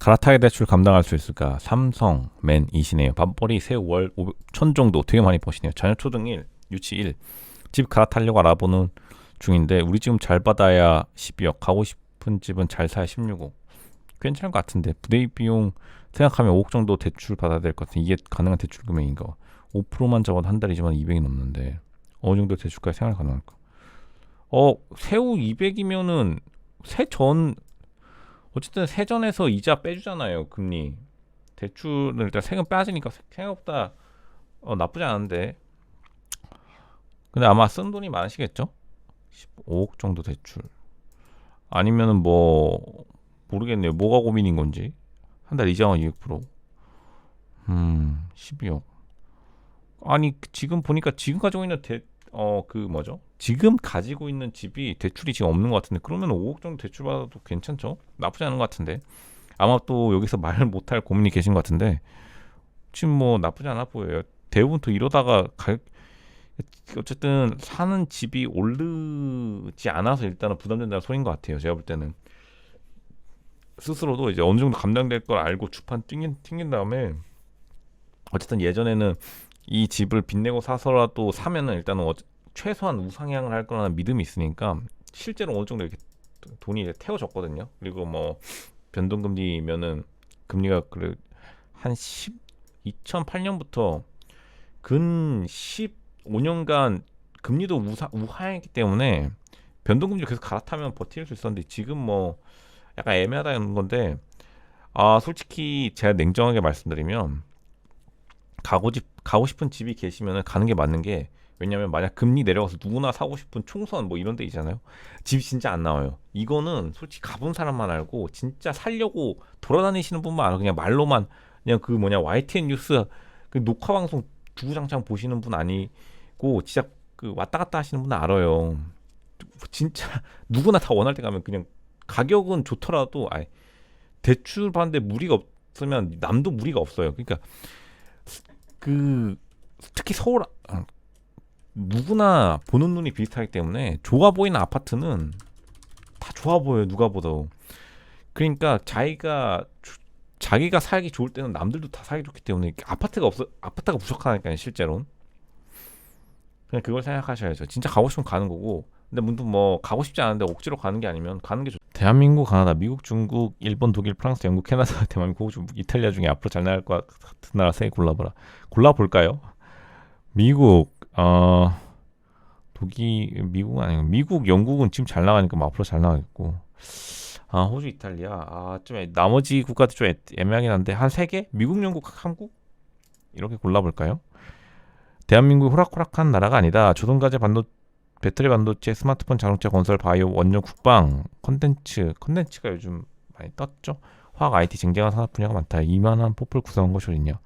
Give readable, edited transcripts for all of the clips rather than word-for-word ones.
갈아타기 대출 감당할 수 있을까? 삼성맨이시네요. 밥벌이 새우 월 5천 정도 되게 많이 버시네요. 자녀 초등 1, 유치 1. 집 갈아타려고 알아보는 중인데 우리 지금 잘 받아야 12억, 가고 싶은 집은 잘 사야 16억. 괜찮을 것 같은데 부대입 비용 생각하면 5억 정도 대출 받아야 될 것 같은데 이게 가능한 대출 금액인가? 5%만 잡아도 한 달이지만 200이 넘는데 어느 정도 대출까지 생활 가능할까? 새우 200이면은 세전 어쨌든 세전에서 이자 빼주잖아요. 금리 대출은 일단 세금 빠지니까 생각보다 나쁘지 않은데 근데 아마 쓴 돈이 많으시겠죠? 15억 정도 대출 아니면은 뭐 모르겠네요. 뭐가 고민인 건지 한 달 이자가 200% 12억 아니 지금 보니까 지금 가지고 있는 그 뭐죠? 지금 가지고 있는 집이 대출이 지금 없는 것 같은데 그러면 5억 정도 대출 받아도 괜찮죠? 나쁘지 않은 것 같은데 아마 또 여기서 말 못할 고민이 계신 것 같은데 지금 뭐 나쁘지 않아 보여요. 대부분 또 이러다가 어쨌든 사는 집이 오르지 않아서 일단은 부담된다는 소리인 것 같아요. 제가 볼 때는 스스로도 이제 어느 정도 감당될 걸 알고 주판 튕긴 다음에 어쨌든 예전에는 이 집을 빚내고 사서라도 사면은 일단은 최소한 우상향을 할 거라는 믿음이 있으니까 실제로 어느 정도 이렇게 돈이 이제 태워졌거든요. 그리고 뭐 변동금리면은 금리가 그래 한 2008년부터 근 15년간 금리도 우하했기 때문에 변동금리 계속 갈아타면 버틸 수 있었는데 지금 뭐 약간 애매하다는 건데 솔직히 제가 냉정하게 말씀드리면 가고 싶은 집이 계시면 가는 게 맞는 게 왜냐면 만약 금리 내려가서 누구나 사고 싶은 총선 뭐 이런 데 있잖아요. 집이 진짜 안 나와요. 이거는 솔직히 가본 사람만 알고 진짜 살려고 돌아다니시는 분만 알아. 그냥 말로만 그냥 그 뭐냐 YTN 뉴스 그 녹화 방송 주구장창 보시는 분 아니고 진짜 그 왔다 갔다 하시는 분은 알아요. 진짜 누구나 다 원할 때 가면 그냥 가격은 좋더라도 대출 받는데 무리가 없으면 남도 무리가 없어요. 그러니까 그 특히 서울 누구나 보는 눈이 비슷하기 때문에 좋아 보이는 아파트는 다 좋아 보여요. 누가 보도. 그러니까 자기가 살기 좋을 때는 남들도 다 살기 좋기 때문에 아파트가 부족하니까요. 실제로는 그냥 그걸 생각하셔야죠. 진짜 가고 싶으면 가는 거고. 근데 문득 뭐 가고 싶지 않은데 억지로 가는 게 아니면 가는 게 좋죠. 대한민국, 가나다, 미국, 중국, 일본, 독일, 프랑스, 영국, 캐나다, 대만민국, 중국, 이탈리아 중에 앞으로 잘 나갈 것 같은 나라 세 개 골라봐라. 골라볼까요? 미국, 미국 아니고 미국, 영국은 지금 잘 나가니까 뭐 앞으로 잘 나가겠고. 호주, 이탈리아. 좀 나머지 국가도 좀 애매하긴 한데 한 세 개? 미국, 영국, 한국 이렇게 골라볼까요? 대한민국 호락호락한 나라가 아니다. 조선가제 배터리 반도체, 스마트폰, 자동차, 건설, 바이오, 원료, 국방, 컨텐츠가 요즘 많이 떴죠. 화학, IT 쟁쟁한 산업 분야가 많다. 이만한 포플 구성한 것이 어딨냐.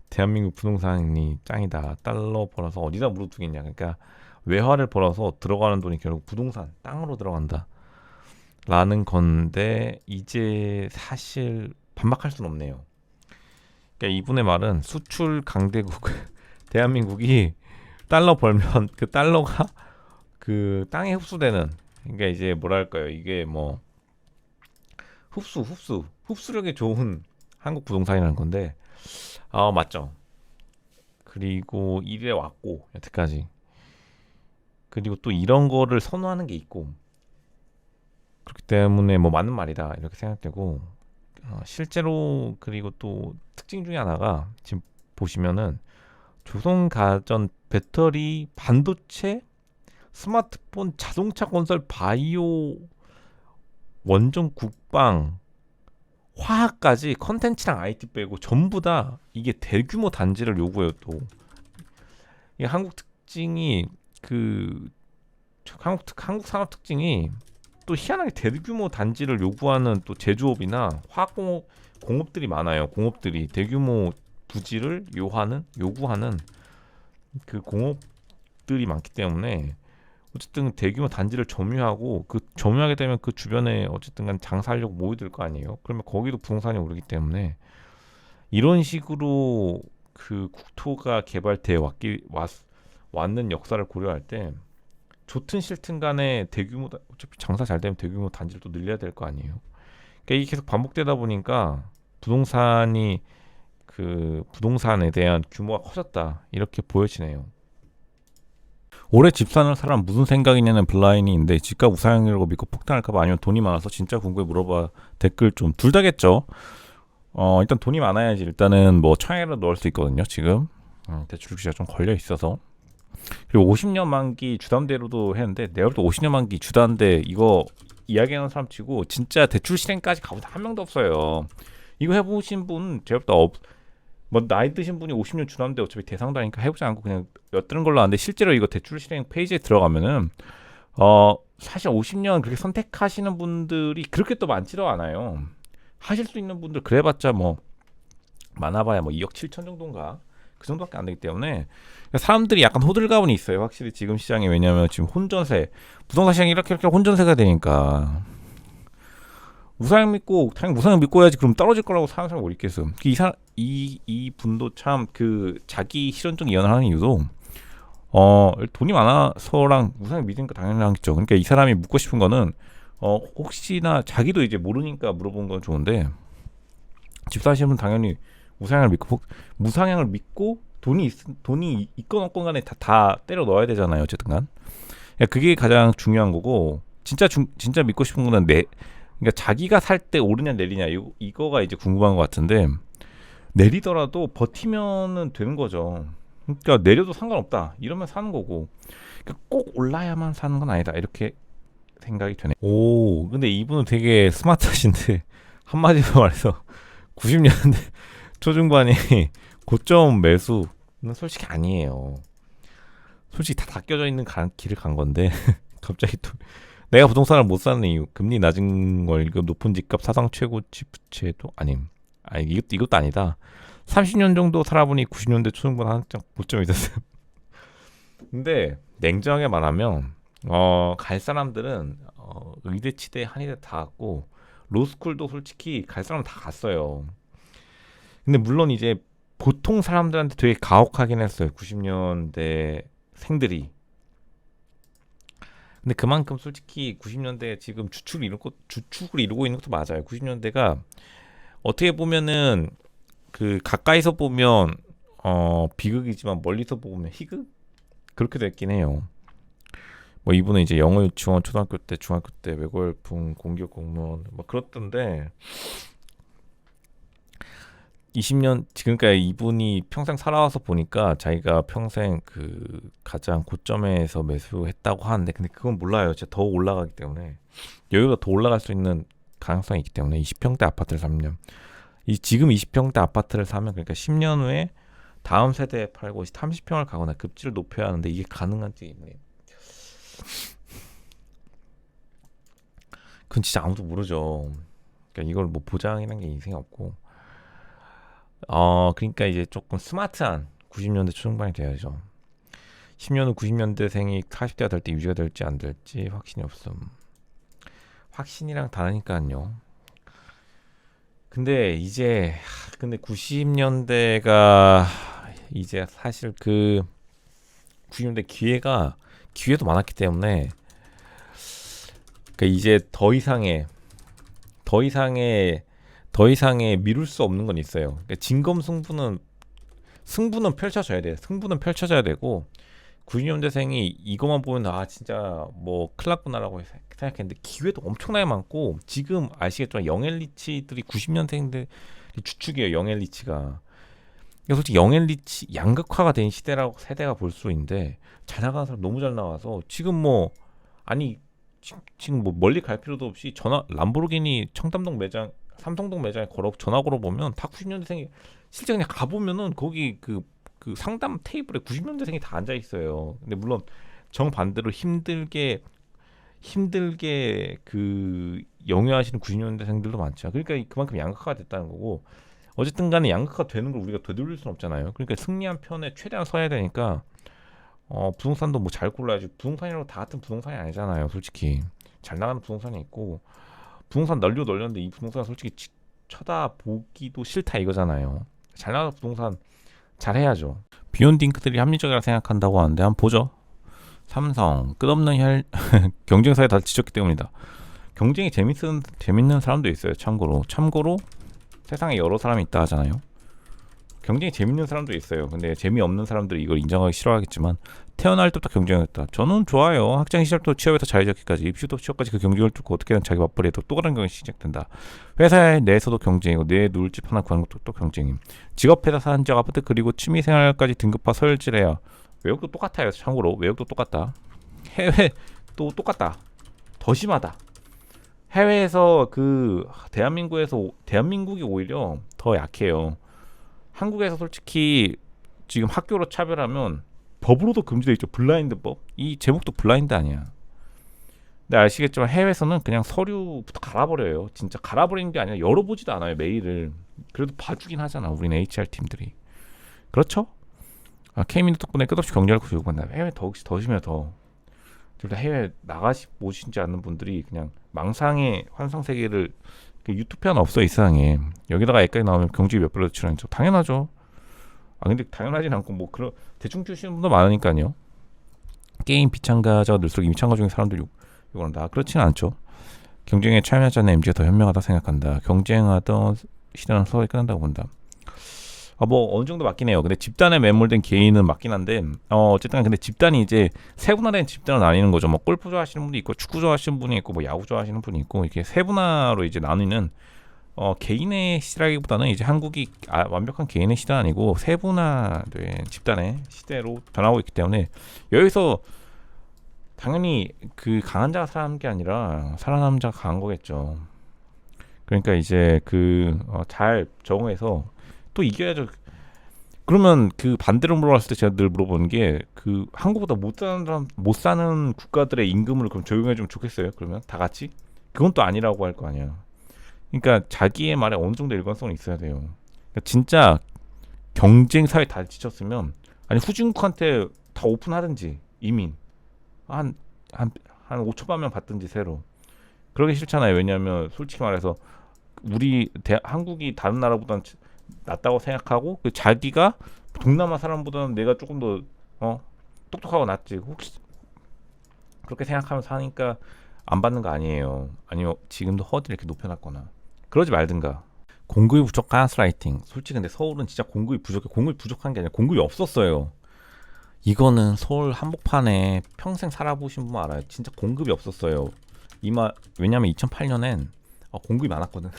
대한민국 부동산이 짱이다. 달러 벌어서 어디다 물어두겠냐. 그러니까 외화를 벌어서 들어가는 돈이 결국 부동산, 땅으로 들어간다. 라는 건데 이제 사실 반박할 수는 없네요. 그러니까 이분의 말은 수출 강대국 대한민국이 달러 벌면 그 달러가 그 땅에 흡수되는 그러니까 이제 뭐랄까요 이게 뭐 흡수력이 좋은 한국 부동산이라는 건데 맞죠. 그리고 이래 왔고 여태까지 그리고 또 이런 거를 선호하는 게 있고 그렇기 때문에 뭐 맞는 말이다 이렇게 생각되고 실제로 그리고 또 특징 중에 하나가 지금 보시면은 조선가전, 배터리, 반도체, 스마트폰, 자동차 건설, 바이오, 원전, 국방, 화학까지 컨텐츠랑 IT 빼고 전부 다 이게 대규모 단지를 요구해요. 또 이게 한국 특징이 한국 산업 특징이 또 희한하게 대규모 단지를 요구하는 또 제조업이나 공업들이 많아요. 공업들이 대규모 부지를 요구하는 그 공업들이 많기 때문에 어쨌든 대규모 단지를 점유하고 그 점유하게 되면 그 주변에 어쨌든 간 장사하려고 모이들 거 아니에요. 그러면 거기도 부동산이 오르기 때문에 이런 식으로 그 국토가 개발돼 왔는 역사를 고려할 때 좋든 싫든 간에 대규모 어차피 장사 잘 되면 대규모 단지를 또 늘려야 될 거 아니에요. 그러니까 이게 계속 반복되다 보니까 부동산이 그 부동산에 대한 규모가 커졌다 이렇게 보여지네요. 올해 집 사는 사람 무슨 생각이냐는 블라인이인데 집값 우상향이라고 믿고 폭탄할까봐 아니면 돈이 많아서 진짜 궁금해 물어봐. 댓글 좀 둘 다겠죠. 일단 돈이 많아야지 일단은 뭐 청약이라도 넣을 수 있거든요. 지금 대출 규제가 좀 걸려 있어서. 그리고 50년 만기 주담대로도 했는데 내가 볼 때 50년 만기 주담대 이거 이야기하는 사람 치고 진짜 대출 실행까지 가본 한 명도 없어요. 이거 해보신 분 제가 볼 때 뭐 나이 드신 분이 50년 주담대 어차피 대상도 아니까 해보지 않고 그냥 엿드는 걸로 아는데 실제로 이거 대출 실행 페이지에 들어가면은 사실 50년 그렇게 선택하시는 분들이 그렇게 또 많지도 않아요. 하실 수 있는 분들 그래봤자 뭐 많아봐야 뭐 2억 7천 정도인가 그 정도밖에 안 되기 때문에 사람들이 약간 호들갑은 있어요. 확실히 지금 시장에. 왜냐하면 지금 혼전세 부동산 시장이 이렇게 혼전세가 되니까 우상향 믿고 당연히 우상향 믿고 해야지. 그럼 떨어질 거라고 사는 사람이 어디 있겠어. 이 분도 참 그 자기 실현적 예언을 하는 이유도 돈이 많아서랑 우상향 믿으니까 당연하겠죠. 그러니까 이 사람이 묻고 싶은 거는 혹시나 자기도 이제 모르니까 물어본 건 좋은데 집 사시는 분 당연히 무상향을 믿고 돈이 있건 없건 간에 다 때려 넣어야 되잖아요. 어쨌든간 그게 가장 중요한 거고 진짜 믿고 싶은 거는 그러니까 자기가 살 때 오르냐 내리냐 이거가 이제 궁금한 것 같은데 내리더라도 버티면은 되는 거죠. 그러니까 내려도 상관없다 이러면 사는 거고 그러니까 꼭 올라야만 사는 건 아니다 이렇게 생각이 되네. 오 근데 이분은 되게 스마트하신데 한마디로 말해서 90년대 초중반이 고점 매수는 솔직히 아니에요. 솔직히 다 닦여져 있는 길을 간 건데 갑자기 또 내가 부동산을 못 사는 이유 금리 낮은 월급 높은 집값 사상 최고치 부채도 아니 이것도 아니다. 30년 정도 살아보니 90년대 초중반 한창 고점이 있었어요. 근데 냉정하게 말하면 갈 사람들은 의대 치대 한의대 다 갔고 로스쿨도 솔직히 갈 사람 다 갔어요. 근데 물론 이제 보통 사람들한테 되게 가혹하긴 했어요. 90년대 생들이. 근데 그만큼 솔직히 90년대 지금 주축을 이루고 있는 것도 맞아요. 90년대가 어떻게 보면은 그 가까이서 보면 비극이지만 멀리서 보면 희극 그렇게 됐긴 해요. 뭐 이분은 이제 영어 유치원 초등학교 때 중학교 때 외고열풍 공기업 공무원 뭐 그렇던데 20년 지금까지 이분이 평생 살아와서 보니까 자기가 평생 그 가장 고점에서 매수했다고 하는데 근데 그건 몰라요. 진짜 더 올라가기 때문에 여기가 더 올라갈 수 있는 가능성이 있기 때문에 20평대 아파트를 사면 지금 20평대 아파트를 사면 그러니까 10년 후에 다음 세대에 팔고 30평을 가거나 급지를 높여야 하는데 이게 가능한지 그건 진짜 아무도 모르죠. 그러니까 이걸 뭐 보장이라는 게 인생에 없고 그러니까 이제 조금 스마트한 90년대 초중반이 돼야죠. 10년 후 90년대생이 40대가 될 때 유지가 될지 안 될지 확신이 없음. 확신이랑 다르니까요. 근데 90년대가 이제 사실 그 90년대 기회도 많았기 때문에 그러니까 이제 더 이상의 미룰 수 없는 건 있어요. 그러니까 승부는 펼쳐져야 돼요. 승부는 펼쳐져야 되고 90년대생이 이것만 보면 진짜 뭐 큰일 났구나라고 생각했는데 기회도 엄청나게 많고 지금 아시겠지만 영앤리치들이 90년생들이 주축이에요. 영앤리치가. 그러니까 솔직히 영앤리치 양극화가 된 세대가 볼 수 있는데 잘 나가는 사람 너무 잘 나와서 지금 뭐 멀리 갈 필요도 없이 람보르기니 청담동 매장 삼성동 매장에 전화 걸어보면 다 90년대생이 실제 그냥 가보면은 거기 그 상담 테이블에 90년대생이 다 앉아 있어요. 근데 물론 정반대로 힘들게 그 영유하시는 90년대생들도 많죠. 그러니까 그만큼 양극화가 됐다는 거고 어쨌든 간에 양극화 되는 걸 우리가 되돌릴 수는 없잖아요. 그러니까 승리한 편에 최대한 서야 되니까 부동산도 뭐 잘 골라야지. 부동산이라고 다 같은 부동산이 아니잖아요. 솔직히 잘 나가는 부동산이 있고 부동산 널렸는데 이 부동산 솔직히 쳐다보기도 싫다 이거잖아요. 잘 나가는 부동산 잘해야죠. 비욘딩크들이 합리적이라 생각한다고 하는데 한번 보죠. 삼성 끝없는 경쟁사에 다 지쳤기 때문이다. 경쟁이 재밌는 사람도 있어요. 참고로 세상에 여러 사람이 있다 하잖아요. 경쟁이 재밌는 사람도 있어요. 근데 재미없는 사람들이 이걸 인정하기 싫어하겠지만 태어날 때부터 경쟁했다. 저는 좋아요. 학창 시절부터 취업에서 자유잡기까지 입시도 취업까지 그 경쟁을 뚫고 어떻게든 자기 맞벌이에도 또 다른 경쟁이 시작된다. 회사 내에서도 경쟁이고 내 누울 집 하나 구하는 것도 또 경쟁임. 직업회사 산지역 아파트 그리고 취미생활까지 등급화 서열질해야. 외국도 똑같아요. 참고로 외국도 똑같다. 해외도 똑같다. 더 심하다. 해외에서 대한민국이 오히려 더 약해요. 한국에서 솔직히 지금 학교로 차별하면 법으로도 금지되어 있죠. 블라인드법. 이 제목도 블라인드 아니야. 근데 아시겠지만 해외에서는 그냥 서류부터 갈아버려요. 진짜 갈아버리는 게 아니라 열어보지도 않아요. 메일을. 그래도 봐주긴 하잖아. 우리는 HR 팀들이. 그렇죠? 케이민드 덕분에 끝없이 격려를 요구한다. 해외 더 심해요. 더. 둘 다 해외 오시지 않는 분들이 그냥 망상의 환상 세계를 유토피아는 없어 이 세상에. 여기다가 애까지 나오면 경직이 몇 배로 출연하죠. 당연하죠. 근데 당연하진 않고 뭐 그런 대충 키우시는 분도 많으니까요. 게임 비참가자가 늘수록 이미 참가 중인 사람들이 욕을 한다. 그렇지는 않죠. 경쟁에 참여하지 않는 MZ가 더 현명하다 생각한다. 경쟁하던 시대는 서서히 끝난다고 본다. 뭐 어느 정도 맞긴 해요. 근데 집단에 매몰된 개인은 맞긴 한데 어쨌든 근데 집단이 이제 세분화된 집단을 나뉘는 거죠. 뭐 골프 좋아하시는 분이 있고 축구 좋아하시는 분이 있고 뭐 야구 좋아하시는 분이 있고 이렇게 세분화로 이제 나뉘는 개인의 시대라기보다는 이제 한국이 완벽한 개인의 시대는 아니고 세분화된 집단의 시대로 변하고 있기 때문에 여기서 당연히 그 강한 자가 살아남은 게 아니라 살아남은 자가 강한 거겠죠. 그러니까 이제 잘 적응해서 또 이겨야죠. 그러면 그 반대로 물어봤을 때 제가 늘 물어보는 게 한국보다 못 사는 국가들의 임금을 그럼 적용해 주면 좋겠어요. 그러면 다 같이 그건 또 아니라고 할 거 아니야. 그러니까 자기의 말에 어느 정도 일관성이 있어야 돼요. 그러니까 진짜 경쟁 사회 다 지쳤으면 후진국한테 다 오픈하든지 이민 한 5천만 명 받든지 새로. 그러기 싫잖아요. 왜냐하면 솔직히 말해서 한국이 다른 나라보다는 낫다고 생각하고 자기가 동남아 사람보다는 내가 조금 더 똑똑하고 낫지. 혹시 그렇게 생각하면서 사니까 안 받는 거 아니에요. 아니면 지금도 허들을 이렇게 높여놨거나 그러지 말든가. 공급이 부족 가스라이팅. 솔직히 근데 서울은 진짜 공급이 부족해. 공급이 부족한 게 아니라 공급이 없었어요. 이거는 서울 한복판에 평생 살아보신 분 알아요. 진짜 공급이 없었어요. 왜냐면 2008년엔 공급이 많았거든.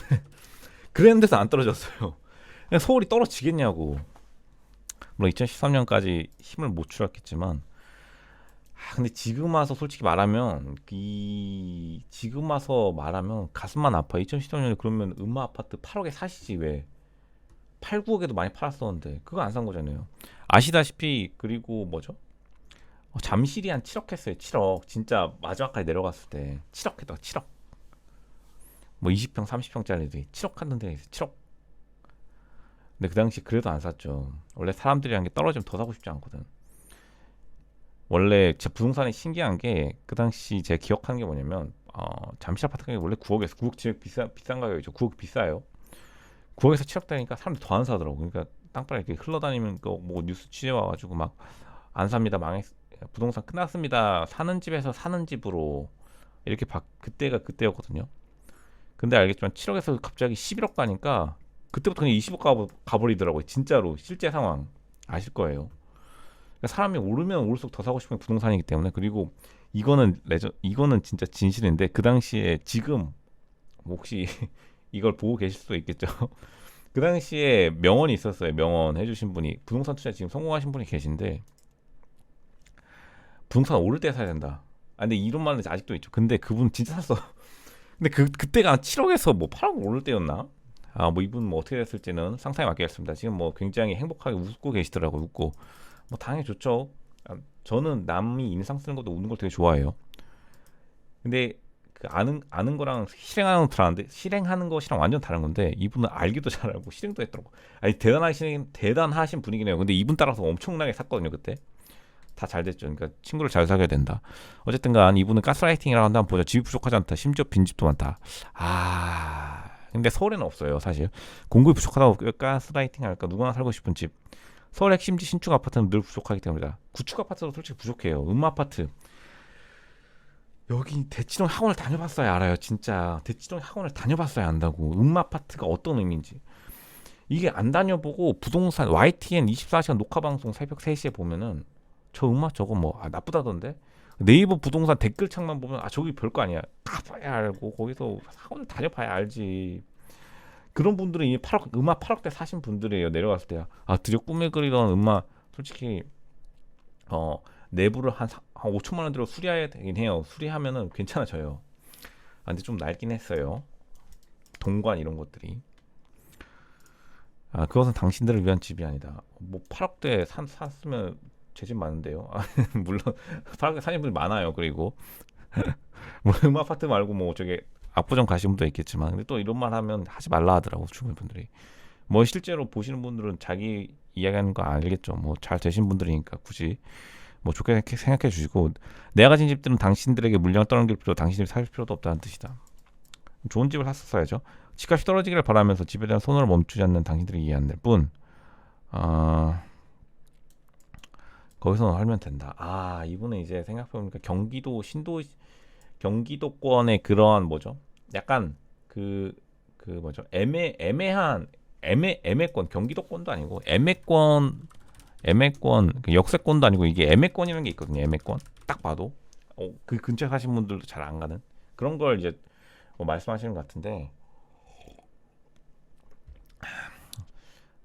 그랬는데도 안 떨어졌어요. 그냥 서울이 떨어지겠냐고. 물론 2013년까지 힘을 못 줄였겠지만 근데 지금 와서 솔직히 말하면 가슴만 아파. 2013년에 그러면 음마 아파트 8억에 사시지 왜 8, 9억에도 많이 팔았었는데 그거 안 산 거잖아요. 아시다시피 그리고 뭐죠? 잠실이 한 7억 했어요. 7억. 진짜 마지막까지 내려갔을 때 7억 했다가 7억. 뭐 20평, 30평짜리들이 7억 하는 데가 있어요. 7억. 근데 그 당시 그래도 안 샀죠. 원래 사람들이 한 게 떨어지면 더 사고 싶지 않거든. 원래 제 부동산이 신기한 게 그 당시 제가 기억하는 게 뭐냐면 잠실 아파트 가격이 원래 9억에서 9억 제일 비싼 가격이죠. 9억 비싸요. 9억에서 7억 되니까 사람들이 더 안 사더라고. 그러니까 땅바닥 이렇게 흘러다니면 뭐 뉴스 취재 와가지고 막 안 삽니다. 부동산 끝났습니다. 사는 집에서 사는 집으로 이렇게 그때가 그때였거든요. 근데 알겠지만 7억에서 갑자기 11억 가니까 그때부터 그냥 20억 가버리더라고요. 진짜로 실제 상황 아실 거예요. 그러니까 사람이 오르면 오를수록 더 사고 싶은 부동산이기 때문에. 그리고 이거는 진짜 진실인데 그 당시에 지금 혹시 이걸 보고 계실 수도 있겠죠. 그 당시에 명언이 있었어요. 명언 해주신 분이 부동산 투자 지금 성공하신 분이 계신데 부동산 오를 때 사야 된다. 근데 이런 말은 아직도 있죠. 근데 그분 진짜 샀어. 근데 그때가 7억에서 뭐 8억 오를 때였나? 뭐 이분 뭐 어떻게 됐을지는 상상에 맡기겠습니다. 지금 뭐 굉장히 행복하게 웃고 계시더라고요. 웃고 뭐 당연히 좋죠. 저는 남이 인상 쓰는 것도 웃는 걸 되게 좋아해요. 근데 아는 거랑 실행하는 거 다른데 실행하는 것이랑 완전 다른 건데 이분은 알기도 잘 알고 실행도 했더라고. 대단하신 분이긴 해요. 근데 이분 따라서 엄청나게 샀거든요. 그때 다 잘 됐죠. 그러니까 친구를 잘 사귀어야 된다. 어쨌든간 이분은 가스라이팅이라고 한다면 보자. 집이 부족하지 않다. 심지어 빈집도 많다. 근데 서울에는 없어요. 사실 공급이 부족하다고 가스라이팅 할까? 누구나 살고 싶은 집 서울 핵심지 신축 아파트는 늘 부족하기 때문이다. 구축 아파트도 솔직히 부족해요. 아파트 여기 대치동 학원을 다녀봤어야 알아요. 진짜 대치동 학원을 다녀봤어야 안다고 아파트가 어떤 의미인지. 이게 안 다녀보고 부동산 YTN 24시간 녹화방송 새벽 3시에 보면은 저 저거 뭐 나쁘다던데. 네이버 부동산 댓글창만 보면 저기 별거 아니야. 가봐야 알고 거기서 학원을 다녀봐야 알지. 그런 분들은 이미 8억 8억대 사신 분들이에요. 내려갔을 때야. 드디어 꿈에 그리던 솔직히 내부를 한 5천만 원 들어 수리해야 되긴 해요. 수리하면은 괜찮아져요. 근데 좀 낡긴 했어요. 동관 이런 것들이. 그것은 당신들을 위한 집이 아니다. 뭐 8억대 샀으면 제 집 많은데요. 물론 8억대 사는 분들 많아요. 그리고 뭐 아파트 말고 뭐 저기 압구정 가시는 분도 있겠지만, 근데 또 이런 말 하면 하지 말라 하더라고 주변 분들이. 뭐 실제로 보시는 분들은 자기 이야기하는 거 알겠죠. 뭐 잘 되신 분들이니까 굳이 뭐 좋게 생각해 주시고, 내가 가진 집들은 당신들에게 물량을 떠넘길 필요, 당신들이 살 필요도 없다는 뜻이다. 좋은 집을 샀었어야죠. 집값이 떨어지기를 바라면서 집에 대한 손을 멈추지 않는 당신들이 이해한들 뿐. 거기서 하면 된다. 이분은 이제 생각해보니까 경기도권의 그러한 뭐죠? 약간 뭐죠? 애매권, 경기도권도 아니고 애매권, 그 역세권도 아니고 이게 애매권이라는 게 있거든요. 애매권. 딱 봐도 그 근처에 사신 분들도 잘 안 가는 그런 걸 이제 말씀하시는 것 같은데.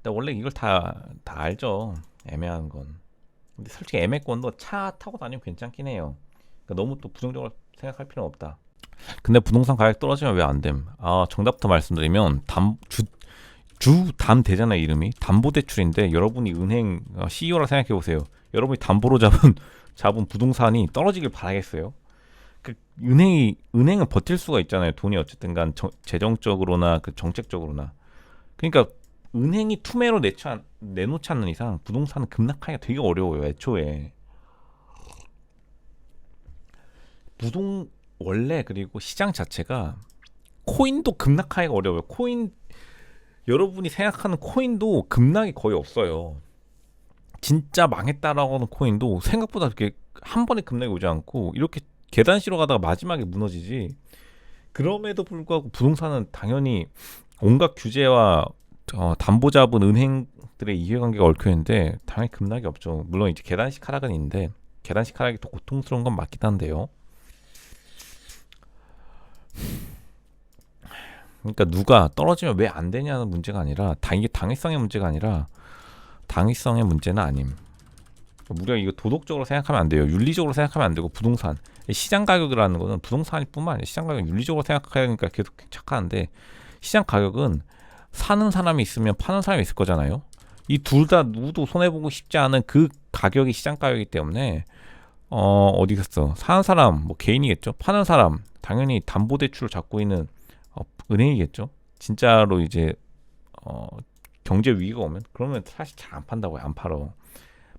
근데 원래 이걸 다 알죠. 애매한 건. 근데 솔직히 애매권도 차 타고 다니면 괜찮긴 해요. 그러니까 너무 또 부정적으로 생각할 필요는 없다. 근데 부동산 가격 떨어지면 왜 안 됨? 정답부터 말씀드리면 주담 되잖아요. 이름이 담보대출인데, 여러분이 은행 CEO라 생각해 보세요. 여러분이 담보로 잡은 부동산이 떨어지길 바라겠어요? 은행은 버틸 수가 있잖아요. 돈이 어쨌든간 재정적으로나 그 정책적으로나. 그러니까 은행이 투매로 내놓지 않는 이상 부동산은 급락하기가 되게 어려워요. 애초에 원래, 그리고 시장 자체가 코인도 급락하기가 어려워요. 여러분이 생각하는 코인도 급락이 거의 없어요. 진짜 망했다라고 하는 코인도 생각보다 그렇게 한 번에 급락이 오지 않고 이렇게 계단식으로 가다가 마지막에 무너지지. 그럼에도 불구하고 부동산은 당연히 온갖 규제와 담보 잡은 은행들의 이해관계가 얽혀 있는데 당연히 급락이 없죠. 물론 이제 계단식 하락은 있는데, 계단식 하락이 더 고통스러운 건 맞긴 한데요. 그러니까 누가 떨어지면 왜 안 되냐는 문제가 아니라, 이게 당위성의 문제가 아니라, 당위성의 문제는 아님. 우리가 이거 도덕적으로 생각하면 안 돼요. 윤리적으로 생각하면 안 되고, 부동산 시장 가격이라는 거는 부동산이 뿐만 아니라 시장 가격 윤리적으로 생각하니까 계속 착각하는데, 시장 가격은 사는 사람이 있으면 파는 사람이 있을 거잖아요. 이 둘 다 누구도 손해보고 싶지 않은 그 가격이 시장 가격이기 때문에 어디 갔어? 사는 사람 뭐 개인이겠죠. 파는 사람 당연히 담보대출을 잡고 있는 은행이겠죠. 진짜로 이제 경제 위기가 오면, 그러면 사실 잘 안 판다고요. 안 팔어.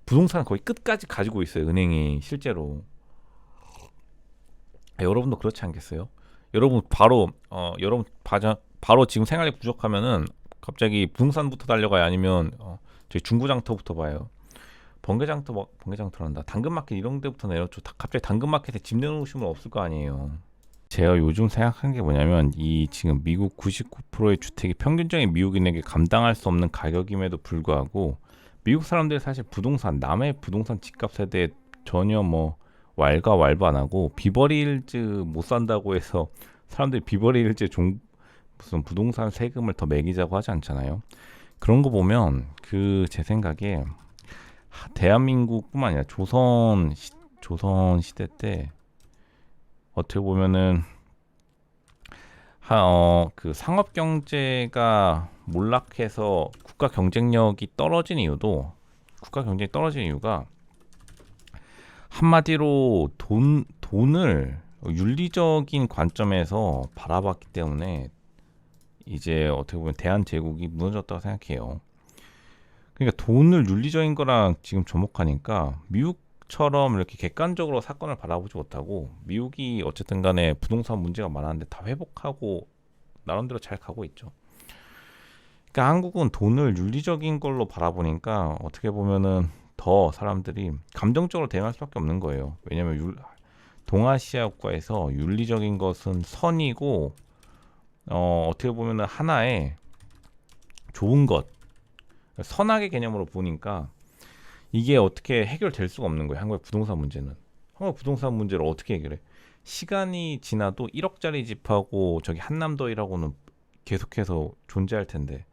부동산 거의 끝까지 가지고 있어요. 은행이 실제로. 여러분도 그렇지 않겠어요? 여러분 바로 지금 생활이 부족하면은 갑자기 부동산부터 달려가요? 아니면 저희 중고장터부터 봐요? 번개장터란다. 당근마켓 이런 데부터 내려줘. 갑자기 당근마켓에 집 내놓으시면 없을 거 아니에요. 제가 요즘 생각한 게 뭐냐면, 이 지금 미국 99%의 주택이 평균적인 미국인에게 감당할 수 없는 가격임에도 불구하고, 미국 사람들이 사실 남의 부동산 집값 세대에 전혀 왈가왈부 안 하고, 비버리힐즈 못 산다고 해서 사람들이 비버리힐즈 무슨 부동산 세금을 더 매기자고 하지 않잖아요. 그런 거 보면 제 생각에 대한민국뿐만 아니라 조선 시대 때 어떻게 보면은 그 상업 경제가 몰락해서 국가 경쟁력이 떨어진 이유가 한마디로 돈을 윤리적인 관점에서 바라봤기 때문에 이제 어떻게 보면 대한제국이 무너졌다고 생각해요. 그러니까 돈을 윤리적인 거랑 지금 접목하니까 미국처럼 이렇게 객관적으로 사건을 바라보지 못하고, 미국이 어쨌든 간에 부동산 문제가 많았는데 다 회복하고 나름대로 잘 가고 있죠. 그러니까 한국은 돈을 윤리적인 걸로 바라보니까 어떻게 보면은 더 사람들이 감정적으로 대응할 수밖에 없는 거예요. 왜냐면 동아시아 국가에서 윤리적인 것은 선이고 어떻게 보면은 하나의 좋은 것, 선악의 개념으로 보니까 이게 어떻게 해결될 수가 없는 거예요. 한국의 부동산 문제는. 한국 부동산 문제를 어떻게 해결해? 시간이 지나도 1억짜리 집하고 저기 한남더이라고는 계속해서 존재할 텐데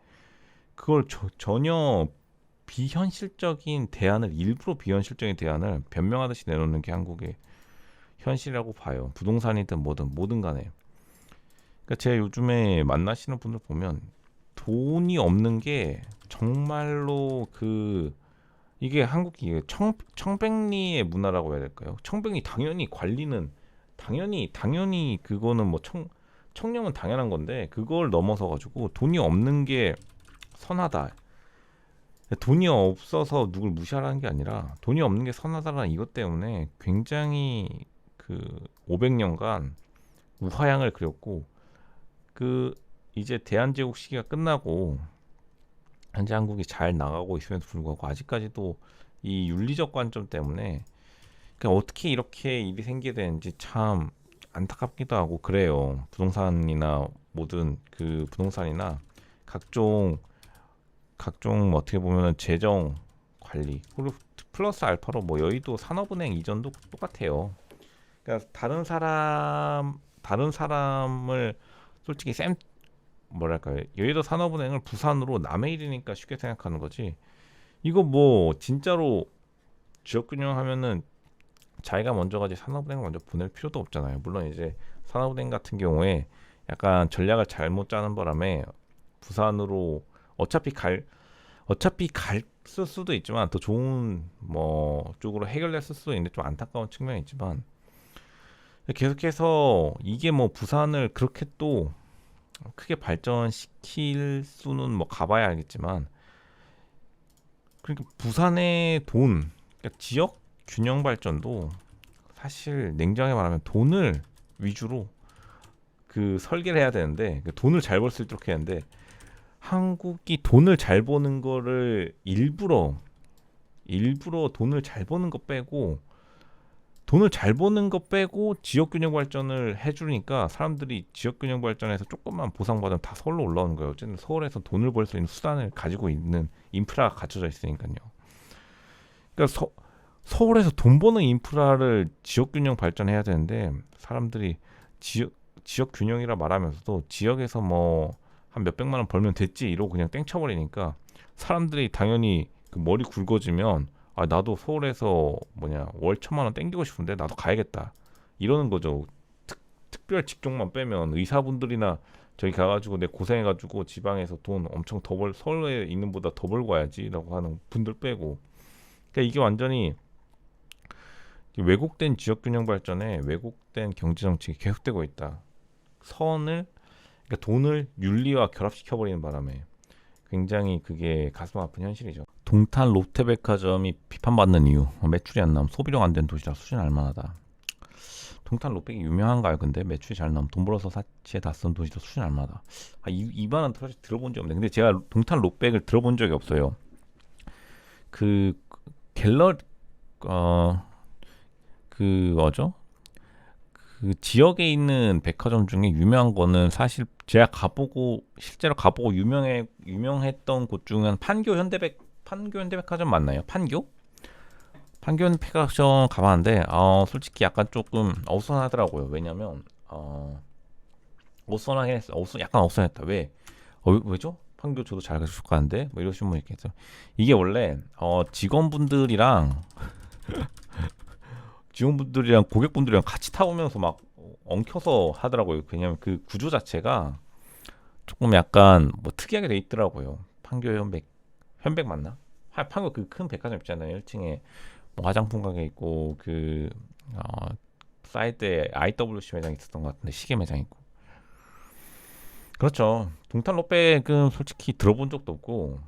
그걸 전혀 비현실적인 대안을 일부러 비현실적인 대안을 변명하듯이 내놓는 게 한국의 현실이라고 봐요. 부동산이든 뭐든 간에. 그러니까 제가 요즘에 만나시는 분들 보면 돈이 없는 게 정말로 이게 한국이 청백리의 문화라고 해야 될까요? 청백리 당연히 관리는 당연히 그거는 뭐 청렴은 당연한 건데 그걸 넘어서 가지고 돈이 없는 게 선하다. 돈이 없어서 누굴 무시하라는 게 아니라 돈이 없는 게 선하다라는 이것 때문에 굉장히 그 500년간 우하향을 그렸고 그 이제 대한제국 시기가 끝나고 현재 한국이 잘 나가고 있음에도 불구하고 아직까지도 이 윤리적 관점 때문에 그러니까 어떻게 이렇게 일이 생기게 되는지 참 안타깝기도 하고 그래요. 부동산이나 모든 부동산이나 각종 뭐 어떻게 보면은 재정 관리 그리고 플러스 알파로 뭐 여의도 산업은행 이전도 똑같아요. 그러니까 다른 사람을 솔직히 뭐랄까요, 여의도 산업은행을 부산으로 남의 일이니까 쉽게 생각하는 거지. 이거 뭐 진짜로 지역균형하면은 자기가 먼저 가지 산업은행을 먼저 보낼 필요도 없잖아요. 물론 이제 산업은행 같은 경우에 약간 전략을 잘못 짜는 바람에 부산으로 어차피 갈 수도 있지만 더 좋은 뭐 쪽으로 해결됐을 수도 있는데 좀 안타까운 측면이 있지만 계속해서 이게 뭐 부산을 그렇게 또 크게 발전시킬 수는 뭐 가봐야 알겠지만 그러니까 부산의 그러니까 지역 균형 발전도 사실 냉정하게 말하면 돈을 위주로 설계를 해야 되는데 돈을 잘 벌 수 있도록 해야 하는데 한국이 돈을 잘 버는 거를 일부러 돈을 잘 버는 거 빼고 지역균형 발전을 해주니까 사람들이 지역균형 발전에서 조금만 보상받으면 다 서울로 올라오는 거예요. 어쨌든 서울에서 돈을 벌 수 있는 수단을 가지고 있는 인프라가 갖춰져 있으니까요. 그러니까 서울에서 돈 버는 인프라를 지역균형 발전해야 되는데 사람들이 지역균형이라 말하면서도 지역에서 뭐 한 몇백만 원 벌면 됐지 이러고 그냥 땡쳐버리니까 사람들이 당연히 머리 굵어지면 나도 서울에서 월 1,000만 원 땡기고 싶은데 나도 가야겠다 이러는 거죠. 특별 직종만 빼면 의사분들이나 저기 가가지고 내 고생해가지고 지방에서 돈 엄청 서울에 있는 보다 더 벌고 와야지라고 하는 분들 빼고 그러니까 이게 완전히 왜곡된 지역균형 발전에 왜곡된 경제정책이 계속되고 있다. 그러니까 돈을 윤리와 결합시켜버리는 바람에 굉장히 그게 가슴 아픈 현실이죠. 동탄 롯데백화점이 비판받는 이유 매출이 안 나오면 소비력 안 된 도시라 수준 알만하다. 동탄 롯백이 유명한가요? 근데 매출이 잘 나오면 돈 벌어서 사치에 다 쓴 도시도 수준 알만하다. 이 말은 사실 들어본 적 없는데 근데 제가 동탄 롯백을 들어본 적이 없어요. 갤러리 뭐죠? 지역에 있는 백화점 중에 유명한 거는 사실 제가 실제로 가보고 유명했던 곳 중은 판교 현대백화점 맞나요? 판교 현대백화점 가봤는데 솔직히 약간 조금 어수선하더라고요. 왜냐면 어수선하긴 했어. 약간 어수선했다. 왜죠? 판교 저도 잘 가는데 뭐 이러시는 분 있겠죠. 이게 원래 직원분들이랑 고객분들이랑 같이 타오면서 막 엉켜서 하더라고요. 왜냐면 그 구조 자체가 조금 약간 뭐 특이하게 돼 있더라고요. 판교 현백 맞나? 판교 큰 백화점 있잖아요. 1층에 뭐 화장품 가게 있고 사이드에 IWC 매장 있었던 것 같은데 시계 매장 있고. 그렇죠. 동탄 롯백은 솔직히 들어본 적도 없고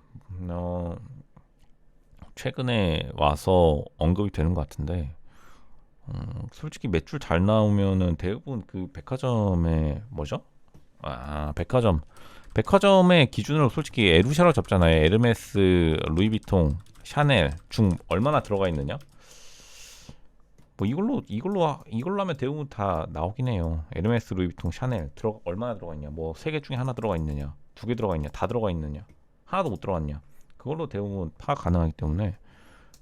최근에 와서 언급이 되는 것 같은데 솔직히 매출 잘 나오면은 대부분 백화점에 백화점 백화점의 기준으로 솔직히 에루샤로 잡잖아요. 에르메스, 루이비통, 샤넬 중 얼마나 들어가 있느냐? 뭐 이걸로 하면 대부분 다 나오긴 해요. 에르메스, 루이비통, 샤넬 얼마나 들어가 있냐? 뭐 세 개 중에 하나 들어가 있느냐? 두 개 들어가 있냐? 다 들어가 있느냐? 하나도 못 들어갔냐? 그걸로 대부분 파악 가능하기 때문에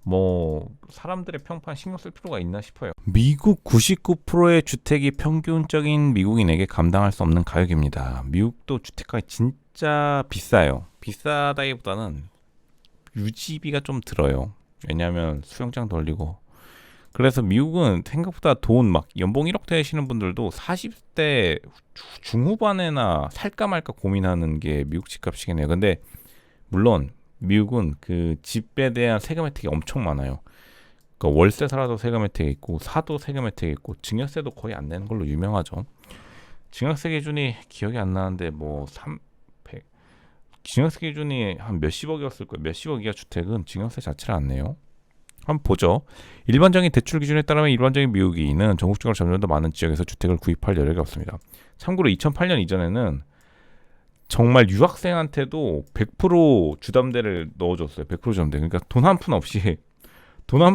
뭐 사람들의 평판 신경 쓸 필요가 있나 싶어요. 미국 99%의 주택이 평균적인 미국인에게 감당할 수 없는 가격입니다. 미국도 주택가가 진짜 비싸요. 비싸다기보다는 유지비가 좀 들어요. 왜냐하면 수영장 돌리고. 그래서 미국은 생각보다 돈 막 연봉 1억 되시는 분들도 40대 중후반에나 살까 말까 고민하는 게 미국 집값이긴 해요. 근데 물론 미국은 그 집에 대한 세금 혜택이 엄청 많아요. 그러니까 월세 살아도 세금 혜택이 있고 사도 세금 혜택이 있고 증여세도 거의 안 내는 걸로 유명하죠. 증여세 기준이 기억이 안 나는데 뭐 300, 증여세 기준이 한 몇십억이었을 거예요. 몇십억 이하 주택은 증여세 자체를 안 내요. 한번 보죠. 일반적인 대출 기준에 따르면 일반적인 미국인은 전국적으로 점점 더 많은 지역에서 주택을 구입할 여력이 없습니다. 참고로 2008년 이전에는 정말 유학생한테도 100% 주담대를 넣어줬어요. 100% 주담대. 그러니까 돈 한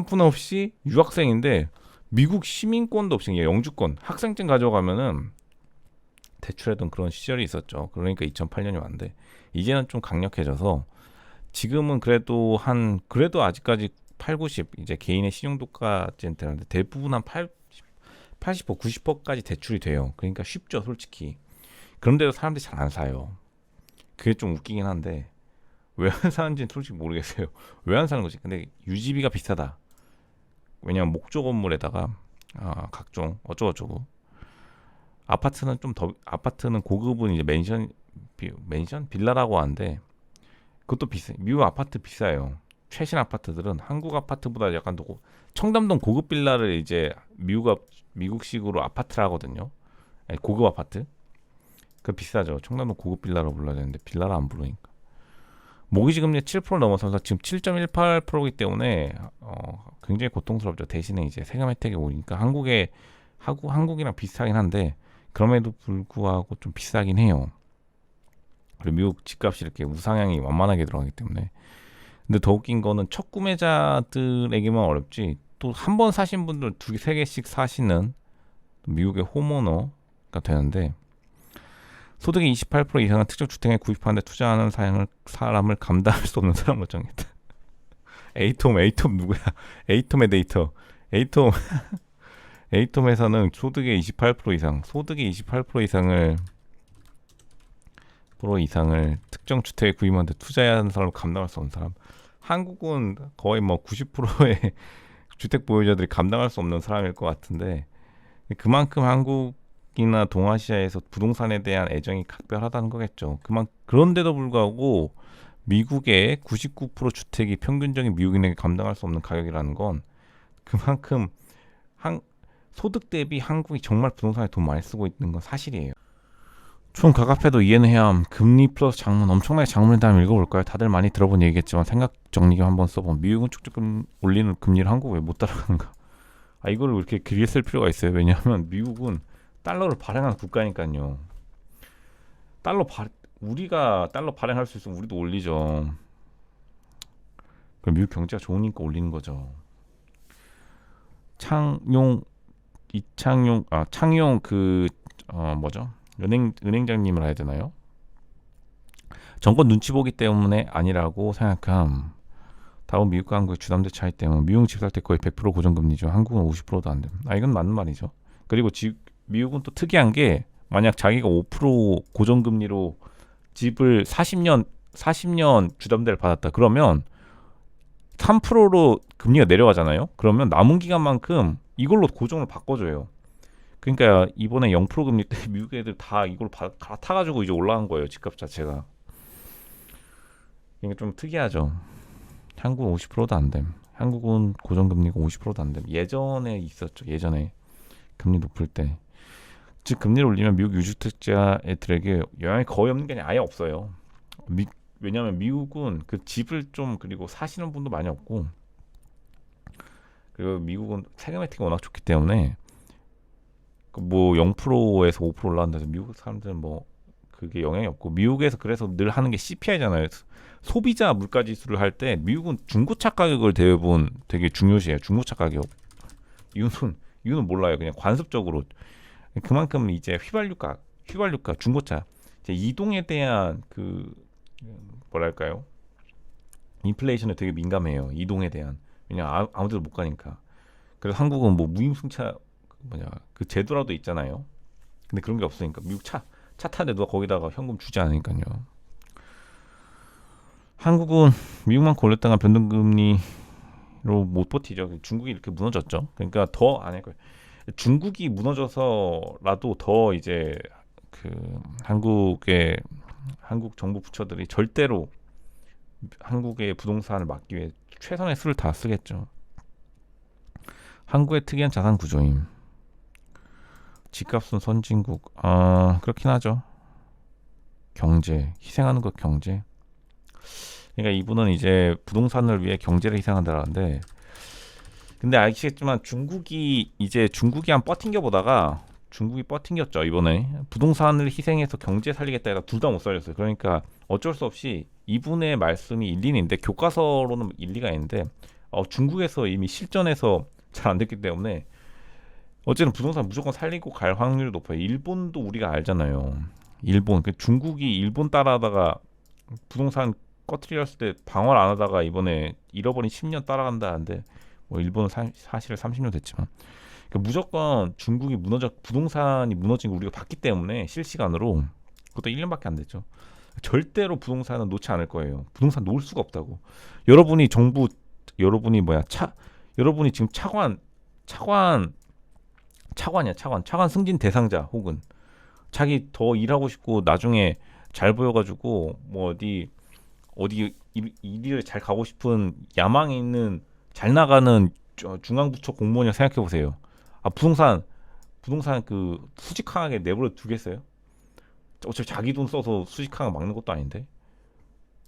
푼 없이 유학생인데 미국 시민권도 없이 그냥 영주권, 학생증 가져가면은 대출하던 그런 시절이 있었죠. 그러니까 2008년이 왔는데 이제는 좀 강력해져서 지금은 그래도 아직까지 8, 90 이제 개인의 신용도까지는 되는데 대부분 한 80%, 90%까지 대출이 돼요. 그러니까 쉽죠, 솔직히. 그런데도 사람들이 잘 안 사요. 그게 좀 웃기긴 한데 왜 안 사는지는 솔직히 모르겠어요. 왜 안 사는 거지? 근데 유지비가 비싸다. 왜냐면 목조 건물에다가 각종 어쩌고저쩌고 아파트는 고급은 이제 맨션 빌라라고 하는데 그것도 비싸. 미국 아파트 비싸요. 최신 아파트들은 한국 아파트보다 약간 더 청담동 고급 빌라를 이제 미국식으로 아파트라 하거든요. 아니, 고급 아파트. 그 비싸죠. 청담동 고급 빌라로 불러야 되는데 빌라를 안 부르니까. 모기지 금리 7% 넘어서서 지금 7.18%이기 때문에 굉장히 고통스럽죠. 대신에 이제 세금 혜택이 오니까 한국이랑 비슷하긴 한데 그럼에도 불구하고 좀 비싸긴 해요. 그리고 미국 집값이 이렇게 우상향이 완만하게 들어가기 때문에. 근데 더 웃긴 거는 첫 구매자들에게만 어렵지 또 한 번 사신 분들 두 개, 세 개씩 사시는 미국의 홈오너가 되는데 소득이 28% 이상의 특정 주택에 구입하는데 투자하는 사람을 감당할 수 없는 사람을 정했다. 에이톰 누구야? 에이톰의 데이터. 에이톰에서는 소득의 28% 이상을 특정 주택에 구입하는데 투자해야 하는 사람을 감당할 수 없는 사람. 한국은 거의 뭐 90%의 주택 보유자들이 감당할 수 없는 사람일 것 같은데 그만큼 한국이나 동아시아에서 부동산에 대한 애정이 각별하다는 거겠죠. 그런데도 불구하고 미국의 99% 주택이 평균적인 미국인에게 감당할 수 없는 가격이라는 건 그만큼 소득 대비 한국이 정말 부동산에 돈 많이 쓰고 있는 건 사실이에요. 총 가깝해도 이해는 해야 함. 금리 플러스 장문 엄청나게 장문이다 하면 읽어볼까요? 다들 많이 들어본 얘기겠지만 생각 정리기 한번 써보면 미국은 쭉쭉 올리는 금리를 한국 왜 못 따라가는가? 이거를 왜 이렇게 길게 쓸 필요가 있어요? 왜냐하면 미국은 달러를 발행하는 국가니까요. 우리가 달러 발행할 수 있으면 우리도 올리죠. 그럼 미국 경제가 좋으니까 올리는 거죠. 창용 뭐죠? 은행장님을 해야 되나요? 정권 눈치 보기 때문에 아니라고 생각함. 다음 미국과 한국의 주담대 차이 때문에 미국은 집 살 때 거의 100% 고정금리죠. 한국은 50%도 안 됩니다. 이건 맞는 말이죠. 그리고 미국은 또 특이한 게 만약 자기가 5% 고정금리로 집을 40년 주담대를 받았다. 그러면 3%로 금리가 내려가잖아요. 그러면 남은 기간만큼 이걸로 고정을 바꿔줘요. 그러니까 이번에 0% 금리 때 미국 애들 다 이걸 갈아타가지고 이제 올라간 거예요. 집값 자체가. 이게 좀 특이하죠. 한국은 50%도 안 됨. 한국은 고정금리가 50%도 안 됨. 예전에 있었죠. 예전에 금리 높을 때. 즉 금리를 올리면 미국 유주택자들에게 영향이 거의 없는 게 아니라 아예 없어요. 왜냐하면 미국은 그 집을 좀 그리고 사시는 분도 많이 없고 그리고 미국은 세금 혜택이 워낙 좋기 때문에 뭐 0%에서 5% 올라간다 해서 미국 사람들은 뭐 그게 영향이 없고, 미국에서 그래서 늘 하는 게 CPI잖아요. 소비자 물가 지수를 할 때 미국은 중고차 가격을 대부분 되게 중요시해요. 중고차 가격. 이유는 몰라요. 그냥 관습적으로. 그만큼 이제 휘발유가 중고차 이제 이동에 대한 그 뭐랄까요? 인플레이션에 되게 민감해요. 이동에 대한. 왜냐 아무 데도 못 가니까. 그래서 한국은 뭐 무임승차 그 제도라도 있잖아요. 근데 그런 게 없으니까 미국 차 타는데 누가 거기다가 현금 주지 않으니까요. 한국은 미국만 골렸다가 변동금리로 못 버티죠. 중국이 이렇게 무너졌죠. 그러니까 더 안 할 거예요. 중국이 무너져서라도 더 이제 그 한국 정부 부처들이 절대로 한국의 부동산을 막기 위해 최선의 수를 다 쓰겠죠. 한국의 특이한 자산 구조임. 집값은 선진국. 그렇긴 하죠. 경제 희생하는 것 경제. 그러니까 이분은 이제 부동산을 위해 경제를 희생한다는데, 근데 아시겠지만 중국이 한 버팅겨 보다가 중국이 버팅겼죠. 이번에 부동산을 희생해서 경제 살리겠다 해서 둘 다 못 살렸어요. 그러니까 어쩔 수 없이 이분의 말씀이 일리는 있는데, 교과서로는 일리가 있는데 중국에서 이미 실전에서 잘 안 됐기 때문에 어쨌든 부동산 무조건 살리고 갈 확률이 높아요. 일본도 우리가 알잖아요. 일본 중국이 일본 따라하다가 부동산 꺼트렸을 때 방어를 안 하다가 이번에 잃어버린 10년 따라간다는데, 뭐 일본은 사실 30년 됐지만, 그러니까 무조건 중국이 부동산이 무너진 거 우리가 봤기 때문에 실시간으로. 그것도 1년밖에 안 됐죠. 절대로 부동산은 놓지 않을 거예요. 부동산 놓을 수가 없다고. 여러분이 지금 차관 승진 대상자, 혹은 자기 더 일하고 싶고 나중에 잘 보여가지고 뭐 어디 일을 잘 가고 싶은 야망이 있는 잘 나가는 중앙부처 공무원이라 생각해 보세요. 부동산 그 수직하게 내버려 두겠어요? 어차피 자기 돈 써서 수직하게 막는 것도 아닌데.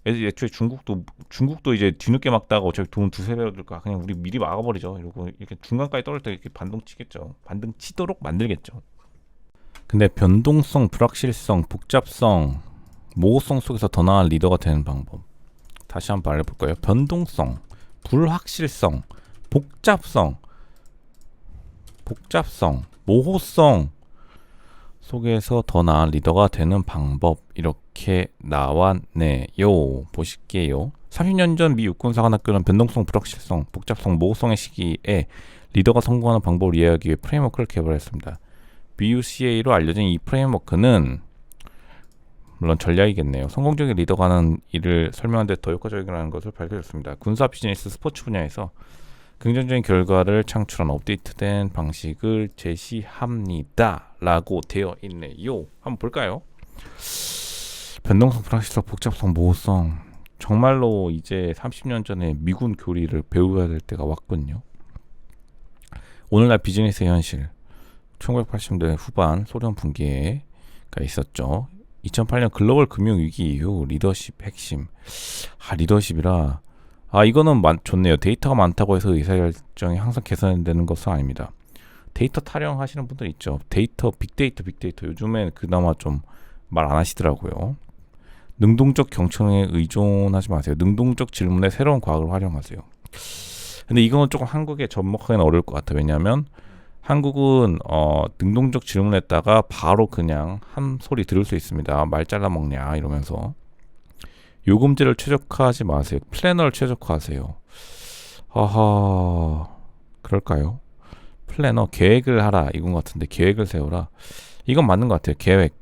애초에 중국도 이제 뒤늦게 막다가 어차피 돈 두세 배로 들까, 그냥 우리 미리 막아버리죠. 이러고 이렇게 중간까지 떨어질 때 이렇게 반동 치겠죠. 반동 치도록 만들겠죠. 근데 변동성, 불확실성, 복잡성, 모호성 속에서 더 나은 리더가 되는 방법. 다시 한번 말해볼까요? 변동성, 불확실성, 복잡성, 모호성 속에서 더 나은 리더가 되는 방법, 이렇게 나왔네요. 보실게요. 30년 전 미 육군사관학교는 변동성, 불확실성, 복잡성, 모호성의 시기에 리더가 성공하는 방법을 이해하기 위해 프레임워크를 개발했습니다. BUCA로 알려진 이 프레임워크는 물론 전략이겠네요. 성공적인 리더가 하는 일을 설명하는 데 더 효과적이라는 것을 밝혀졌습니다. 군사, 비즈니스, 스포츠 분야에서 긍정적인 결과를 창출한 업데이트된 방식을 제시합니다. 라고 되어 있네요. 한번 볼까요? 변동성, 불확실성, 복잡성, 모호성. 정말로 이제 30년 전에 미군 교리를 배워야 될 때가 왔군요. 오늘날 비즈니스의 현실. 1980년대 후반 소련 붕괴가 있었죠. 2008년 글로벌 금융위기 이후 리더십 핵심. 리더십이라. 이거는 좋네요. 데이터가 많다고 해서 의사결정이 항상 개선되는 것은 아닙니다. 데이터 타령하시는 분들 있죠. 빅데이터. 요즘엔 그나마 좀 말 안 하시더라고요. 능동적 경청에 의존하지 마세요. 능동적 질문에 새로운 과학을 활용하세요. 근데 이건 조금 한국에 접목하기는 어려울 것 같아요. 왜냐하면 한국은 능동적 질문했다가 바로 그냥 한 소리 들을 수 있습니다. 말 잘라먹냐 이러면서. 요금제를 최적화하지 마세요. 플래너를 최적화하세요. 그럴까요? 플래너, 계획을 하라 이건 같은데, 계획을 세워라. 이건 맞는 것 같아요. 계획.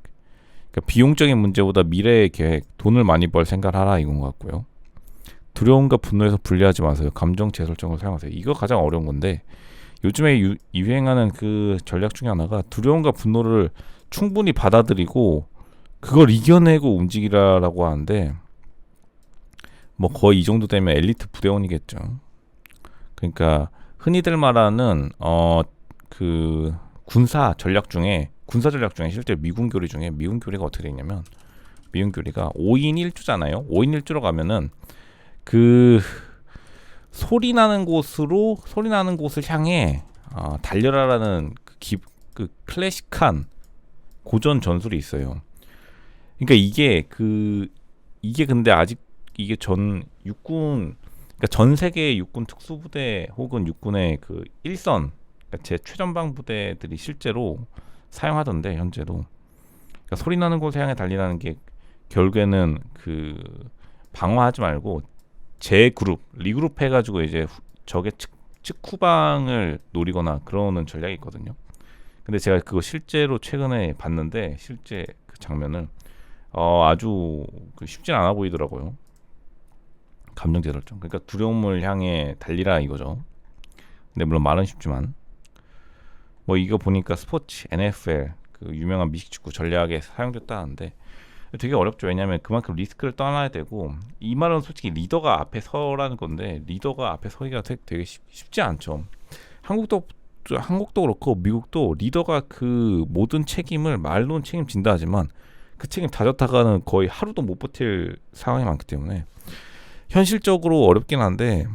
그러니까 비용적인 문제보다 미래의 계획, 돈을 많이 벌 생각을 하라 이건 것 같고요. 두려움과 분노에서 분리하지 마세요. 감정 재설정을 사용하세요. 이거 가장 어려운 건데, 요즘에 유행하는 그 전략 중에 하나가 두려움과 분노를 충분히 받아들이고 그걸 이겨내고 움직이라라고 하는데, 뭐 거의 이 정도 되면 엘리트 부대원이겠죠. 그러니까 흔히들 말하는 그 군사 전략 중에 실제 미군 교리 중에 미군 교리가 어떻게 되냐면, 미군 교리가 5인 1조잖아요. 5인 1조로 가면은 그 소리 나는 곳을 향해 달려라라는 그 클래식한 고전 전술이 있어요. 그러니까 이게 근데 아직 이게 전 육군, 그러니까 전 세계 육군 특수부대 혹은 육군의 그 일선, 그러니까 제 최전방 부대들이 실제로 사용하던데 현재도. 그러니까 소리 나는 곳을 향해 달리라는 게 결국에는 그 방어하지 말고 재그룹, 리그룹 해가지고 이제 적의 측후방을 노리거나 그러는 전략이 있거든요. 근데 제가 그거 실제로 최근에 봤는데 실제 그 장면을 아주 쉽진 않아 보이더라고요. 감정제설정. 그러니까 두려움을 향해 달리라 이거죠. 근데 물론 말은 쉽지만 뭐 이거 보니까 스포츠 NFL 그 유명한 미식축구 전략에 사용됐다는데 되게 어렵죠. 왜냐하면 그만큼 리스크를 떠나야 되고 이 말은 솔직히 리더가 앞에 서라는 건데 리더가 앞에 서기가 되게 쉽지 않죠. 한국도 그렇고 미국도 리더가 그 모든 책임을 말로는 책임진다 하지만 그 책임 다 졌다가는 거의 하루도 못 버틸 상황이 많기 때문에 현실적으로 어렵긴 한데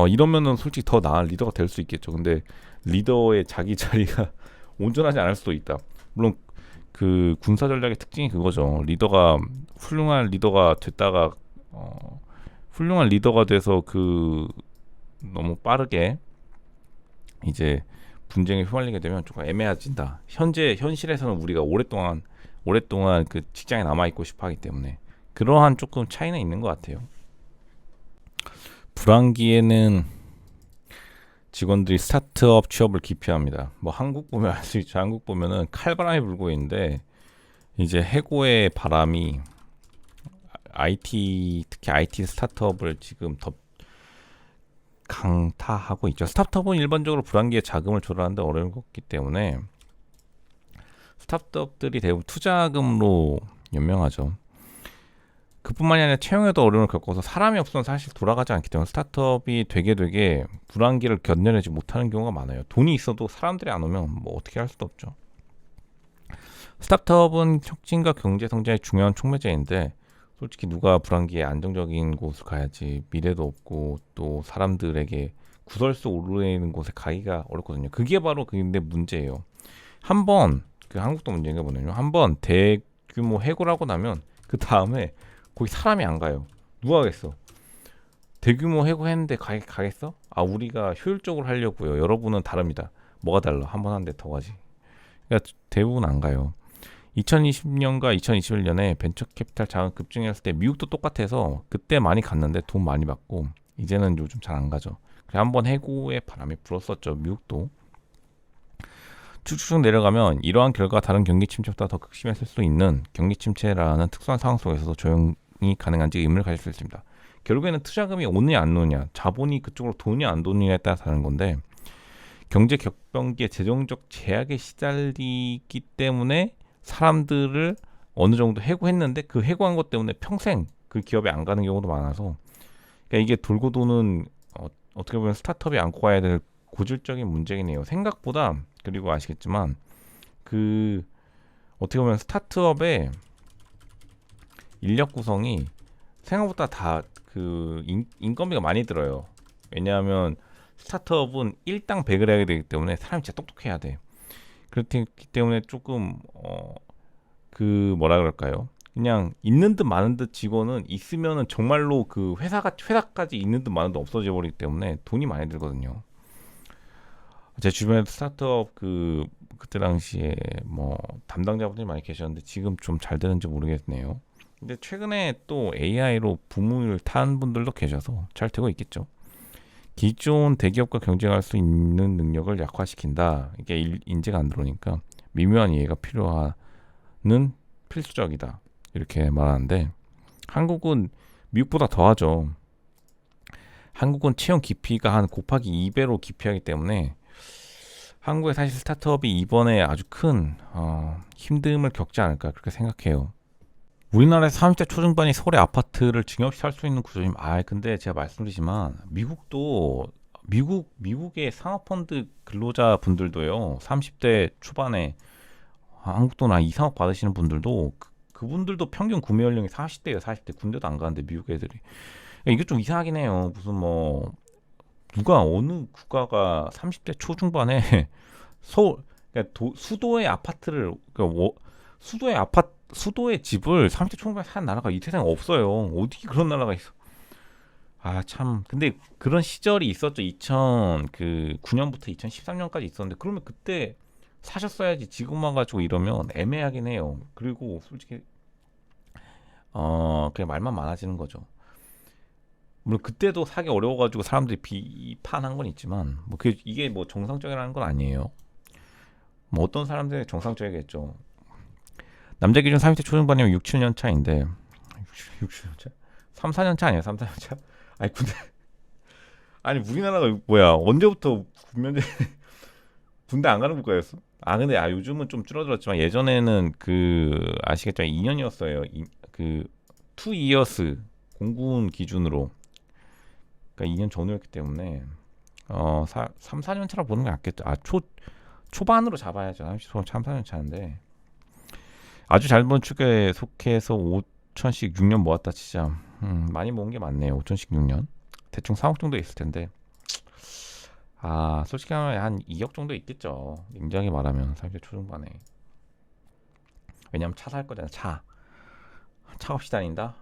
이러면은 솔직히 더 나은 리더가 될 수 있겠죠. 근데 리더의 자기 자리가 온전하지 않을 수도 있다. 물론 그 군사 전략의 특징이 그거죠. 리더가 훌륭한 리더가 됐다가 훌륭한 리더가 돼서 그 너무 빠르게 이제 분쟁에 휘말리게 되면 조금 애매해진다. 현실에서는 우리가 오랫동안 그 직장에 남아 있고 싶어하기 때문에 그러한 조금 차이는 있는 것 같아요. 불황기에는 직원들이 스타트업 취업을 기피합니다. 뭐 한국 보면 알 수 있죠. 한국 보면은 칼바람이 불고 있는데 이제 해고의 바람이 특히 IT 스타트업을 지금 더 강타하고 있죠. 스타트업은 일반적으로 불황기에 자금을 조달하는데 어려웠기 때문에 스타트업들이 대부분 투자금으로 연명하죠. 그뿐만이 아니라 채용에도 어려움을 겪어서 사람이 없으면 사실 돌아가지 않기 때문에 스타트업이 되게 불안기를 견뎌내지 못하는 경우가 많아요. 돈이 있어도 사람들이 안 오면 뭐 어떻게 할 수도 없죠. 스타트업은 혁신과 경제 성장의 중요한 촉매제인데 솔직히 누가 불안기에 안정적인 곳을 가야지 미래도 없고 또 사람들에게 구설수 오르는 곳에 가기가 어렵거든요. 그게 바로 근데 문제예요. 한번 그 한국도 문제인 게 뭐냐면 한번 대규모 해고라고 나면 그 다음에 거기 사람이 안 가요. 누가 가겠어? 대규모 해고했는데 가겠어? 우리가 효율적으로 하려고요. 여러분은 다릅니다. 뭐가 달라? 한 번 하는데 더 가지. 그러니까 대부분 안 가요. 2020년과 2021년에 벤처 캐피탈 자금 급증했을 때 미국도 똑같아서 그때 많이 갔는데 돈 많이 받고 이제는 요즘 잘 안 가죠. 한번 해고의 바람이 불었었죠. 미국도. 쭉쭉 내려가면 이러한 결과가 다른 경기 침체보다 더 극심했을 수 있는 경기 침체라는 특수한 상황 속에서도 조용히 가능한지 의문을 가질 수 있습니다. 결국에는 투자금이 오느냐 안 오느냐, 자본이 그쪽으로 돈이 안 도느냐에 따라 다른 건데 경제 격변기에 재정적 제약에 시달리기 때문에 사람들을 어느 정도 해고했는데 그 해고한 것 때문에 평생 그 기업에 안 가는 경우도 많아서 그러니까 이게 돌고 도는 어떻게 보면 스타트업이 안고 가야 될 고질적인 문제이네요. 생각보다 그리고 아시겠지만 그 어떻게 보면 스타트업의 인력 구성이 생각보다 다 그 인건비가 많이 들어요. 왜냐하면 스타트업은 일당 백을 해야 되기 때문에 사람이 진짜 똑똑해야 돼. 그렇기 때문에 조금 그 뭐라 그럴까요? 그냥 있는 듯 많은 듯 직원은 있으면은 정말로 그 회사까지 있는 듯 많은 듯 없어져 버리기 때문에 돈이 많이 들거든요. 제 주변에 스타트업 그때 당시에 뭐 담당자분들이 많이 계셨는데 지금 좀 잘 되는지 모르겠네요. 근데 최근에 또 AI로 붐을 탄 분들도 계셔서 잘 되고 있겠죠. 기존 대기업과 경쟁할 수 있는 능력을 약화시킨다. 이게 인재가 안 들어오니까 미묘한 이해가 필요하는 필수적이다. 이렇게 말하는데 한국은 미국보다 더하죠. 한국은 채용 깊이가 한 곱하기 2배로 깊이하기 때문에 한국의 사실 스타트업이 이번에 아주 큰 힘듦을 겪지 않을까 그렇게 생각해요. 우리나라에서 30대 초중반이 서울의 아파트를 증여없이 살 수 있는 구조임. 근데 제가 말씀드리지만 미국의 산업펀드 근로자 분들도요. 30대 초반에 한국 돈 한 2, 3억 받으시는 분들도 그분들도 평균 구매 연령이 40대예요. 40대 군대도 안 가는데 미국 애들이. 이게 좀 이상하긴 해요. 무슨 뭐 누가 어느 국가가 30대 초중반에 그러니까 수도의 아파트를 그러니까 수도의 수도에 집을 30대 초중반에 사는 나라가 이 세상에 없어요. 어디 그런 나라가 있어. 아, 참. 근데 그런 시절이 있었죠. 2009년부터 2013년까지 있었는데 그러면 그때 사셨어야지. 지금 와가지고 이러면 애매하긴 해요. 그리고 솔직히 그냥 말만 많아지는 거죠. 물론 그때도 사기 어려워가지고 사람들이 비판한 건 있지만 뭐 이게 뭐 정상적이라는 건 아니에요. 뭐 어떤 사람들이 정상적이겠죠. 남자 기준 30대 초중반이면 6, 7년 차인데 6, 7년 차? 3, 4년 차 아니야? 3, 4년 차? 아니 근데 아니 우리나라가 뭐야 언제부터 군면제 군대 안 가는 국가였어? 아 근데 요즘은 좀 줄어들었지만 예전에는 아시겠죠? 2년이었어요. 그 2 years 공군 기준으로 그러니까 2년 전후였기 때문에 3, 4년 차라 보는 게 낫겠죠. 초반으로 잡아야죠. 3, 4년 차인데 아주 잘 본 축에 속해서 5천씩 6년 모았다 치자. 많이 모은 게 많네요. 5천씩 6년. 대충 3억 정도 있을 텐데. 솔직히 하면 한 2억 정도 있겠죠. 냉정하게 말하면 30대 초중반에. 왜냐면 차 살 거잖아. 차 없이 다닌다?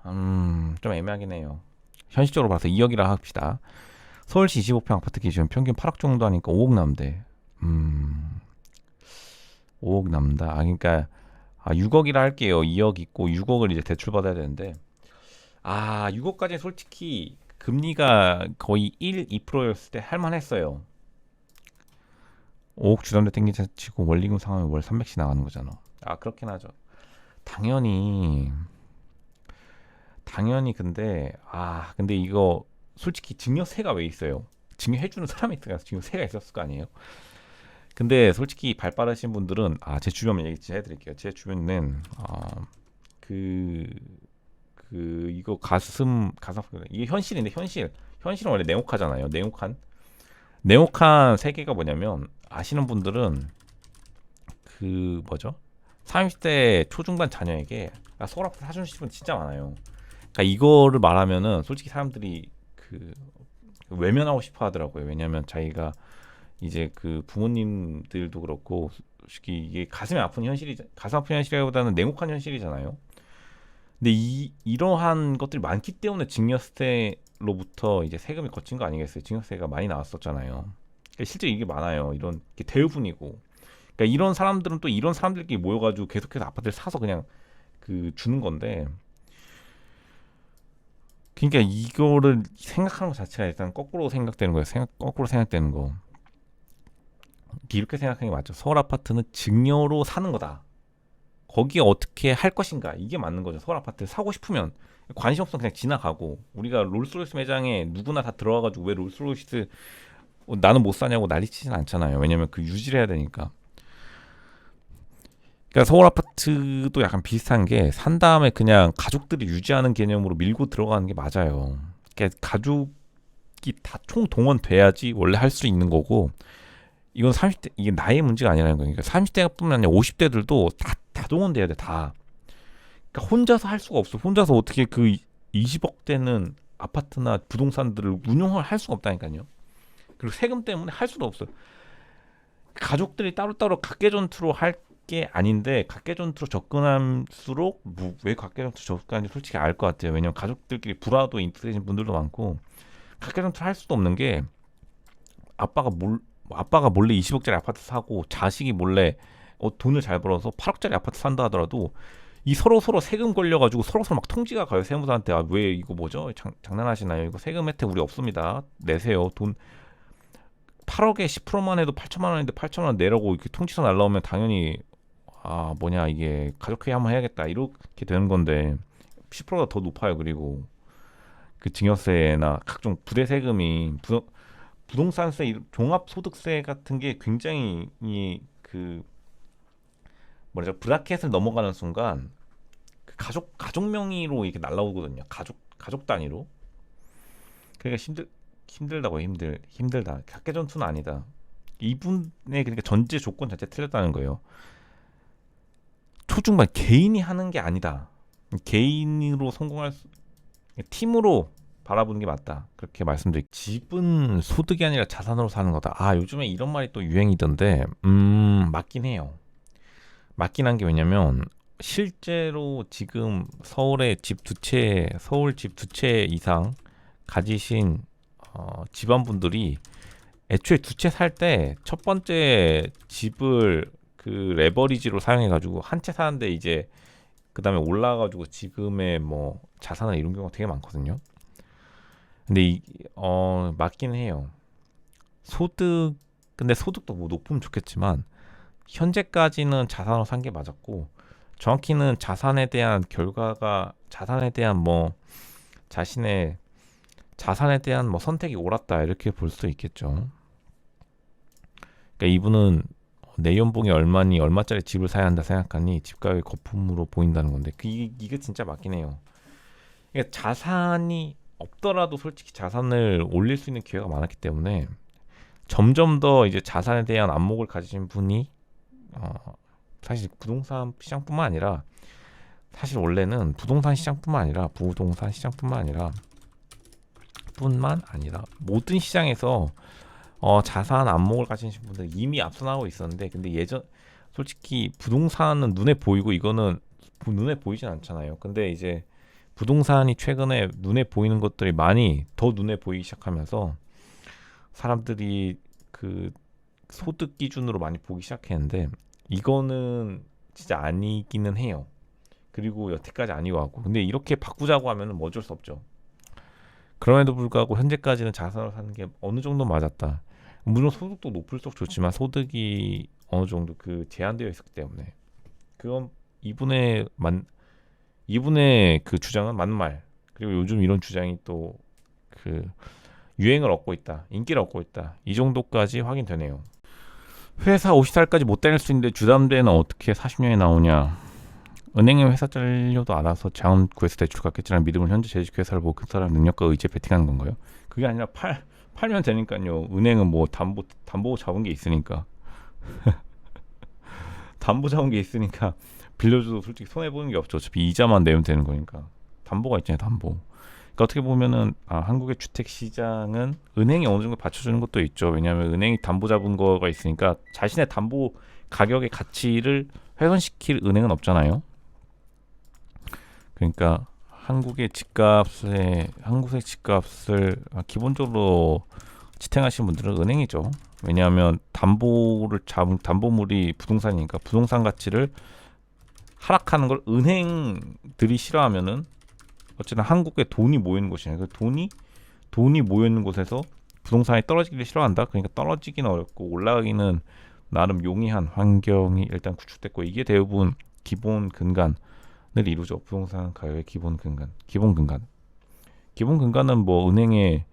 좀 애매하긴 해요. 현실적으로 봐서 2억이라 합시다. 서울시 25평 아파트 기준 평균 8억 정도 하니까 5억 남대. 5억 남다. 그러니까 6억이라 할게요. 2억 있고 6억을 이제 대출 받아야 되는데 6억까지 솔직히 금리가 거의 1, 2%였을 때 할만했어요. 5억 주담대 땡기자 치고 원리금 상하면 월 300씩 나가는 거잖아. 그렇긴 하죠. 당연히 근데 이거 솔직히 증여세가 왜 있어요? 증여해주는 사람이 있어야 증여세가 있었을 거 아니에요? 근데 솔직히 발 빠르신 분들은 제 주변 얘기 해드릴게요. 제 주변에는 이거 가슴 이게 현실인데 현실은 원래 네오카잖아요. 네오칸 세계가 뭐냐면 아시는 분들은 뭐죠? 30대 초중반 자녀에게 서울 아파트 사주는 집은 진짜 많아요. 그러니까 이거를 말하면은 솔직히 사람들이 외면하고 싶어 하더라고요. 왜냐면 자기가 이제 부모님들도 그렇고 솔직히 이게 가슴 아픈 현실이라기보다는 냉혹한 현실이잖아요. 근데 이러한 것들이 많기 때문에 증여세로부터 이제 세금이 거친 거 아니겠어요? 증여세가 많이 나왔었잖아요. 그러니까 실제 이게 많아요. 이런 게 대부분이고. 그러니까 이런 사람들은 또 이런 사람들끼리 모여가지고 계속해서 아파트를 사서 그냥 주는 건데. 그러니까 이거를 생각하는 것 자체가 일단 거꾸로 생각되는 거예요. 거꾸로 생각되는 거. 이렇게 생각하는 게 맞죠. 서울 아파트는 증여로 사는 거다. 거기에 어떻게 할 것인가 이게 맞는 거죠. 서울 아파트 사고 싶으면 관심 없으면 그냥 지나가고 우리가 롤스로이스 매장에 누구나 다 들어와가지고 왜 롤스로이스 나는 못 사냐고 난리치진 않잖아요. 왜냐면 유지를 해야 되니까. 그러니까 서울 아파트도 약간 비슷한 게 산 다음에 그냥 가족들이 유지하는 개념으로 밀고 들어가는 게 맞아요. 그러니까 가족이 다 총동원돼야지 원래 할 수 있는 거고 이건 30대 이게 나이의 문제가 아니라는 거예요. 그러니까 30대가 뿐만 아니라 50대들도 다 동원돼야 돼. 다. 그러니까 혼자서 할 수가 없어. 혼자서 어떻게 20억 대는 아파트나 부동산들을 운영을 할 수가 없다니까요. 그리고 세금 때문에 할 수도 없어요. 가족들이 따로따로 각계전투로 할 게 아닌데 각계전투로 접근할수록 왜 각계전투 접근하는지 솔직히 알 것 같아요. 왜냐면 가족들끼리 불화도 있으신 분들도 많고 각계전투를 할 수도 없는 게 아빠가 몰래 20억짜리 아파트 사고 자식이 몰래 돈을 잘 벌어서 8억짜리 아파트 산다 하더라도 이 서로 세금 걸려가지고 서로 막 통지가 가요. 세무사한테 왜 이거 뭐죠? 장난하시나요? 이거 세금 혜택 우리 없습니다. 내세요. 돈 8억에 10%만 해도 8천만 원인데 8천만 원 내라고 이렇게 통지서 날라오면 당연히 이게 가족회의 한번 해야겠다 이렇게 되는 건데 10%가 더 높아요. 그리고 증여세나 각종 부대 세금이 부동산세, 종합소득세 같은 게 굉장히 브라켓을 넘어가는 순간 가족 명의로 이렇게 날라오거든요. 가족 단위로. 그러니까 힘들다고 힘들다. 각계전투는 아니다. 이분의 그러니까 전제 조건 자체 틀렸다는 거예요. 초중반 개인이 하는 게 아니다. 개인으로 팀으로 바라보는 게 맞다. 그렇게 말씀드릴게요. 집은 소득이 아니라 자산으로 사는 거다. 요즘에 이런 말이 또 유행이던데 맞긴 해요. 맞긴 한 게 왜냐면 실제로 지금 서울에 집 두 채, 서울 집 두 채 이상 가지신 집안분들이 애초에 두 채 살 때 첫 번째 집을 그 레버리지로 사용해가지고 한 채 사는데 이제 그 다음에 올라가가지고 지금의 뭐 자산을 이룬 경우가 되게 많거든요. 근데 맞긴 해요. 근데 소득도 뭐 높으면 좋겠지만 현재까지는 자산으로 산 게 맞았고, 정확히는 자산에 대한 뭐 자신의 자산에 대한 뭐 선택이 옳았다 이렇게 볼 수도 있겠죠. 그러니까 이분은 내 연봉이 얼마니 얼마짜리 집을 사야 한다 생각하니 집값이 거품으로 보인다는 건데 이게 진짜 맞긴 해요. 그러니까 자산이 없더라도 솔직히 자산을 올릴 수 있는 기회가 많았기 때문에 점점 더 이제 자산에 대한 안목을 가지신 분이 사실 부동산 시장뿐만 아니라 사실 원래는 부동산 시장뿐만 아니라 모든 시장에서 자산 안목을 가지신 분들 이미 앞서 나가고 있었는데, 근데 솔직히 부동산은 눈에 보이고 이거는 눈에 보이진 않잖아요. 근데 이제 부동산이 최근에 눈에 보이는 것들이 많이 더 눈에 보이기 시작하면서 사람들이 그 소득 기준으로 많이 보기 시작했는데 이거는 진짜 아니기는 해요. 그리고 여태까지 아니고 근데 이렇게 바꾸자고 하면은 뭐 어쩔 수 없죠. 그럼에도 불구하고 현재까지는 자산을 사는 게 어느 정도 맞았다. 물론 소득도 높을수록 좋지만 소득이 어느 정도 그 제한되어 있었기 때문에 그건 이분의 그 주장은 맞는 말. 그리고 요즘 이런 주장이 또 그 유행을 얻고 있다, 인기를 얻고 있다, 이 정도까지 확인되네요. 회사 50살까지 못 다닐 수 있는데 주담대는 어떻게 40년이 나오냐. 은행에 회사 잘려도 알아서 자금 구해서 대출 갚겠지라는 믿음을 현재 재직 회사를 보고 그 사람 능력과 의지에 베팅하는 건가요? 그게 아니라 팔면 되니까요. 은행은 뭐 담보 잡은 게 있으니까 담보 잡은 게 있으니까 빌려줘도 솔직히 손해 보는 게 없죠. 어차피 이자만 내면 되는 거니까. 담보가 있잖아요, 담보. 그러니까 어떻게 보면은 한국의 주택 시장은 은행이 어느 정도 받쳐주는 것도 있죠. 왜냐하면 은행이 담보 잡은 거가 있으니까 자신의 담보 가격의 가치를 훼손시킬 은행은 없잖아요. 그러니까 한국의 집값을 기본적으로 지탱하시는 분들은 은행이죠. 왜냐하면 담보를 잡은 담보물이 부동산이니까 부동산 가치를 하락하는 걸 은행들이 싫어하면은 어쨌든 한국에 돈이 모이는 곳이냐. 그 돈이 모여 있는 곳에서 부동산이 떨어지기를 싫어한다. 그러니까 떨어지기는 어렵고 올라가기는 나름 용이한 환경이 일단 구축됐고, 이게 대부분 기본 근간을 이루죠. 부동산 가격의 기본 근간은 뭐 은행의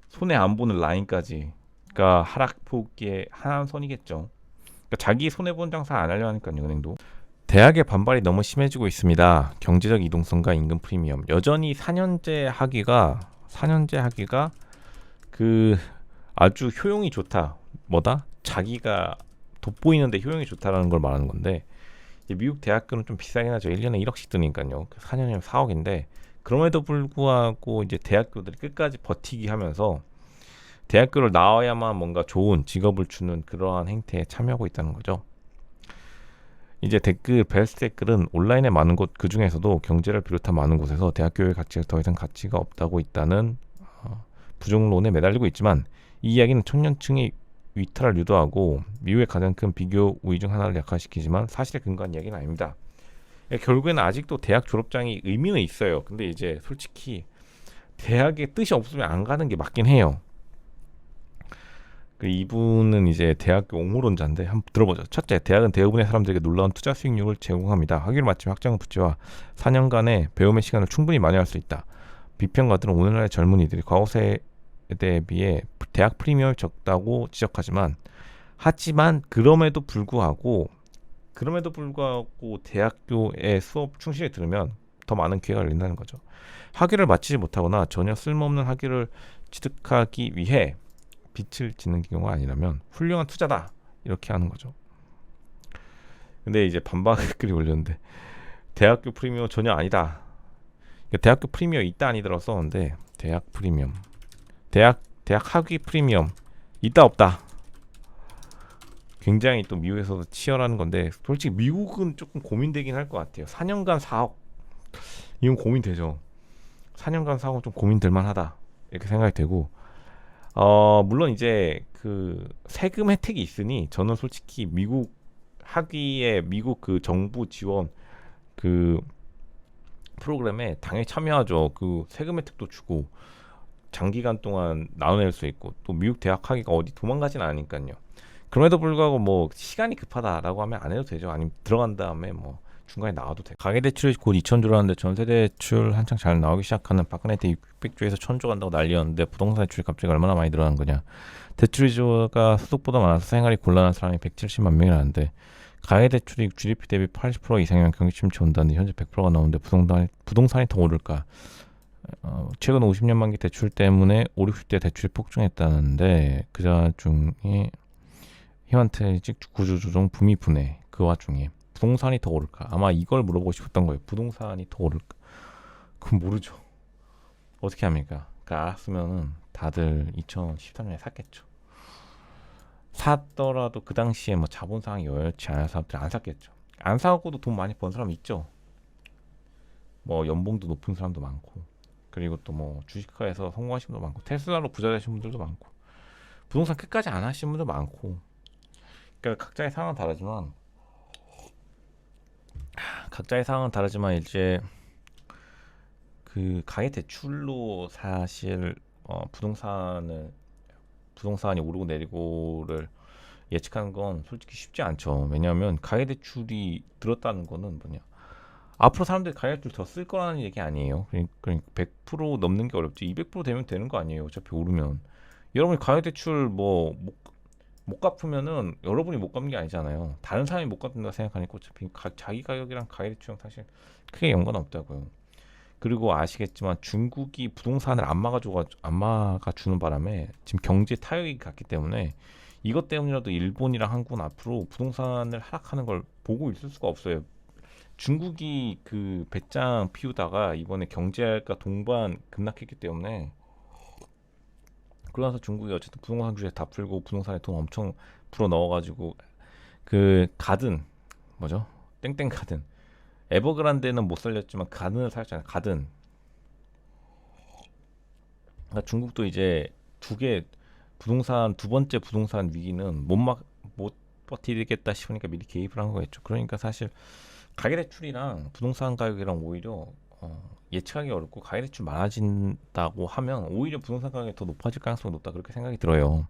손해 안 보는 라인까지가 하락폭의 하한선이겠죠. 그러니까 자기 손해 본 장사 안 하려 하니까요, 은행도. 대학의 반발이 너무 심해지고 있습니다. 경제적 이동성과 임금 프리미엄. 여전히 4년제 학위가 그 아주 효용이 좋다. 자기가 돋보이는데 효용이 좋다라는 걸 말하는 건데, 미국 대학교는 좀 비싸긴 하죠. 1년에 1억씩 드니까요. 4년이면 4억인데 그럼에도 불구하고 이제 대학교들이 끝까지 버티기 하면서 대학교를 나와야만 뭔가 좋은 직업을 주는 그러한 행태에 참여하고 있다는 거죠. 이제 베스트 댓글은 온라인에 많은 곳, 그 중에서도 경제를 비롯한 많은 곳에서 대학교의 가치가 더 이상 가치가 없다고 있다는 부정론에 매달리고 있지만, 이 이야기는 청년층의 위탈을 유도하고 미국의 가장 큰 비교 우위 중 하나를 약화시키지만 사실에 근거한 이야기는 아닙니다. 결국에는 아직도 대학 졸업장이 의미는 있어요. 근데 이제 솔직히 대학에 뜻이 없으면 안 가는 게 맞긴 해요. 이분은 이제 대학교 옹호론자인데 한번 들어보죠. 첫째, 대학은 대부분의 사람들에게 놀라운 투자 수익률을 제공합니다. 학위를 마치면 학장을 붙여와 4년간의 배움의 시간을 충분히 만회할 수 있다. 비평가들은 오늘날의 젊은이들이 과거 세대에 비해 대학 프리미엄이 적다고 지적하지만 그럼에도 불구하고 대학교의 수업 충실히 들으면 더 많은 기회가 열린다는 거죠. 학위를 마치지 못하거나 전혀 쓸모없는 학위를 취득하기 위해 빚을 짓는 경우가 아니라면 훌륭한 투자다, 이렇게 하는 거죠. 근데 이제 반박 댓글이 올렸는데 대학교 프리미엄 전혀 아니다. 대학교 프리미엄 있다 아니더라 썼는데 대학 학위 프리미엄 있다 없다. 굉장히 또 미국에서도 치열한 건데 솔직히 미국은 조금 고민되긴 할 것 같아요. 4년간 4억 이건 고민되죠. 4년간 4억 좀 고민될 만하다 이렇게 생각이 되고 물론 이제 그 세금 혜택이 있으니 저는 솔직히 미국 학위에 미국 그 정부 지원 그 프로그램에 당연히 참여하죠. 그 세금 혜택도 주고 장기간 동안 나눠낼 수 있고 또 미국 대학 학위가 어디 도망가진 않으니까요. 그럼에도 불구하고 뭐 시간이 급하다라고 하면 안 해도 되죠. 아니면 들어간 다음에 뭐 중간에 나와도 돼. 가계대출이 곧 2천 조라는데 전세대출 한창 잘 나오기 시작하는 박근혜 때 600조에서 1,000조 간다고 난리였는데 부동산 대출이 갑자기 얼마나 많이 늘어난 거냐. 대출이조가 소득보다 많아서 생활이 곤란한 사람이 170만 명이라는데 가계대출이 GDP 대비 80% 이상이면 경기 침체 온다는데 현재 100%가 나오는데 부동산이 더 오를까? 최근 50년 만기 대출 때문에 5, 60대 대출이 폭증했다는데 그 중에 희망퇴직 구조조정 붐이 부네. 그 와중에 부동산이 더 오를까? 아마 이걸 물어보고 싶었던 거예요. 부동산이 더 오를까? 그건 모르죠. 어떻게 합니까? 그러니까 알았으면은 다들 2013년에 샀겠죠. 샀더라도 그 당시에 뭐 자본 상황이 여유치 않은 사람들이 안 샀겠죠. 안 사고도 돈 많이 번 사람 있죠. 뭐 연봉도 높은 사람도 많고, 그리고 또 뭐 주식화해서 성공하신 분도 많고, 테슬라로 부자 되신 분들도 많고, 부동산 끝까지 안 하신 분도 많고. 그러니까 각자의 상황은 다르지만 이제 그 가계 대출로 사실 부동산이 오르고 내리고를 예측하는 건 솔직히 쉽지 않죠. 왜냐하면 가계 대출이 들었다는 거는 뭐냐? 앞으로 사람들이 가계 대출 더 쓸 거라는 얘기 아니에요. 그러니까 100% 넘는 게 어렵지. 200% 되면 되는 거 아니에요. 어차피 오르면. 여러분이 가계 대출 뭐 못 갚으면은 여러분이 못 갚는 게 아니잖아요. 다른 사람이 못 갚는다 생각하니까 어차피 자기 가격이랑 가계 대출이랑 사실 크게 연관 없다고요. 그리고 아시겠지만 중국이 부동산을 안 막아주는 바람에 지금 경제 타격이 갔기 때문에 이것 때문이라도 일본이랑 한국은 앞으로 부동산을 하락하는 걸 보고 있을 수가 없어요. 중국이 그 배짱 피우다가 이번에 경제가 동반 급락했기 때문에 그러면서 중국이 어쨌든 부동산 규제 다 풀고 부동산에 돈 엄청 불어 넣어가지고 그 가든 뭐죠? 땡땡 가든 에버그란데는 못 살렸지만 가든을 살렸잖아요. 가든. 그러니까 중국도 이제 두 번째 부동산 위기는 못 버티겠다 싶으니까 미리 개입을 한 거겠죠. 그러니까 사실 가계대출이랑 부동산 가격이랑 오히려 예측하기 어렵고 가계대출 많아진다고 하면 오히려 부동산 가격이 더 높아질 가능성이 높다 그렇게 생각이 들어요.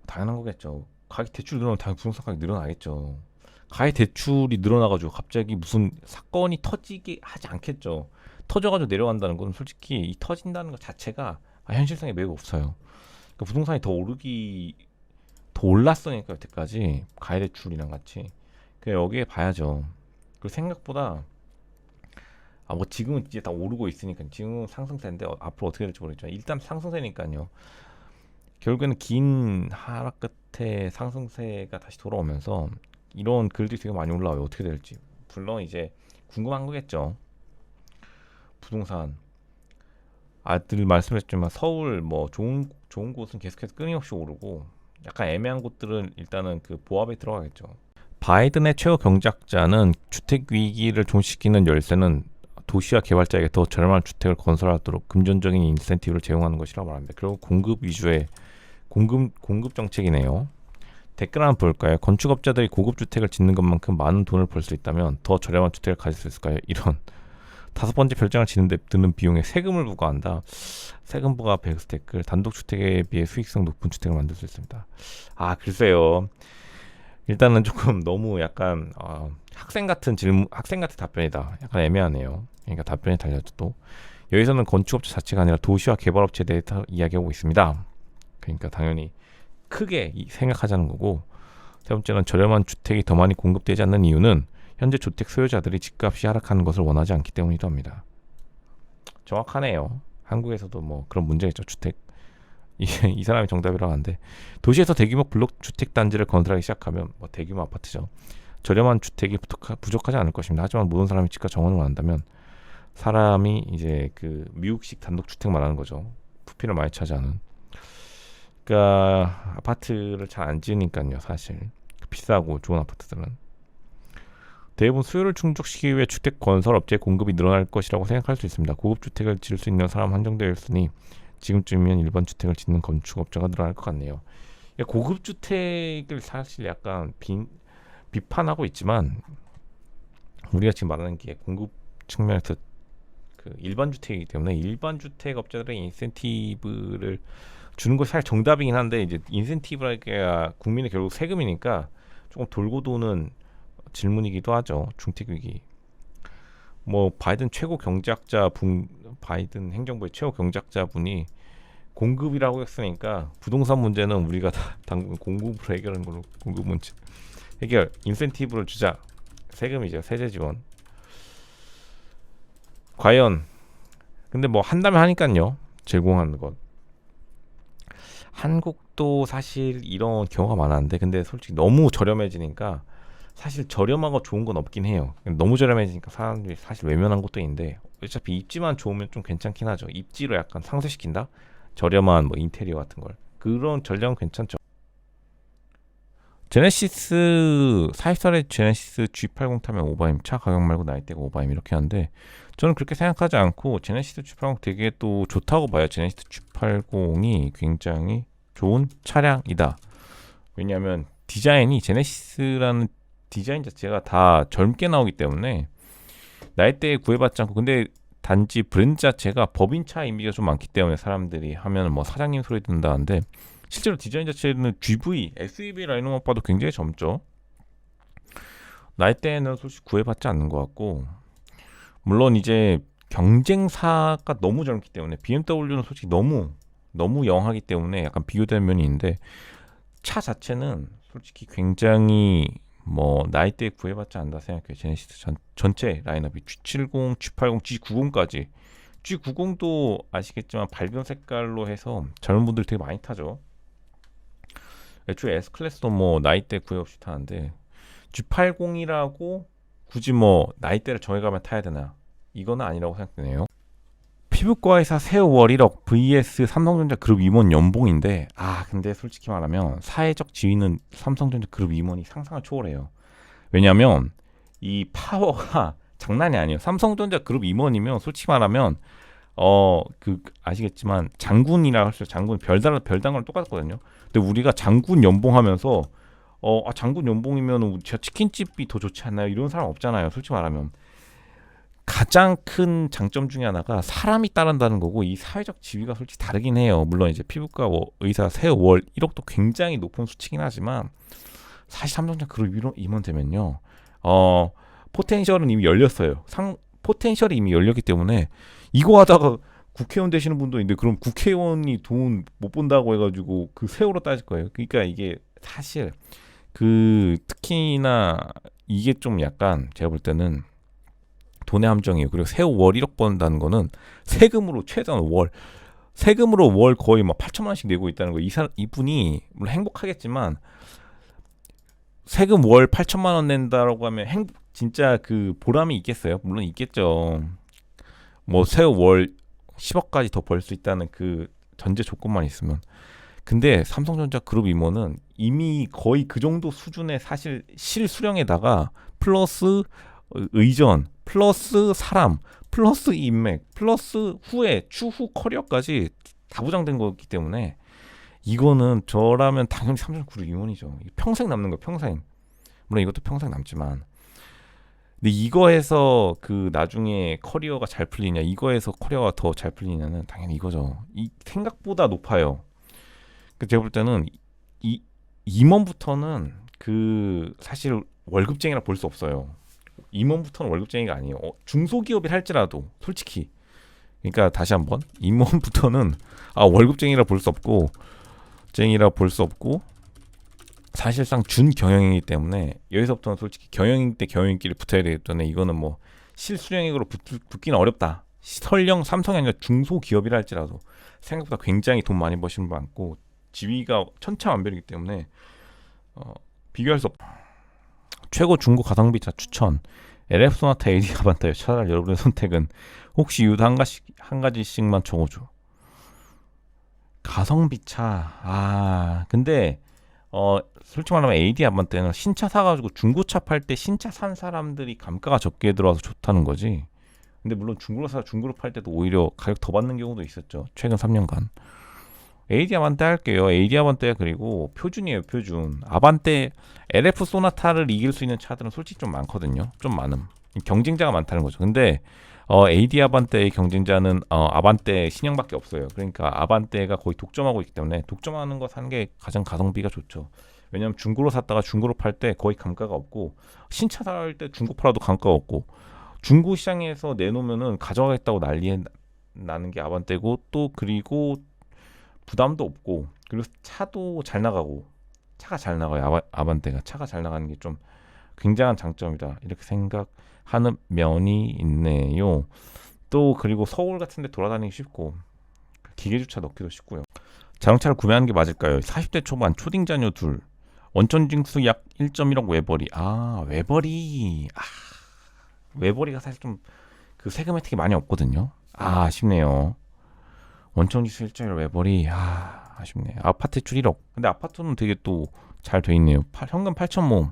당연한 거겠죠. 가계대출 늘어나면 당연히 부동산 가격이 늘어나겠죠. 가계대출이 늘어나가지고 갑자기 무슨 사건이 터지게 하지 않겠죠. 터져가지고 내려간다는 건 솔직히 이 터진다는 것 자체가 현실성이 매우 없어요. 그러니까 부동산이 더 올랐으니까 여태까지 가계대출이랑 같이 여기에 봐야죠. 그리고 생각보다 뭐 지금은 이제 다 오르고 있으니까 지금은 상승세인데 앞으로 어떻게 될지 모르겠지만 일단 상승세니까요. 결국에는 긴 하락 끝에 상승세가 다시 돌아오면서 이런 글들이 되게 많이 올라와요. 어떻게 될지. 물론 이제 궁금한 거겠죠. 부동산 늘 말씀했지만 서울 뭐 좋은 곳은 계속해서 끊임없이 오르고 약간 애매한 곳들은 일단은 그 보합에 들어가겠죠. 바이든의 최고 경제학자는 주택 위기를 종식시키는 열쇠는 도시와 개발자에게 더 저렴한 주택을 건설하도록 금전적인 인센티브를 제공하는 것이라고 말합니다. 결국 공급 위주의 공급 정책이네요. 댓글 한번 볼까요? 건축업자들이 고급 주택을 짓는 것만큼 많은 돈을 벌 수 있다면 더 저렴한 주택을 가질 수 있을까요? 이런 다섯 번째 별장을 짓는데 드는 비용에 세금을 부과한다. 세금 부과 베이스 댓글 단독 주택에 비해 수익성 높은 주택을 만들 수 있습니다. 글쎄요. 일단은 조금 너무 약간 학생 같은 답변이다. 약간 애매하네요. 그러니까 답변이 달려도 여기서는 건축업체 자체가 아니라 도시와 개발업체에 대해서 이야기하고 있습니다. 그러니까 당연히 크게 생각하자는 거고, 세 번째는 저렴한 주택이 더 많이 공급되지 않는 이유는 현재 주택 소유자들이 집값이 하락하는 것을 원하지 않기 때문이기도 합니다. 정확하네요. 한국에서도 뭐 그런 문제가 있죠. 주택 이 사람이 정답이라고 하는데, 도시에서 대규모 블록 주택 단지를 건설하기 시작하면 뭐 대규모 아파트죠. 저렴한 주택이 부족하지 않을 것입니다. 하지만 모든 사람이 집값 정원을 원한다면 사람이 이제 그 미국식 단독 주택 말하는 거죠. 부피를 많이 차지하는. 그러니까 아파트를 잘 안 지으니까요, 사실. 비싸고 좋은 아파트들은 대부분 수요를 충족시키기 위해 주택 건설 업체의 공급이 늘어날 것이라고 생각할 수 있습니다. 고급 주택을 지을 수 있는 사람 한정되어 있으니 지금쯤이면 일반 주택을 짓는 건축업자가 늘어날 것 같네요. 고급 주택을 사실 약간 비판하고 있지만 우리가 지금 말하는 게 공급 측면에서 그 일반 주택이기 때문에 일반 주택 업자들의 인센티브를 주는 것이 사실 정답이긴 한데 이제 인센티브가 국민의 결국 세금이니까 조금 돌고 도는 질문이기도 하죠. 중택위기. 뭐 바이든 행정부의 최고 경제학자 분이 공급이라고 했으니까 부동산 문제는 우리가 다 당분 공급으로 해결하는 걸로 공급 문제 해결 인센티브를 주자. 세금이죠. 세제 지원. 과연 근데 뭐 한다면 하니까요. 제공하는 것. 한국도 사실 이런 경우가 많았는데 근데 솔직히 너무 저렴해지니까 사실 저렴하고 좋은 건 없긴 해요. 너무 저렴해지니까 사람들이 사실 외면한 것도 있는데 어차피 입지만 좋으면 좀 괜찮긴 하죠. 입지로 약간 상쇄시킨다? 저렴한 뭐 인테리어 같은 걸. 그런 전략은 괜찮죠. 제네시스 44의 제네시스 G80 타면 오바임. 차 가격 말고 나이대가 오바임 이렇게 하는데 저는 그렇게 생각하지 않고 제네시스 G80 되게 또 좋다고 봐요. 제네시스 G80이 굉장히 좋은 차량이다. 왜냐하면 디자인이 제네시스라는 디자인 자체가 다 젊게 나오기 때문에 나이대에 구애받지 않고 근데 단지 브랜드 자체가 법인차 이미지가 좀 많기 때문에 사람들이 하면 뭐 사장님 소리 듣는다는데 실제로 디자인 자체는 GV, SUV 라인업만 봐도 굉장히 젊죠. 나이대에는 솔직히 구애받지 않는 것 같고 물론 이제 경쟁사가 너무 젊기 때문에 BMW는 솔직히 너무 영하기 때문에 약간 비교되는 면이 있는데 차 자체는 솔직히 굉장히 뭐 나이대에 구애받지 않는다 생각해요. 제네시스 전체 라인업이 G70, G80, G90까지 G90도 아시겠지만 밝은 색깔로 해서 젊은 분들 되게 많이 타죠. 애초에 S클래스도 뭐 나이대 구애 없이 타는데 G80이라고 굳이 뭐 나이대를 정해가면 타야 되나? 이거는 아니라고 생각되네요. 피부과의사 세월 1억 vs 삼성전자 그룹 임원 연봉인데 근데 솔직히 말하면 사회적 지위는 삼성전자 그룹 임원이 상상을 초월해요. 왜냐하면 이 파워가 장난이 아니에요. 삼성전자 그룹 임원이면 솔직히 말하면 아시겠지만 장군이라 할수 장군 별당은 똑같거든요. 근데 우리가 장군 연봉하면서 장군 연봉이면 제가 치킨집이 더 좋지 않나요? 이런 사람 없잖아요. 솔직히 말하면 가장 큰 장점 중에 하나가 사람이 따른다는 거고 이 사회적 지위가 솔직히 다르긴 해요. 물론 이제 피부과 의사 세월 1억도 굉장히 높은 수치긴 하지만 사실 삼성전자 그룹 임원 되면요. 포텐셜은 이미 열렸어요. 포텐셜이 이미 열렸기 때문에 이거 하다가 국회의원 되시는 분도 있는데 그럼 국회의원이 돈 못 번다고 해가지고 그 세월로 따질 거예요. 그러니까 이게 사실 특히나 이게 좀 약간 제가 볼 때는 돈의 함정이에요. 그리고 세월 1억 번다는 거는 세금으로 최소한 세금으로 월 거의 막 8천만 원씩 내고 있다는 거. 이분이 물론 행복하겠지만 세금 월 8천만 원 낸다라고 하면 진짜 그 보람이 있겠어요? 물론 있겠죠. 뭐 세월 10억까지 더 벌 수 있다는 그 전제 조건만 있으면. 근데 삼성전자 그룹 임원은 이미 거의 그 정도 수준의 사실 실수령에다가 플러스 의전, 플러스 사람, 플러스 인맥, 플러스 추후 커리어까지 다 보장된 거기 때문에 이거는 저라면 당연히 삼성 그룹 임원이죠. 평생 남는 거 평생. 물론 이것도 평생 남지만 근데 이거에서 나중에 커리어가 잘 풀리냐 이거에서 커리어가 더 잘 풀리냐는 당연히 이거죠. 이 생각보다 높아요. 제가 볼 때는 임원부터는 사실 월급쟁이라 볼 수 없어요. 임원부터는 월급쟁이가 아니에요. 중소기업이 할지라도 솔직히 그러니까 다시 한번 임원부터는 월급쟁이라 볼 수 없고 사실상 준경영이기 때문에 여기서부터는 솔직히 경영인 때 경영인끼리 붙어야 되기 때문에 이거는 뭐 실수령액으로 붙기는 어렵다. 설령 삼성이 아니라 중소기업이라 할지라도 생각보다 굉장히 돈 많이 버시는 분 많고 지위가 천차만별이기 때문에 비교할 수 없다. 최고 중고 가성비차 추천 LF 소나타 AD 아반타요. 차라리 여러분의 선택은 혹시 이유도 한 가지씩만 적어줘. 가성비차 근데 솔직히 말하면 AD 아반떼는 신차 사가지고 중고차 팔 때 신차 산 사람들이 감가가 적게 들어와서 좋다는 거지. 근데 물론 중고로 사 중고로 팔 때도 오히려 가격 더 받는 경우도 있었죠. 최근 3년간. AD 아반떼 할게요. AD 아반떼 그리고 표준이에요. 표준. 아반떼 LF 소나타를 이길 수 있는 차들은 솔직히 좀 많거든요. 좀 많음. 경쟁자가 많다는 거죠. 근데 AD 아반떼의 경쟁자는 아반떼 신형밖에 없어요. 그러니까 아반떼가 거의 독점하고 있기 때문에 독점하는 거 사는 게 가장 가성비가 좋죠. 왜냐하면 중고로 샀다가 중고로 팔 때 거의 감가가 없고 신차 살 때 중고 팔아도 감가가 없고 중고 시장에서 내놓으면은 가져가겠다고 난리에 나는 게 아반떼고 또 그리고 부담도 없고 그리고 차도 잘 나가고 차가 잘 나가요. 아반떼가 차가 잘 나가는 게 좀 굉장한 장점이다 이렇게 생각하는 면이 있네요. 또 그리고 서울 같은 데 돌아다니기 쉽고 기계주차 넣기도 쉽고요. 자동차를 구매하는 게 맞을까요? 40대 초반 초딩 자녀 둘 원천 징수 약 1.1억 외벌이. 외벌이가 사실 좀 그 세금 혜택이 많이 없거든요. 아쉽네요. 원천 징수 1.1억 외벌이 아쉽네. 아파트 줄 1억. 근데 아파트는 되게 또 잘 돼 있네요. 현금 8천 모음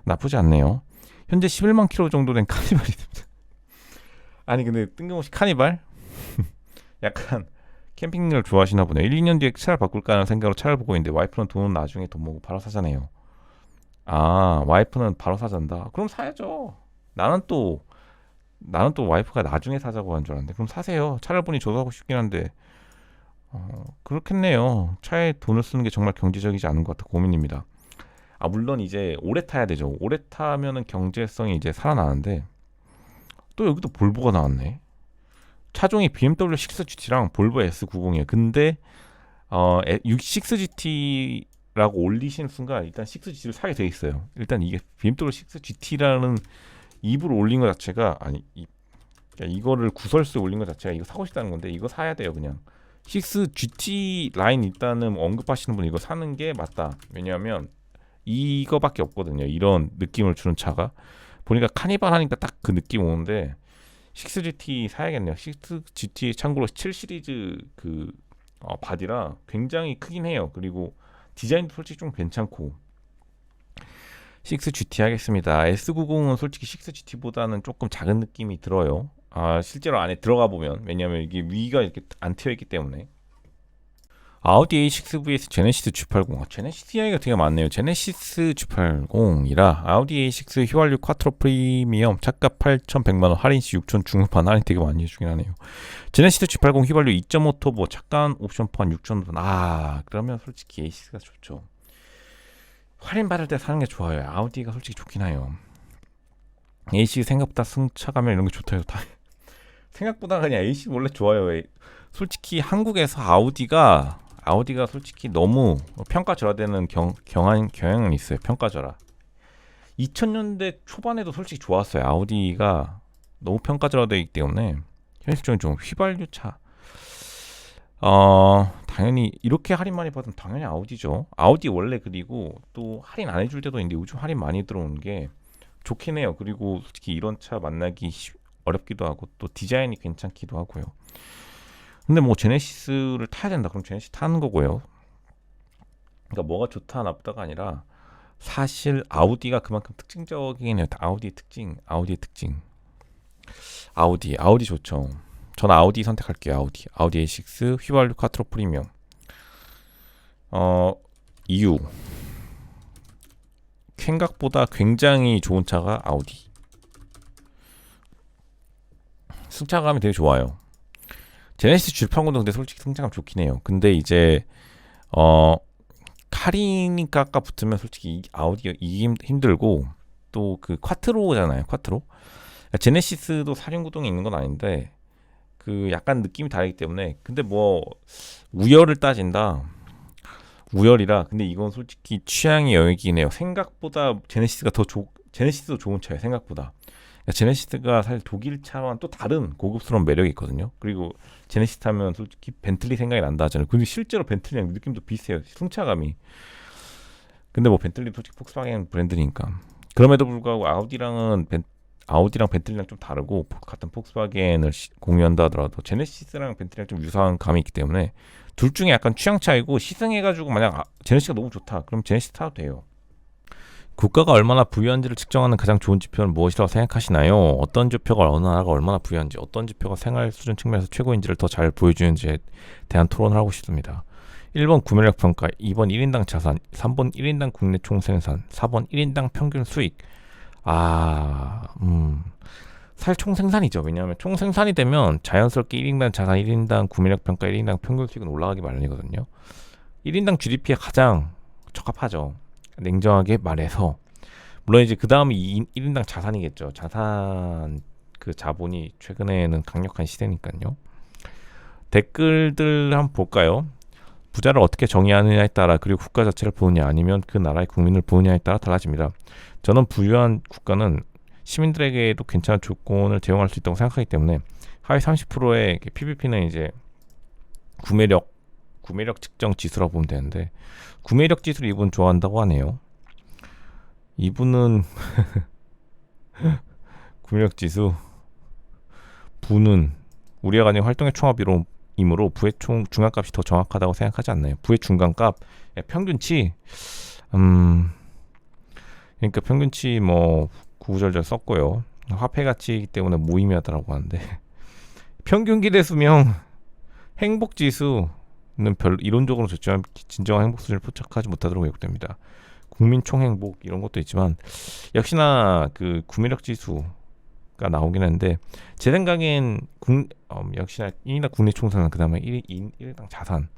나쁘지 않네요. 현재 11만 킬로 정도 된 카니발이 됩니다. 아니 근데 뜬금없이 카니발? 약간 캠핑을 좋아하시나 보네. 1, 2년 뒤에 차를 바꿀까 하는 생각으로 차를 보고 있는데 와이프는 돈은 나중에 돈 모으고 바로 사자네요. 와이프는 바로 사잔다. 그럼 사야죠. 나는 또 와이프가 나중에 사자고 한 줄 알았는데 그럼 사세요. 차를 보니 저도 하고 싶긴 한데 그렇겠네요. 차에 돈을 쓰는 게 정말 경제적이지 않은 것 같아 고민입니다. 물론 이제 오래 타야 되죠. 오래 타면은 경제성이 이제 살아나는데 또 여기도 볼보가 나왔네. 차종이 BMW 6GT랑 볼보 S90이에요. 근데 6GT라고 올리시는 순간 일단 6GT를 사게 돼 있어요. 일단 이게 BMW 6GT라는 입으로 올린 것 자체가 그러니까 이거를 구설수에 올린 것 자체가 이거 사고 싶다는 건데 이거 사야 돼요. 그냥 6GT 라인 일단은 언급하시는 분 이거 사는 게 맞다. 왜냐하면 이거밖에 없거든요. 이런 느낌을 주는 차가 보니까 카니발 하니까 딱 그 느낌 오는데 6GT 사야겠네요. 6GT 참고로 7 시리즈 그 바디라 굉장히 크긴 해요. 그리고 디자인도 솔직히 좀 괜찮고 6GT 하겠습니다. S90은 솔직히 6GT보다는 조금 작은 느낌이 들어요. 실제로 안에 들어가 보면 왜냐하면 이게 위가 이렇게 안 트여 있기 때문에. 아우디 A6 vs 제네시스 G80. 제네시스 이야기가 되게 많네요. 제네시스 G80이라 아우디 A6 휘발유 쿼트로 프리미엄 차가 8,100만원 할인 시 6,000 중후반 할인 되게 많이 해주긴 하네요. 제네시스 G80 휘발유 2.5 터보 차가 옵션판 6,000원. 그러면 솔직히 A6가 좋죠. 할인 받을 때 사는 게 좋아요. 아우디가 솔직히 좋긴 해요. A6 생각보다 승차감이랑 이런 게 좋다요. 생각보다 그냥 A6 원래 좋아요. 솔직히 한국에서 아우디가 솔직히 너무 평가절하되는 경향은 있어요. 평가절하. 2000년대 초반에도 솔직히 좋았어요. 아우디가 너무 평가절하되기 때문에 현실적인 좀 휘발유차. 당연히 이렇게 할인 많이 받으면 당연히 아우디죠. 아우디 원래 그리고 또 할인 안 해줄 때도 있는데 요즘 할인 많이 들어오는 게 좋긴 해요. 그리고 솔직히 이런 차 만나기 어렵기도 하고 또 디자인이 괜찮기도 하고요. 근데 뭐 제네시스를 타야 된다. 그럼 제네시스 타는 거고요. 그러니까 뭐가 좋다 나쁘다가 아니라 사실 아우디가 그만큼 특징적이긴 해요. 아우디의 특징. 아우디 좋죠. 저는 아우디 선택할게요. 아우디 A6 휘발유 쿼트로 프리미엄. 이유. 생각보다 굉장히 좋은 차가 아우디. 승차감이 되게 좋아요. 제네시스 G80도 근데 솔직히 승차감 좋긴 해요. 근데 이제 할인이 깎아 붙으면 솔직히 아우디가 이기 힘들고 또 그 쿼트로잖아요. 쿼트로. 제네시스도 4륜구동이 있는 건 아닌데 그 약간 느낌이 다르기 때문에 근데 뭐 우열을 따진다. 우열이라 근데 이건 솔직히 취향의 영역이긴 해요. 생각보다 제네시스도 좋은 차예요. 생각보다. 제네시스가 사실 독일 차와는 또 다른 고급스러운 매력이 있거든요. 그리고 제네시스 하면 솔직히 벤틀리 생각이 난다 하잖아요. 근데 실제로 벤틀리랑 느낌도 비슷해요. 승차감이. 근데 뭐 벤틀리 솔직히 폭스바겐 브랜드니까. 그럼에도 불구하고 아우디랑 벤틀리랑 좀 다르고 같은 폭스바겐을 공유한다 하더라도 제네시스랑 벤틀리랑 좀 유사한 감이 있기 때문에 둘 중에 약간 취향 차이고 시승해가지고 만약 제네시스가 너무 좋다 그럼 제네시스 타도 돼요. 국가가 얼마나 부유한지를 측정하는 가장 좋은 지표는 무엇이라고 생각하시나요? 어떤 지표가 어느 나라가 얼마나 부유한지, 어떤 지표가 생활 수준 측면에서 최고인지를 더 잘 보여주는지에 대한 토론을 하고 싶습니다. 1번 구매력 평가, 2번 1인당 자산, 3번 1인당 국내 총생산, 4번 1인당 평균 수익. 사실 총생산이죠. 왜냐하면 총생산이 되면 자연스럽게 1인당 자산, 1인당 구매력 평가, 1인당 평균 수익은 올라가기 마련이거든요. 1인당 GDP에 가장 적합하죠. 냉정하게 말해서. 물론 이제 그 다음이 1인당 자산이겠죠. 자산 그 자본이 최근에는 강력한 시대니까요. 댓글들 한번 볼까요? 부자를 어떻게 정의하느냐에 따라, 그리고 국가 자체를 보느냐 아니면 그 나라의 국민을 보느냐에 따라 달라집니다. 저는 부유한 국가는 시민들에게도 괜찮은 조건을 제공할 수 있다고 생각하기 때문에 하위 30%의 PVP는 이제 구매력 측정 지수라고 보면 되는데, 구매력 지수를 이분 좋아한다고 하네요. 이분은 구매력 지수 부는 우리가 가진 활동의 총합이므로 부의 중간값이 더 정확하다고 생각하지 않나요? 부의 중간값 평균치 그러니까 평균치 뭐 구구절절 썼고요. 화폐 가치이기 때문에 무의미하다라고 하는데 평균 기대 수명 행복 지수는 별로 이론적으로 좋지만 진정한 행복 수준을 포착하지 못하도록 왜곡됩니다. 국민 총행복 이런 것도 있지만 역시나 그 구매력 지수가 나오긴 하는데 제 생각엔 역시나 1인당 국내 총생산 그다음에 1인당 자산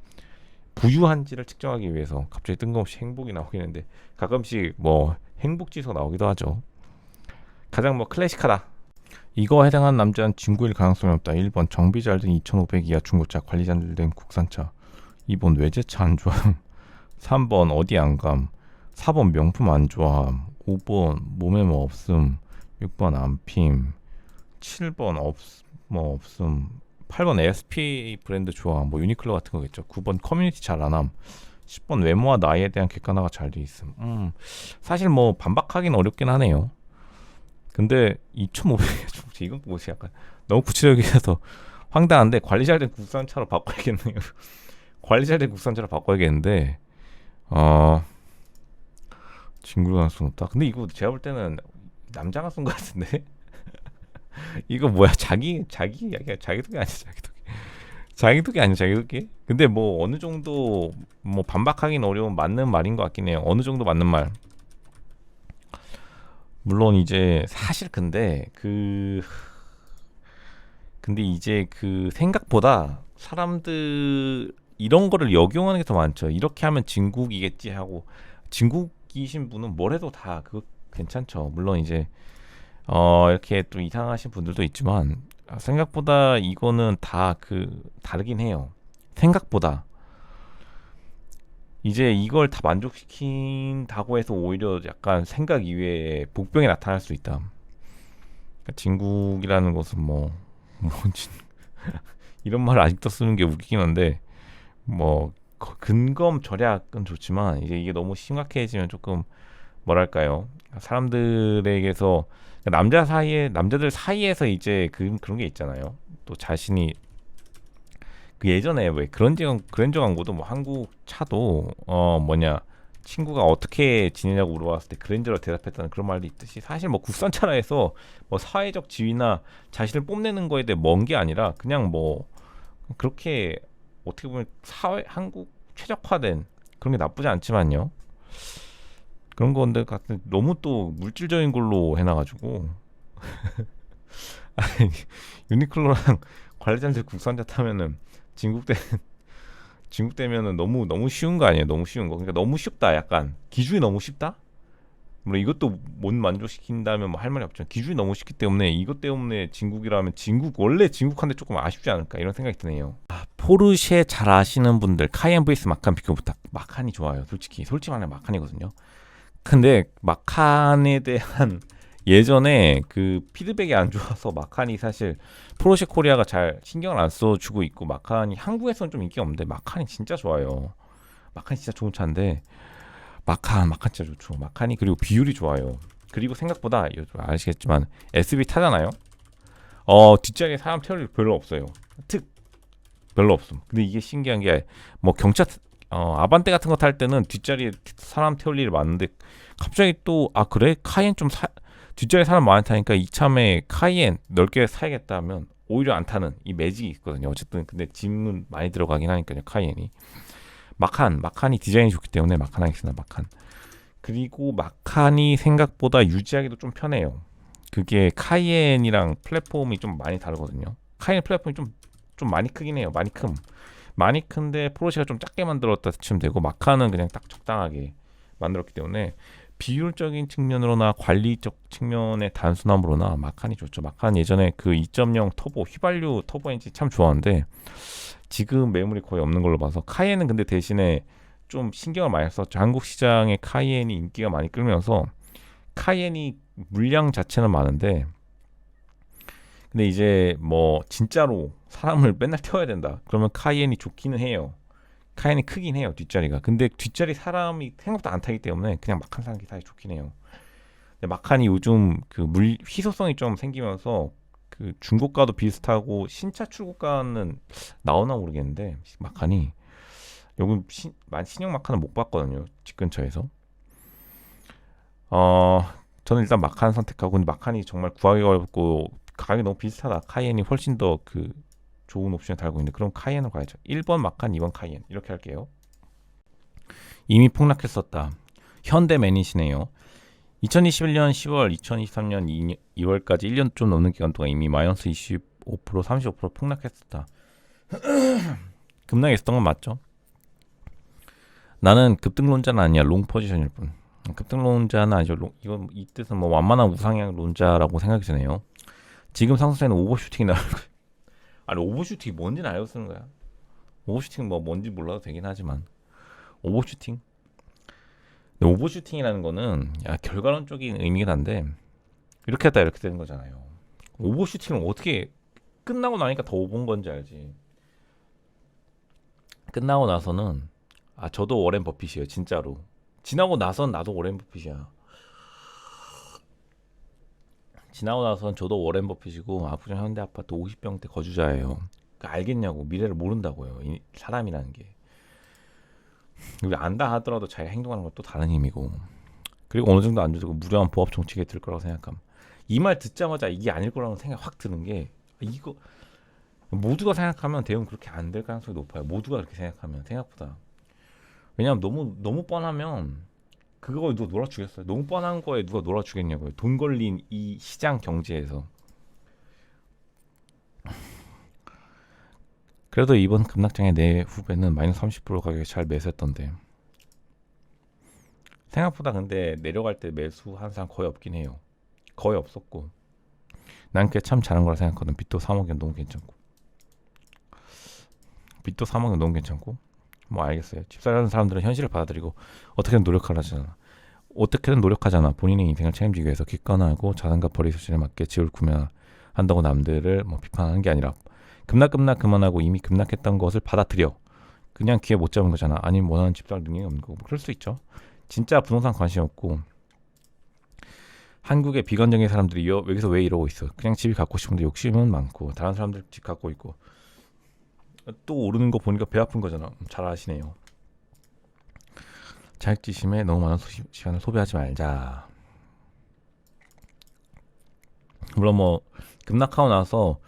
부유한지를 측정하기 위해서 갑자기 뜬금없이 행복이 나오긴 했는데 가끔씩 뭐 행복 지수가 나오기도 하죠. 가장 뭐 클래식하다. 이거 해당한 남자는 진구일 가능성이 없다. 1번 정비 잘 된 2,500 이하 중고차, 관리 잘 된 국산차. 2번 외제차 안 좋아함. 3번 어디 안 감. 4번 명품 안 좋아함. 5번 몸에 뭐 없음. 6번 안핌. 7번 없음. 8번 ASP 브랜드 좋아. 뭐 유니클로 같은 거겠죠. 9번 커뮤니티 잘 안함. 10번 외모와 나이에 대한 객관화가 잘 돼 있음. 사실 뭐 반박하기는 어렵긴 하네요. 근데 2,500 이건 뭐지, 약간 너무 구체적이어서 황당한데 관리 잘 된 국산차로 바꿔야겠네요. 관리 잘 된 국산차로 바꿔야겠는데 친구가 쓸 수 없다. 근데 이거 제가 볼 때는 남자가 쓴 것 같은데 이거 뭐야, 자기 이야기야. 자기도기 아니야, 자기도기. 근데 뭐 어느 정도 뭐 반박하기는 어려운 맞는 말인 것 같긴 해요. 어느 정도 맞는 말. 물론 이제 사실 근데 이제 그 생각보다 사람들 이런 거를 역용하는 게 더 많죠. 이렇게 하면 진국이겠지 하고, 진국이신 분은 뭘 해도 다 그거 괜찮죠. 물론 이제 이렇게 또 이상하신 분들도 있지만 생각보다 이거는 다 다르긴 해요. 생각보다 이제 이걸 다 만족시킨다고 해서 오히려 약간 생각 이외에 복병이 나타날 수 있다. 그러니까 진국이라는 것은 이런 말을 아직도 쓰는 게 웃기긴 한데, 뭐 근검 절약은 좋지만 이제 이게 너무 심각해지면 조금 뭐랄까요, 사람들에게서 남자들 사이에서 이제 그런 게 있잖아요. 또 자신이 예전에 왜 그랜저 광고도 뭐 한국 차도 친구가 어떻게 지내냐고 물어봤을 때 그랜저로 대답했다는 그런 말도 있듯이, 사실 뭐 국산차라 해서 뭐 사회적 지위나 자신을 뽐내는 거에 대해 먼 게 아니라 그냥 뭐 그렇게 어떻게 보면 한국 최적화된 그런 게 나쁘지 않지만요. 그런 건데 너무 또 물질적인 걸로 해놔가지고 아니, 유니클로랑 관리자들 국산차 타면은 진국되면은 너무 쉬운 거 아니에요? 너무 쉬운 거. 그러니까 너무 쉽다. 약간 기준이 너무 쉽다. 물론 이것도 못 만족시킨다면 뭐 할 말이 없죠. 기준이 너무 쉽기 때문에 이것 때문에 진국이라면 원래 진국한데 조금 아쉽지 않을까 이런 생각이 드네요. 포르쉐 잘 아시는 분들 카이엔 vs 마칸 비교 부탁. 마칸이 좋아요. 솔직히 말하면 마칸이거든요. 근데 마칸에 대한 예전에 그 피드백이 안 좋아서 마칸이 사실 포르쉐 코리아가 잘 신경을 안 써주고 있고, 마칸이 한국에서는 좀 인기가 없는데 마칸이 진짜 좋아요. 마칸이 진짜 좋은 차인데 마칸 진짜 좋죠. 마칸이 그리고 비율이 좋아요. 그리고 생각보다 요즘 아시겠지만 SB 타잖아요. 뒷자리에 사람 태울 일 별로 없어요. 특 별로 없음. 근데 이게 신기한 게 뭐 경차 아반떼 같은 거 탈 때는 뒷자리에 사람 태울 일이 많은데 갑자기 또 그래? 카이엔 뒷자리에 사람 많이 타니까 이참에 카이엔 넓게 사야겠다 하면 오히려 안 타는 이 매직이 있거든요. 어쨌든 근데 짐은 많이 들어가긴 하니까요. 카이엔이 마칸이 디자인이 좋기 때문에 마칸 하겠습니다. 마칸. 그리고 마칸이 생각보다 유지하기도 좀 편해요. 그게 카이엔이랑 플랫폼이 좀 많이 다르거든요. 카이엔 플랫폼이 좀 많이 크긴 해요. 많이 큰데 포르쉐가 좀 작게 만들었다 치면 되고 마칸은 그냥 딱 적당하게 만들었기 때문에 비율적인 측면으로나 관리적 측면의 단순함으로나 마칸이 좋죠. 마칸 예전에 그 2.0 터보 휘발유 터보 엔진 참 좋아하는데 지금 매물이 거의 없는 걸로 봐서 카이엔은 근데 대신에 좀 신경을 많이 썼죠. 한국 시장에 카이엔이 인기가 많이 끌면서 카이엔이 물량 자체는 많은데 근데 이제 뭐 진짜로 사람을 맨날 태워야 된다. 그러면 카이엔이 좋기는 해요. 카이엔이 크긴 해요 뒷자리가. 근데 뒷자리 사람이 생각보다 안 타기 때문에 그냥 마칸 사는 게 사실 좋긴 해요. 근데 마칸이 요즘 그 희소성이 좀 생기면서 그 중고가도 비슷하고 신차 출고가는 나오나 모르겠는데 마칸이 요즘 신형 마칸은 못 봤거든요. 집 근처에서. 저는 일단 마칸 선택하고 근데 마칸이 정말 구하기가 어렵고 가격이 너무 비슷하다. 카이엔이 훨씬 더 그 좋은 옵션을 달고 있는데 그럼 카이엔으로 가야죠. 1번 마칸, 2번 카이엔 이렇게 할게요. 이미 폭락했었다. 현대 매닛이네요. 2021년 10월, 2023년 2월까지 1년 좀 넘는 기간 동안 이미 마이너스 25%, 35% 폭락했었다. 급락했었던 건 맞죠? 나는 급등론자는 아니야. 롱 포지션일 뿐. 급등론자는 아니죠. 이건 이 뜻은 뭐 완만한 우상향 론자라고 생각이 드네요. 지금 상승세는 오버슈팅이 나올 거야. 아니 오버슈팅이 뭔지는 알고 쓰는 거야. 오버슈팅 뭐 뭔지 몰라도 되긴 하지만 오버슈팅? 근데 오버슈팅이라는 거는 결과론적인 의미긴 한데 이렇게 했다 이렇게 되는 거잖아요. 오버슈팅은 어떻게 끝나고 나니까 더 오버인 건지 알지. 끝나고 나서는 저도 워렌 버핏이에요 진짜로. 지나고 나선 나도 워렌 버핏이야. 지나고 나선 저도 워렌 버핏이고 아부자 현대아파트 50평대 거주자예요. 그러니까 알겠냐고. 미래를 모른다고요. 이 사람이라는 게. 우리 안다 하더라도 자기가 행동하는 건 또 다른 힘이고. 그리고 어느 정도 안 좋고 무료한 보합 정책에 들 거라고 생각함. 이 말 듣자마자 이게 아닐 거라는 생각 확 드는 게 이거 모두가 생각하면 대응 그렇게 안 될 가능성이 높아요. 모두가 그렇게 생각하면 생각보다. 왜냐하면 너무 뻔하면 그거에 누가 놀아주겠어요. 너무 뻔한 거에 누가 놀아주겠냐고요. 돈 걸린 이 시장 경제에서. 그래도 이번 급락장에 내 후배는 마이너스 30% 가격에 잘 매수했던데 생각보다 근데 내려갈 때 매수한 사람 거의 없긴 해요. 거의 없었고 난 그게 참 잘한 거라 생각하거든. 빚도 3억이면 너무 괜찮고 뭐 알겠어요. 집사라는 사람들은 현실을 받아들이고 어떻게든 노력하잖아. 본인의 인생을 책임지기 위해서 기권하고 자산과 벌이 수준에 맞게 집을 구매한다고 남들을 뭐 비판하는 게 아니라 급락 그만하고 이미 급락했던 것을 받아들여. 그냥 귀에 못 잡은 거잖아. 아니면 원하는 집 살 능력이 없는 거고. 뭐 그럴 수 있죠. 진짜 부동산 관심 없고 한국의 비관적인 사람들이 여기서 왜 이러고 있어. 그냥 집이 갖고 싶은데 욕심은 많고 다른 사람들 집 갖고 있고 또 오르는 거 보니까 배 아픈 거잖아. 잘 아시네요. 자격지심에 너무 많은 시간을 소비하지 말자. 물론 뭐 급락하고 나서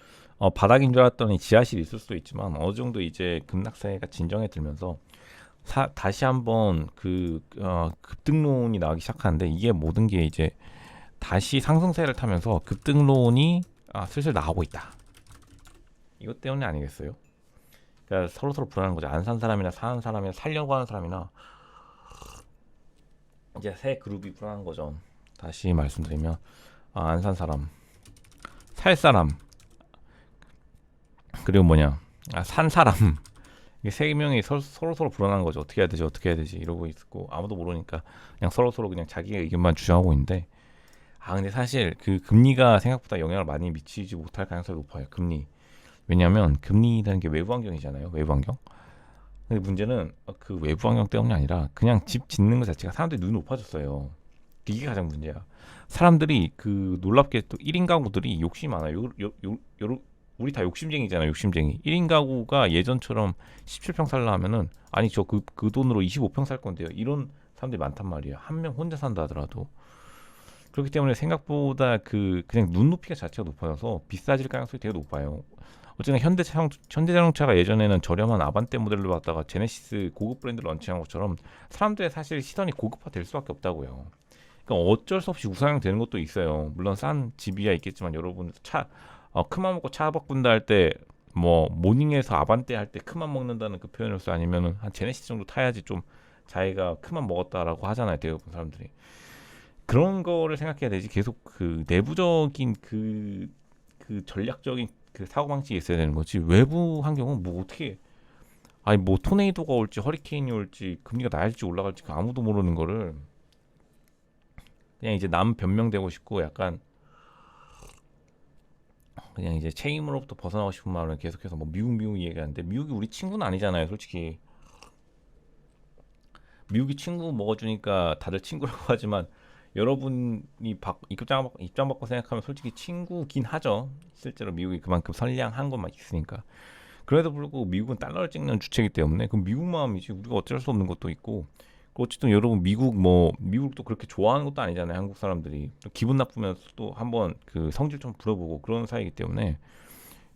바닥인 줄 알았더니 지하실이 있을 수도 있지만 어느 정도 이제 급락세가 진정해 들면서 다시 한번 급등론이 나오기 시작하는데 이게 모든 게 이제 다시 상승세를 타면서 급등론이 슬슬 나오고 있다. 이것 때문에 아니겠어요? 그러니까 서로 불안한 거죠. 안 산 사람이나 사는 사람이나 살려고 하는 사람이나 이제 새 그룹이 불안한 거죠. 다시 말씀드리면 안 산 사람, 살 사람, 그리고 산 사람 이게 세 명이 서로 불안한 거죠. 어떻게 해야 되지 이러고 있고 아무도 모르니까 그냥 서로 그냥 자기의 의견만 주장하고 있는데 근데 사실 그 금리가 생각보다 영향을 많이 미치지 못할 가능성이 높아요. 금리. 왜냐하면 금리라는 게 외부 환경이잖아요. 외부 환경. 근데 문제는 그 외부 환경 때문이 아니라 그냥 집 짓는 것 자체가 사람들이 눈이 높아졌어요. 이게 가장 문제야. 사람들이 그 놀랍게 또 1인 가구들이 욕심이 많아요. 우리 다 욕심쟁이잖아. 욕심쟁이. 1인 가구가 예전처럼 17평 살라 하면은 아니 저 그 돈으로 25평 살 건데요. 이런 사람들이 많단 말이에요. 한 명 혼자 산다 하더라도. 그렇기 때문에 생각보다 그냥 눈높이가 자체가 높아져서 비싸질 가능성이 되게 높아요. 어쨌든 현대자동차가 예전에는 저렴한 아반떼 모델로 받다가 제네시스 고급 브랜드 런칭한 것처럼 사람들의 사실 시선이 고급화 될 수밖에 없다고요. 그러니까 어쩔 수 없이 우상향 되는 것도 있어요. 물론 싼 집이야 있겠지만 여러분 큰맘 먹고 차 바꾼다 할 때 뭐 모닝에서 아반떼 할 때 큰맘 먹는다는 그 표현을 써 아니면은 한 제네시스 정도 타야지 좀 자기가 큰맘 먹었다라고 하잖아요. 대부분 사람들이. 그런 거를 생각해야 되지. 계속 그 내부적인 그 전략적인 그 사고방식이 있어야 되는 거지. 외부 환경은 뭐 어떻게 아니 뭐 토네이도가 올지 허리케인이 올지 금리가 낮을지 올라갈지 그 아무도 모르는 거를 그냥 이제 남 변명되고 싶고 약간 그냥 이제 책임으로부터 벗어나고 싶은 마음을 계속해서 뭐 미국 얘기하는데 미국이 우리 친구는 아니잖아요. 솔직히 미국이 친구 먹어주니까 다들 친구라고 하지만 여러분이 입장 바꿔 생각하면 솔직히 친구긴 하죠. 실제로 미국이 그만큼 선량한 것만 있으니까. 그래도 불구하고 미국은 달러를 찍는 주체이기 때문에 그럼 미국 마음이지 우리가 어쩔 수 없는 것도 있고 어쨌든 여러분 미국도 그렇게 좋아하는 것도 아니잖아요. 한국 사람들이 기분 나쁘면 또 한번 그 성질 좀 부려보고 그런 사이이기 때문에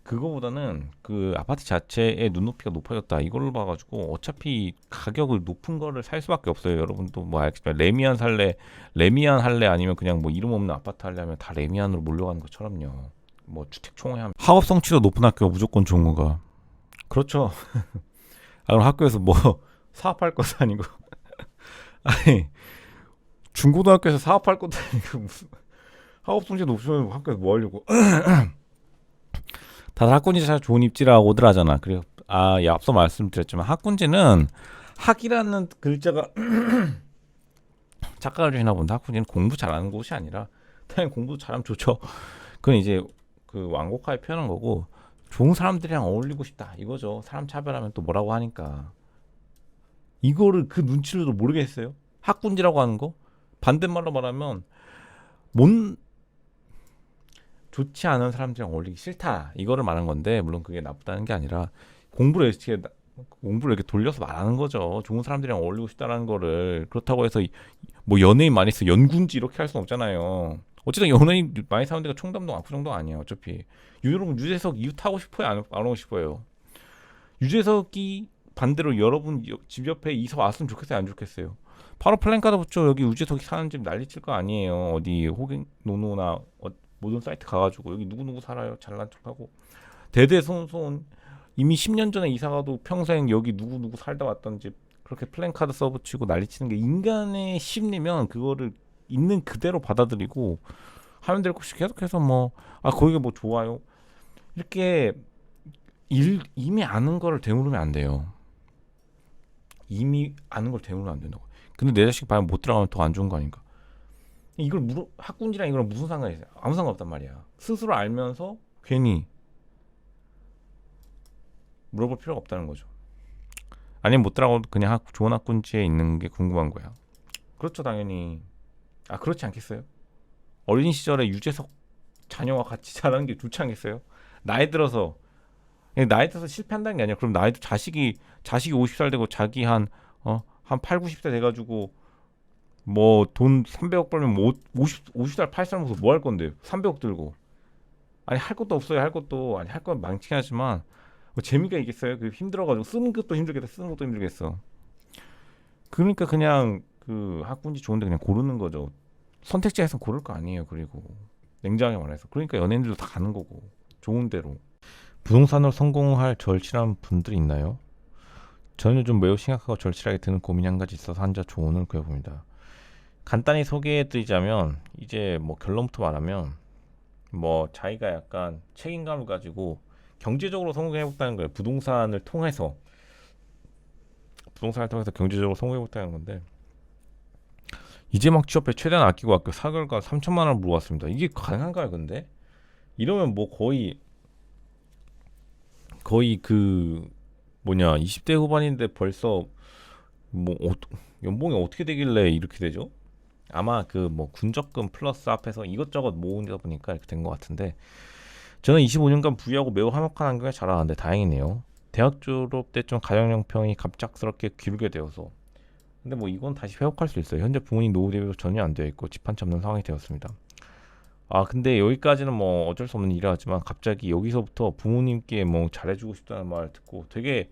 그거보다는 그 아파트 자체의 눈높이가 높아졌다 이걸로 봐가지고 어차피 가격을 높은 거를 살 수밖에 없어요. 여러분도 뭐 알겠지만 레미안 할래 아니면 그냥 뭐 이름 없는 아파트 할래 하면 다 레미안으로 몰려가는 것처럼요. 뭐 주택 총회하면 학업 성취도 높은 학교가 무조건 좋은 거가 그렇죠. 아, 그럼 학교에서 뭐 사업할 것도 아니고 아니 중고등학교에서 사업할 것도 아니고 무슨 학업 성취 높으면 학교에서 뭐 하려고 다들 학군지 잘 좋은 입지라고들 하잖아. 그리고 앞서 말씀드렸지만 학군지는 학이라는 글자가 착각을 주시나 본데 학군지는 공부 잘하는 곳이 아니라 당연히 공부 잘하면 좋죠. 그건 이제 그 완곡하게 표현한 거고 좋은 사람들이랑 어울리고 싶다 이거죠. 사람 차별하면 또 뭐라고 하니까 이거를 그 눈치를도 모르겠어요. 학군지라고 하는 거 반대말로 말하면 못 좋지 않은 사람들이랑 어울리기 싫다 이거를 말한 건데 물론 그게 나쁘다는 게 아니라 공부를 이렇게 돌려서 말하는 거죠. 좋은 사람들이랑 어울리고 싶다라는 거를 그렇다고 해서 뭐 연예인 많이 써 연군지 이렇게 할 수는 없잖아요. 어쨌든 연예인 많이 사는 데가 청담동 압구정동 아니에요. 어차피 여러분 유재석 이웃하고 싶어요 안 하고 싶어요. 유재석이 반대로 여러분 집 옆에 이사 왔으면 좋겠어요 안 좋겠어요. 바로 플랜카드 붙여 여기 유재석이 사는 집 난리칠 거 아니에요. 어디 호갱 노노나 모든 사이트 가가지고 여기 누구누구 살아요 잘난 척하고 대대손손 이미 10년 전에 이사가도 평생 여기 누구누구 살다 왔던 집 그렇게 플랜카드 써붙이고 난리치는 게 인간의 심리면 그거를 있는 그대로 받아들이고 하면 될 것이 계속해서 뭐 거기가 뭐 좋아요 이렇게 이미 아는 거를 되물으면 안 돼요. 이미 아는 걸 되물으면 안 된다고. 근데 내 자식 과연 못 들어가면 더 안 좋은 거 아닌가. 이걸 학군지랑 이거랑 무슨 상관이 있어요? 아무 상관없단 말이야. 스스로 알면서 괜히 물어볼 필요가 없다는 거죠. 아니면 못 들어가도 그냥 좋은 학군지에 있는 게 궁금한 거야. 그렇죠 당연히. 그렇지 않겠어요? 어린 시절에 유재석 자녀와 같이 자라는 게 좋지 않겠어요? 나이 들어서 실패한다는 게 아니라 그럼 나이도 자식이 50살 되고 자기 한 8, 90대 돼가지고 뭐 돈 300억 벌면 뭐 50살 80살 먹어서 뭐 할 건데 300억 들고 아니 할 것도 없어요. 할 것도 아니 할 건 망치하지만 뭐 재미가 있겠어요? 그 힘들어가지고 쓰는 것도 힘들겠다 쓰는 것도 힘들겠어. 그러니까 그냥 그 학군지 좋은데 그냥 고르는 거죠. 선택지에서 고를 거 아니에요. 그리고 냉정하게 말해서 그러니까 연예인들도 다 가는 거고 좋은 대로. 부동산으로 성공할 절실한 분들이 있나요? 저는 요즘 매우 심각하고 절실하게 드는 고민이 한 가지 있어서 한자 조언을 구해봅니다. 간단히 소개해드리자면 이제 뭐 결론부터 말하면 뭐 자기가 약간 책임감을 가지고 경제적으로 성공해보겠다는 거예요. 부동산을 통해서 경제적으로 성공해보겠다는 건데 이제 막 취업해 최대한 아끼고 4개월간 3천만 원을 모았습니다. 이게 가능한가요? 근데 이러면 뭐 거의 그 뭐냐 20대 후반인데 벌써 뭐 연봉이 어떻게 되길래 이렇게 되죠? 아마 그 뭐 군적금 플러스 앞에서 이것저것 모으다 보니까 이렇게 된 것 같은데, 저는 25년간 부유하고 매우 화목한 환경에 자라왔는데 다행이네요. 대학 졸업 때 좀 가정형편이 갑작스럽게 기울게 되어서, 근데 뭐 이건 다시 회복할 수 있어요. 현재 부모님 노후 대비도 전혀 안 되어 있고 집 한 채 없는 상황이 되었습니다. 아 근데 여기까지는 뭐 어쩔 수 없는 일이라지만, 갑자기 여기서부터 부모님께 뭐 잘해주고 싶다는 말 듣고 되게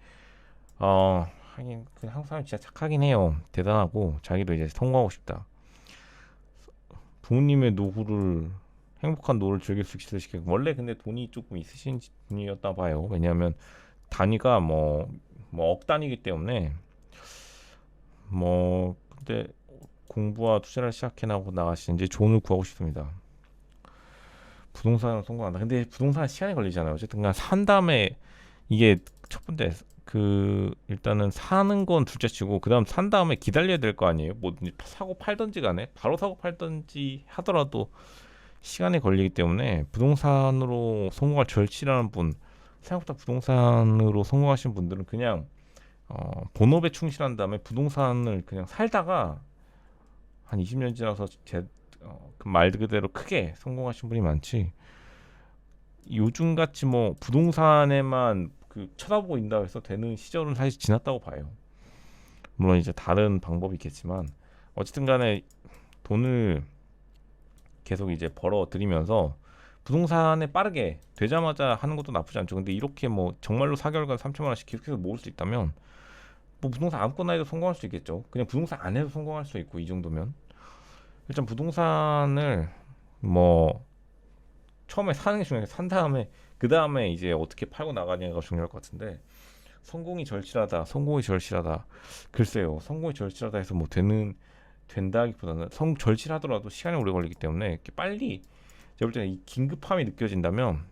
하긴 그 한국 사람이 진짜 착하긴 해요. 대단하고 자기도 이제 성공하고 싶다. 부모님의 노후를, 행복한 노후를 즐길 수 있으시게, 원래 근데 돈이 조금 있으신 분이었나 봐요. 왜냐하면 단위가 뭐 억 단위이기 때문에. 뭐 근데 공부와 투자를 시작해 나고 나가신 이제 돈을 구하고 싶습니다. 부동산을 성공한다. 근데 부동산은 시간이 걸리잖아요. 어쨌든 간 산 다음에, 이게 첫 번째 그 일단은 사는 건 둘째치고, 그다음 산 다음에 기다려야 될 거 아니에요. 뭐 사고 팔던지 간에 바로 사고 팔던지 하더라도 시간이 걸리기 때문에, 부동산으로 성공할 절치라는 분, 생각보다 부동산으로 성공하신 분들은 그냥 본업에 충실한 다음에 부동산을 그냥 살다가 한 20년 지나서 그 말 그대로 크게 성공하신 분이 많지, 요즘 같이 뭐 부동산에만 그 쳐다보고 있다 해서 되는 시절은 사실 지났다고 봐요. 물론 이제 다른 방법이 있겠지만, 어쨌든 간에 돈을 계속 이제 벌어 들이면서 부동산에 빠르게 되자마자 하는 것도 나쁘지 않죠. 근데 이렇게 뭐 정말로 4개월간 3천만 원씩 계속해서 모을 수 있다면, 뭐 부동산 아무거나 해도 성공할 수 있겠죠. 그냥 부동산 안 해도 성공할 수 있고, 이 정도면 일단 부동산을 뭐 처음에 사는 게 중요해. 산 다음에 그 다음에 이제 어떻게 팔고 나가냐가 중요할 것 같은데, 성공이 절실하다. 글쎄요, 성공이 절실하다 해서 뭐 된다기보다는, 절실하더라도 시간이 오래 걸리기 때문에, 이렇게 빨리, 제가 볼 때는 이 긴급함이 느껴진다면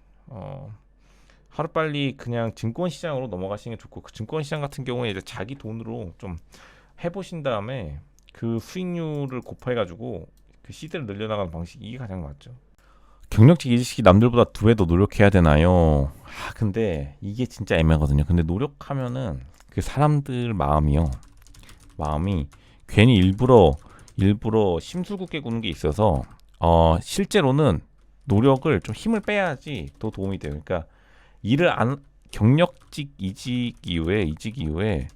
하루 빨리 그냥 증권 시장으로 넘어가시는 게 좋고, 그 증권 시장 같은 경우에 이제 자기 돈으로 좀 해보신 다음에 그 수익률을 곱해가지고 그 시드를 늘려나가는 방식, 이게 가장 맞죠. 경력직 이직이 남들보다 2배 더 노력해야 되나요? 근데 이게 진짜 애매하거든요. 근데 노력하면은 그 사람들 마음이 괜히 일부러 심술궂게 구는 게 있어서, 실제로는 노력을 좀 힘을 빼야지 더 도움이 돼요. 그러니까 일을 안 경력직 이직 이후에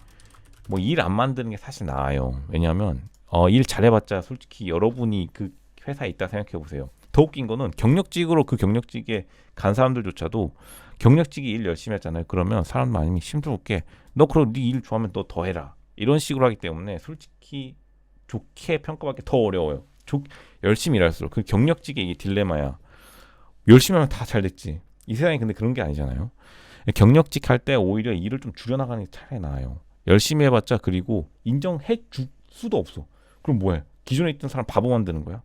뭐 일 안 만드는 게 사실 나아요. 왜냐하면 일 잘해봤자 솔직히 여러분이 그 회사에 있다 생각해 보세요. 더 웃긴 거는, 경력직으로 그 경력직에 간 사람들조차도 경력직이 일 열심히 했잖아요. 그러면 사람 많이 심술궂게, 너 그럼 네 일 좋아하면 너 더 해라, 이런 식으로 하기 때문에 솔직히 좋게 평가받기 더 어려워요. 열심히 일할수록. 그 경력직의 이게 딜레마야. 열심히 하면 다 잘 됐지. 이 세상이 근데 그런 게 아니잖아요. 경력직 할 때 오히려 일을 좀 줄여나가는 게 차라리 나아요. 열심히 해봤자, 그리고 인정해 줄 수도 없어. 그럼 뭐해? 기존에 있던 사람 바보 만드는 거야.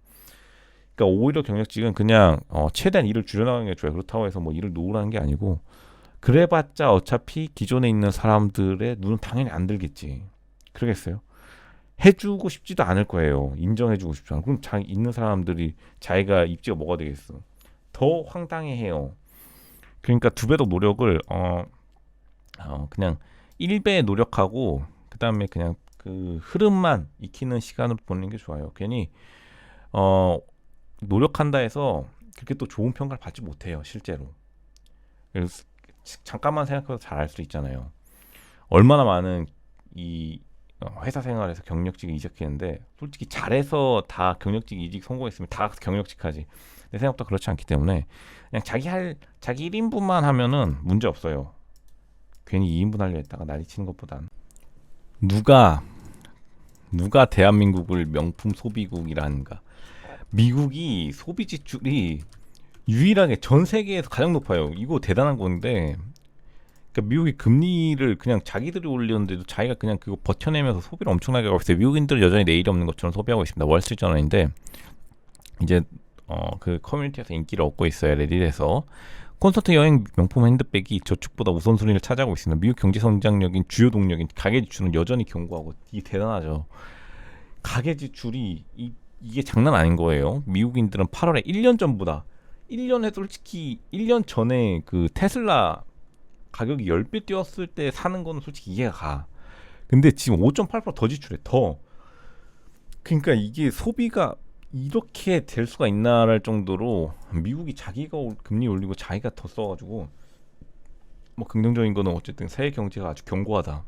그러니까 오히려 경력직은 그냥 최대한 일을 줄여나가는 게 좋아요. 그렇다고 해서 뭐 일을 놓으라는 게 아니고, 그래봤자 어차피 기존에 있는 사람들의 눈은 당연히 안 들겠지. 그러겠어요? 해주고 싶지도 않을 거예요. 인정해주고 싶지 않아. 그럼 있는 사람들이 자기가 입지가 뭐가 되겠어? 더 황당해해요. 그러니까 2배 더 노력을 그냥 1배 노력하고, 그 다음에 그냥 그 흐름만 익히는 시간으로 보내는 게 좋아요. 괜히 노력한다 해서 그렇게 또 좋은 평가를 받지 못해요, 실제로. 그래서 잠깐만 생각해도 잘 알 수 있잖아요. 얼마나 많은 이 회사 생활에서 경력직을 이직했는데, 솔직히 잘해서 다 경력직 이직 성공했으면 다 경력직 하지. 내 생각보다 그렇지 않기 때문에, 그냥 자기 1인분만 하면은 문제 없어요. 괜히 2인분 하려 했다가 난리 치는 것보단. 누가 대한민국을 명품 소비국이라는가? 미국이 소비 지출이 유일하게 전 세계에서 가장 높아요. 이거 대단한 건데, 그러니까 미국이 금리를 그냥 자기들이 올렸는데도 자기가 그냥 그거 버텨내면서 소비를 엄청나게 하고 있어요. 미국인들은 여전히 내일이 없는 것처럼 소비하고 있습니다. 월스트리트저널인데, 이제 그 커뮤니티에서 인기를 얻고 있어요. 레딧에서. 콘서트, 여행, 명품 핸드백이 저축보다 우선순위를 차지하고 있습니다. 미국 경제 성장력인 주요 동력인 가계 지출은 여전히 견고하고, 이게 대단하죠. 가계 지출이 이게 장난 아닌 거예요. 미국인들은 8월에 1년 전보다, 1년에 솔직히 1년 전에 그 테슬라 가격이 10배 뛰었을 때 사는 거는 솔직히 이해가 가. 근데 지금 5.8%더 지출해. 더. 그러니까 이게 소비가 이렇게 될 수가 있나랄 정도로 미국이 자기가 금리 올리고 자기가 더 써가지고 뭐 긍정적인 거는 어쨌든 세계 경제가 아주 견고하다.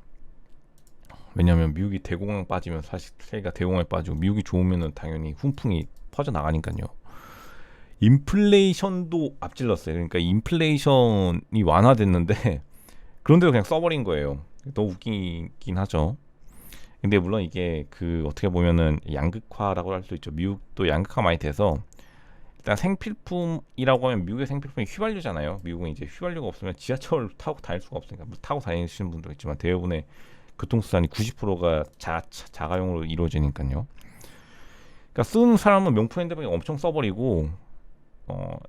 왜냐하면 미국이 대공황 빠지면 사실 세계가 대공황에 빠지고 미국이 좋으면은 당연히 훈풍이 퍼져 나가니까요. 인플레이션도 앞질렀어요. 그러니까 인플레이션이 완화됐는데 그런데도 그냥 써버린 거예요. 너무 웃기긴 하죠. 근데 물론 이게 그 어떻게 보면은 양극화라고 할 수 있죠. 미국도 양극화 많이 돼서 일단 생필품이라고 하면 미국의 생필품이 휘발유잖아요. 미국은 이제 휘발유가 없으면 지하철 타고 다닐 수가 없으니까 뭐 타고 다니시는 분도 있지만 대부분의 교통수단이 90%가 자가용으로 이루어지니까요. 그러니까 쓰는 사람은 명품 핸드백을 엄청 써버리고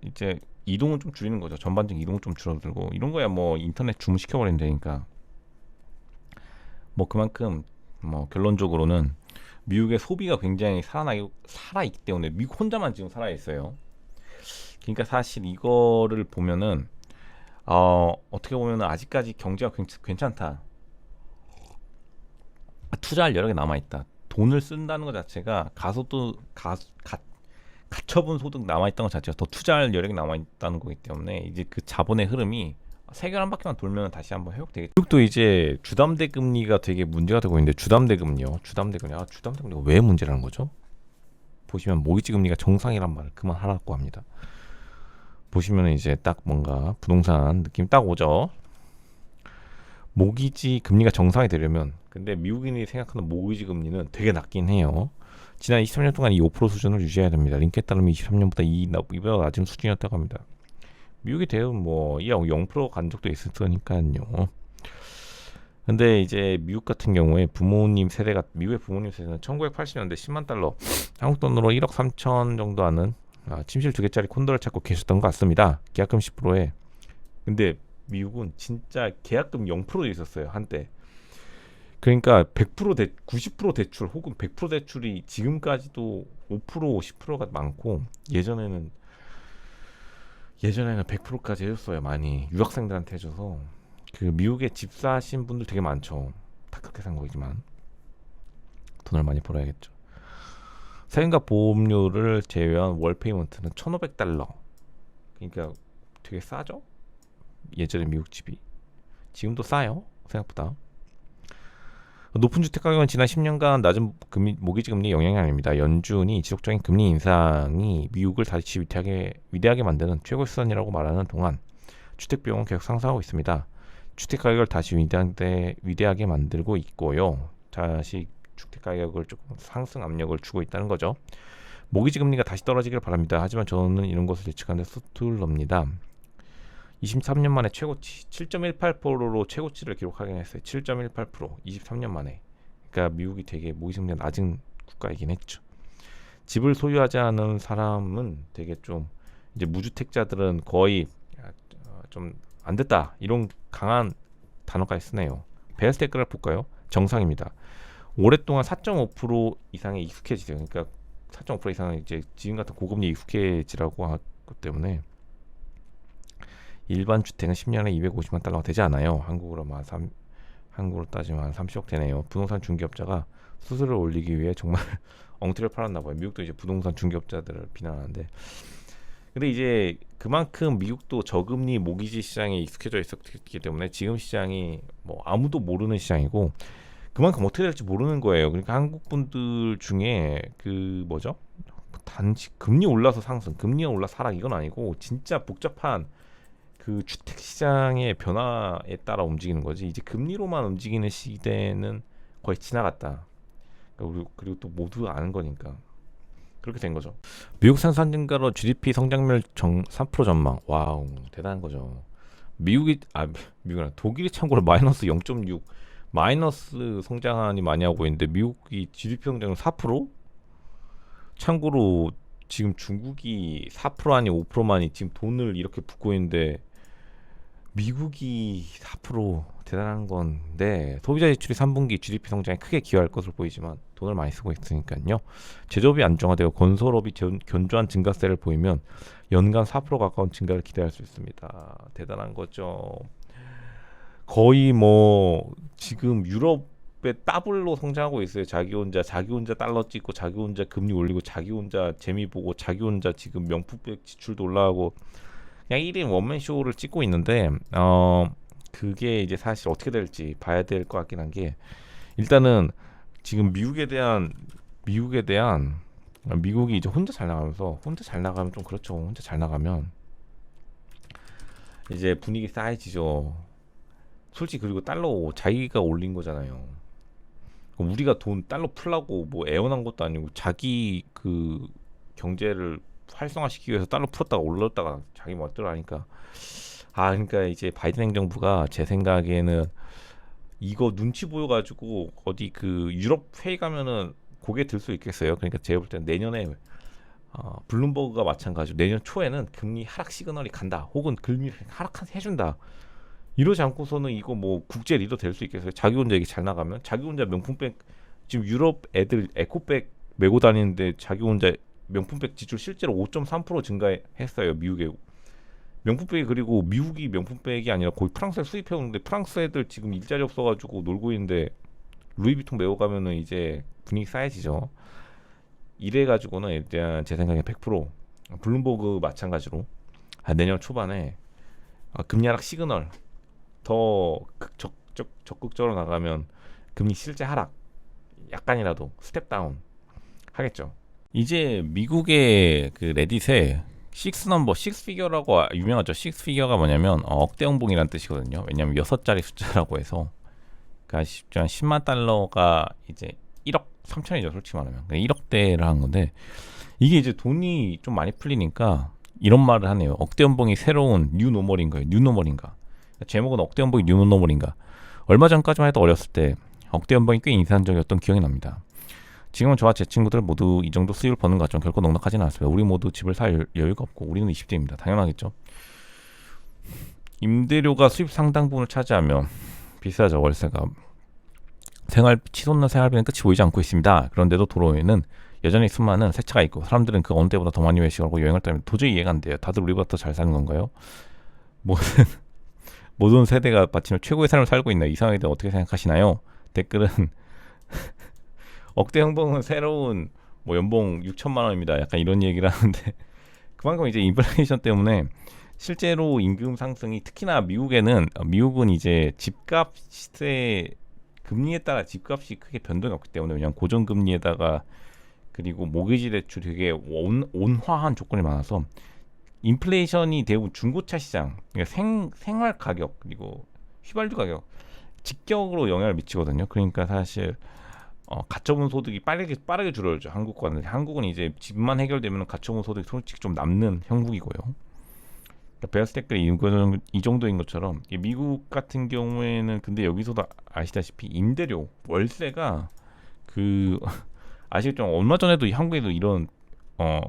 이제 이동은 좀 줄이는 거죠. 전반적 이동은 좀 줄어들고 이런 거야 뭐 인터넷 주문시켜 버리면 되니까 뭐 그만큼 뭐 결론적으로는 미국의 소비가 굉장히 살아있기 때문에 미국 혼자만 지금 살아있어요. 그러니까 사실 이거를 보면은 어떻게 보면은 아직까지 경제가 괜찮다. 투자할 여력이 남아있다. 돈을 쓴다는 것 자체가 가처분 소득 남아있다는 것 자체가 더 투자할 여력이 남아있다는 거기 때문에 이제 그 자본의 흐름이 세계를 한 바퀴만 돌면 다시 한번 회복되겠죠. 미국도 이제 주담대 금리가 되게 문제가 되고 있는데 주담대 금리요. 주담대 금리가 왜 문제라는 거죠? 보시면 모기지 금리가 정상이란 말을 그만하라고 합니다. 보시면 이제 딱 뭔가 부동산 느낌 딱 오죠. 모기지 금리가 정상이 되려면 근데 미국인이 생각하는 모기지 금리는 되게 낮긴 해요. 지난 23년 동안 이 5% 수준을 유지해야 됩니다. 링크에 따르면 23년보다 이보다 낮은 수준이었다고 합니다. 미국이 대부분 뭐 0% 간 적도 있었으니까요. 근데 이제 미국 같은 경우에 미국의 부모님 세대는 1980년대 10만 달러, 한국 돈으로 1억 3천 정도 하는 침실 2개짜리 콘도를 찾고 계셨던 것 같습니다. 계약금 10%에. 근데 미국은 진짜 계약금 0%도 있었어요 한때. 그러니까 90% 대출 혹은 100% 대출이 지금까지도 5% 10%가 많고 예전에는 100%까지 해줬어요. 많이 유학생들한테 해줘서. 그 미국에 집 사신 분들 되게 많죠. 다 그렇게 산 거지만 돈을 많이 벌어야겠죠. 세금과 보험료를 제외한 월 페이먼트는 1,500달러. 그러니까 되게 싸죠? 예전에 미국 집이. 지금도 싸요. 생각보다. 높은 주택 가격은 지난 10년간 낮은 모기지 금리 영향이 아닙니다. 연준이 지속적인 금리 인상이 미국을 다시 위대하게 만드는 최고 수단이라고 말하는 동안 주택 비용은 계속 상승하고 있습니다. 주택 가격을 다시 위대하게 만들고 있고요. 다시 주택 가격을 조금 상승 압력을 주고 있다는 거죠. 모기지 금리가 다시 떨어지길 바랍니다. 하지만 저는 이런 것을 예측하는데 서툴릅니다. 23년 만에 최고치 7.18%로 최고치를 기록하긴 했어요. 7.18% 23년 만에. 그러니까 미국이 되게 모기지금리가 낮은 국가이긴 했죠. 집을 소유하지 않은 사람은 되게 좀 이제 무주택자들은 거의 좀 안 됐다 이런 강한 단어까지 쓰네요. 베어스 댓글을 볼까요? 정상입니다. 오랫동안 4.5% 이상에 익숙해지세요. 그러니까 4.5% 이상은 이제 지금 같은 고금리에 익숙해지라고 하기 때문에 일반 주택은 10년에 250만 달러가 되지 않아요. 한국으로 따지면 한 30억 되네요. 부동산 중개업자가 수수료를 올리기 위해 정말 엉터리를 팔았나 봐요. 미국도 이제 부동산 중개업자들을 비난하는데, 근데 이제 그만큼 미국도 저금리 모기지 시장에 익숙해져 있었기 때문에 지금 시장이 뭐 아무도 모르는 시장이고 그만큼 어떻게 될지 모르는 거예요. 그러니까 한국 분들 중에 그 뭐죠? 단지 금리 올라서 상승, 금리가 올라서 하락 이건 아니고 진짜 복잡한 그 주택 시장의 변화에 따라 움직이는 거지. 이제 금리로만 움직이는 시대는 거의 지나갔다. 그리고 또 모두 아는 거니까 그렇게 된 거죠. 미국 생산 증가로 GDP 성장률 3% 전망. 와우, 대단한 거죠. 미국이 독일이 참고로 마이너스 0.6 마이너스 성장하니 많이 하고 있는데 미국이 GDP 성장률 4%? 참고로 지금 중국이 4% 아니 5%만이 지금 돈을 이렇게 붓고 있는데 미국이 4% 대단한 건데 소비자 지출이 3분기 GDP 성장에 크게 기여할 것으로 보이지만 돈을 많이 쓰고 있으니까요. 제조업이 안정화되고 건설업이 견조한 증가세를 보이면 연간 4% 가까운 증가를 기대할 수 있습니다. 대단한 거죠. 거의 뭐 지금 유럽의 배 더블로 성장하고 있어요. 자기 혼자 달러 찍고 자기 혼자 금리 올리고 자기 혼자 재미 보고 자기 혼자 지금 명품백 지출도 올라가고 그냥 1인 원맨 쇼를 찍고 있는데 그게 이제 사실 어떻게 될지 봐야 될 것 같긴 한 게 일단은 지금 미국이 이제 혼자 잘 나가면 좀 그렇죠. 혼자 잘 나가면 이제 분위기 싸해지죠. 솔직히 그리고 달러 자기가 올린 거잖아요. 그럼 우리가 돈 달러 풀라고 뭐 애원한 것도 아니고 자기 그 경제를 활성화시키기 위해서 달러 풀었다가 올렸다가 자기 멋대로 하니까 그러니까 이제 바이든 행정부가 제 생각에는 이거 눈치 보여가지고 어디 그 유럽 회의 가면은 고개 들 수 있겠어요. 그러니까 제가 볼 때는 내년에 블룸버그가 마찬가지로 내년 초에는 금리 하락 시그널이 간다. 혹은 금리 하락 해준다. 이러지 않고서는 이거 뭐 국제 리더 될 수 있겠어요. 자기 혼자 이게 잘 나가면 자기 혼자 명품백 지금 유럽 애들 에코백 메고 다니는데 자기 혼자 명품백 지출 실제로 5.3% 증가했어요. 미국에 명품백이 그리고 미국이 명품백이 아니라 거의 프랑스에 수입해 오는데 프랑스 애들 지금 일자리 없어가지고 놀고 있는데 루이비통 메고 가면은 이제 분위기 싸해지죠. 이래가지고는 일단 제 생각에 100% 블룸버그 마찬가지로 내년 초반에 금리 하락 시그널 더 적극적으로 나가면 금리 실제 하락 약간이라도 스텝 다운 하겠죠. 이제 미국의 그 레딧에 식스 피겨라고 유명하죠. 식스 피겨가 뭐냐면 억대 연봉이라는 뜻이거든요. 왜냐면 6자리 숫자라고 해서 그러니까 10만 달러가 이제 1억 3천이죠. 솔직히 말하면 1억대를 하는 건데 이게 이제 돈이 좀 많이 풀리니까 이런 말을 하네요. 억대 연봉이 새로운 뉴노멀인 거예요. 뉴노멀인가? 제목은 억대 연봉이 뉴노멀인가? 얼마 전까지만 해도 어렸을 때 억대 연봉이 꽤 인상적이었던 기억이 납니다. 지금은 저와 제 친구들 모두 이 정도 수입을 버는 것 같지만 결코 넉넉하지는 않습니다. 우리 모두 집을 살 여유가 없고 우리는 20대입니다. 당연하겠죠. 임대료가 수입 상당 부분을 차지하며 비싸죠. 월세가. 치솟는 생활비는 끝이 보이지 않고 있습니다. 그런데도 도로에는 여전히 수많은 새 차가 있고 사람들은 그 어느 때보다 더 많이 외식하고 여행을 다니면 도저히 이해가 안 돼요. 다들 우리보다 더 잘 사는 건가요? 모든 세대가 마침 최고의 삶을 살고 있나 이 상황에 대해 어떻게 생각하시나요? 댓글은 억대 연봉은 새로운 뭐 연봉 6천만 원입니다. 약간 이런 얘기를 하는데 그만큼 이제 인플레이션 때문에 실제로 임금 상승이 특히나 미국은 이제 집값의 금리에 따라 집값이 크게 변동이 없기 때문에 그냥 고정금리에다가 그리고 모기지 대출이 되게 온화한 조건이 많아서 인플레이션이 대부분 중고차 시장, 그러니까 생활 가격 그리고 휘발유 가격 직격으로 영향을 미치거든요. 그러니까 사실 가처분 소득이 빠르게 줄어들죠. 한국은 이제 집만 해결되면 가처분 소득이 솔직히 좀 남는 형국이고요. 그러니까 베어스 댓글이 이 정도인 것처럼 미국 같은 경우에는 근데 여기서도 아시다시피 임대료 월세가 아시겠죠? 얼마 전에도 한국에도 이런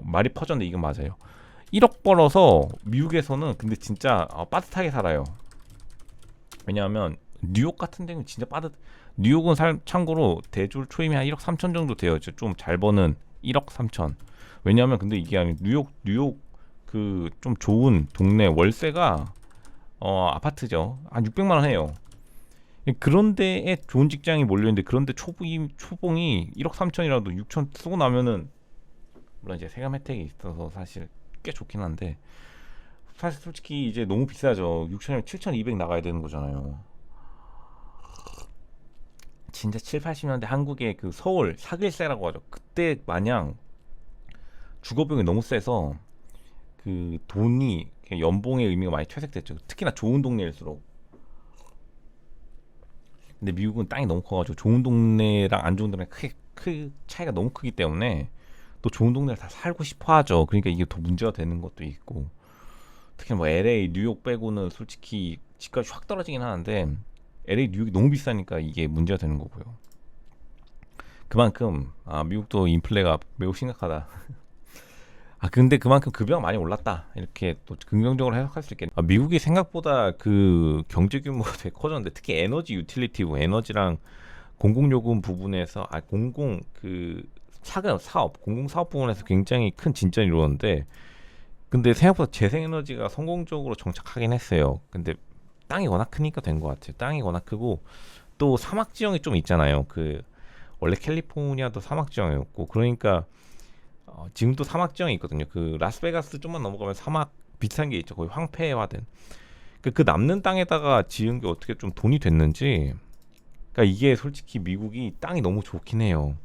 말이 퍼졌는데 이건 맞아요. 1억 벌어서 미국에서는 근데 진짜 빠듯하게 살아요. 왜냐하면 뉴욕 같은 데는 진짜 뉴욕은 참고로 대졸 초임이 한 1억 3천 정도 돼요. 좀 잘 버는 1억 3천. 왜냐하면 근데 이게 아니 뉴욕 그 좀 좋은 동네 월세가 아파트죠. 한 600만 원 해요. 그런 데에 좋은 직장이 몰려있는데 그런데 초봉이 1억 3천이라도 6천 쓰고 나면은 물론 이제 세금 혜택이 있어서 사실 꽤 좋긴 한데 사실 솔직히 이제 너무 비싸죠. 6천이면 7,200 나가야 되는 거잖아요. 진짜 7, 80년대 한국의 그 서울 사글세라고 하죠. 그때 마냥 주거비용이 너무 세서 그 돈이 연봉의 의미가 많이 퇴색됐죠. 특히나 좋은 동네일수록. 근데 미국은 땅이 너무 커가지고 좋은 동네랑 안 좋은 동네 차이가 너무 크기 때문에 또 좋은 동네를 다 살고 싶어 하죠. 그러니까 이게 더 문제가 되는 것도 있고 특히 뭐 LA, 뉴욕 빼고는 솔직히 집값이 확 떨어지긴 하는데 LA, 뉴욕이 너무 비싸니까 이게 문제가 되는 거고요. 그만큼 미국도 인플레가 매우 심각하다. 근데 그만큼 급여가 많이 올랐다. 이렇게 또 긍정적으로 해석할 수 있겠네. 미국이 생각보다 그 경제 규모가 되게 커졌는데 특히 에너지 유틸리티브, 에너지랑 공공요금 부분에서 공공 사업 부분에서 굉장히 큰 진전이 이루었는데 근데 생각보다 재생에너지가 성공적으로 정착하긴 했어요. 근데 땅이 워낙 크니까 된 것 같아요. 땅이 워낙 크고 또 사막 지형이 좀 있잖아요. 그 원래 캘리포니아도 사막 지형이었고, 그러니까 지금도 사막 지형이 있거든요. 그 라스베가스 좀만 넘어가면 사막 비슷한 게 있죠. 거의 황폐화된. 그 남는 땅에다가 지은 게 어떻게 좀 돈이 됐는지. 그러니까 이게 솔직히 미국이 땅이 너무 좋긴 해요.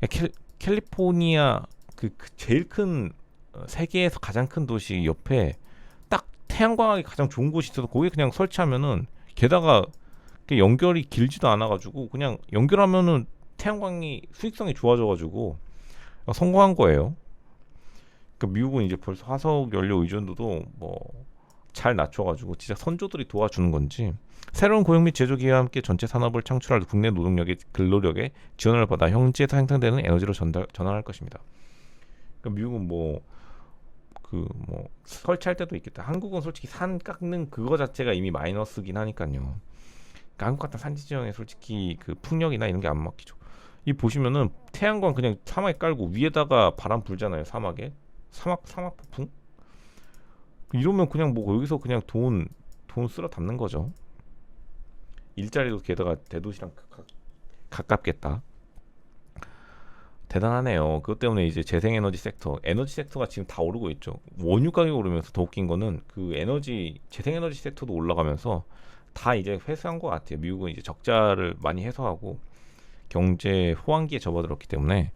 그러니까 캘리포니아 그 제일 큰 세계에서 가장 큰 도시 옆에 딱 태양광이 가장 좋은 곳이 있어서 거기 그냥 설치하면은, 게다가 연결이 길지도 않아가지고 그냥 연결하면은 태양광이 수익성이 좋아져가지고 성공한 거예요. 그러니까 미국은 이제 벌써 화석 연료 의존도도 뭐 잘 낮춰가지고 진짜 선조들이 도와주는 건지, 새로운 고용 및 제조 기회와 함께 전체 산업을 창출할 국내 노동력의 근로력의 지원을 받아 현지에서 생산되는 에너지로 전환할 것입니다. 그러니까 미국은 뭐 설치할 때도 있겠다. 한국은 솔직히 산 깎는 그거 자체가 이미 마이너스긴 하니까요. 그러니까 한국 같은 산지 지형에 솔직히 그 풍력이나 이런 게 안 막히죠. 이 보시면은 태양광 그냥 사막에 깔고 위에다가 바람 불잖아요. 사막 폭풍. 이러면 그냥 뭐 여기서 그냥 돈 쓸어 담는 거죠. 일자리도 게다가 대도시랑 가깝겠다. 대단하네요. 그것 때문에 이제 재생에너지 에너지 섹터가 지금 다 오르고 있죠. 원유 가격이 오르면서 더 웃긴 거는 그 재생에너지 섹터도 올라가면서 다 이제 회수한 것 같아요. 미국은 이제 적자를 많이 해소하고 경제 호황기에 접어들었기 때문에,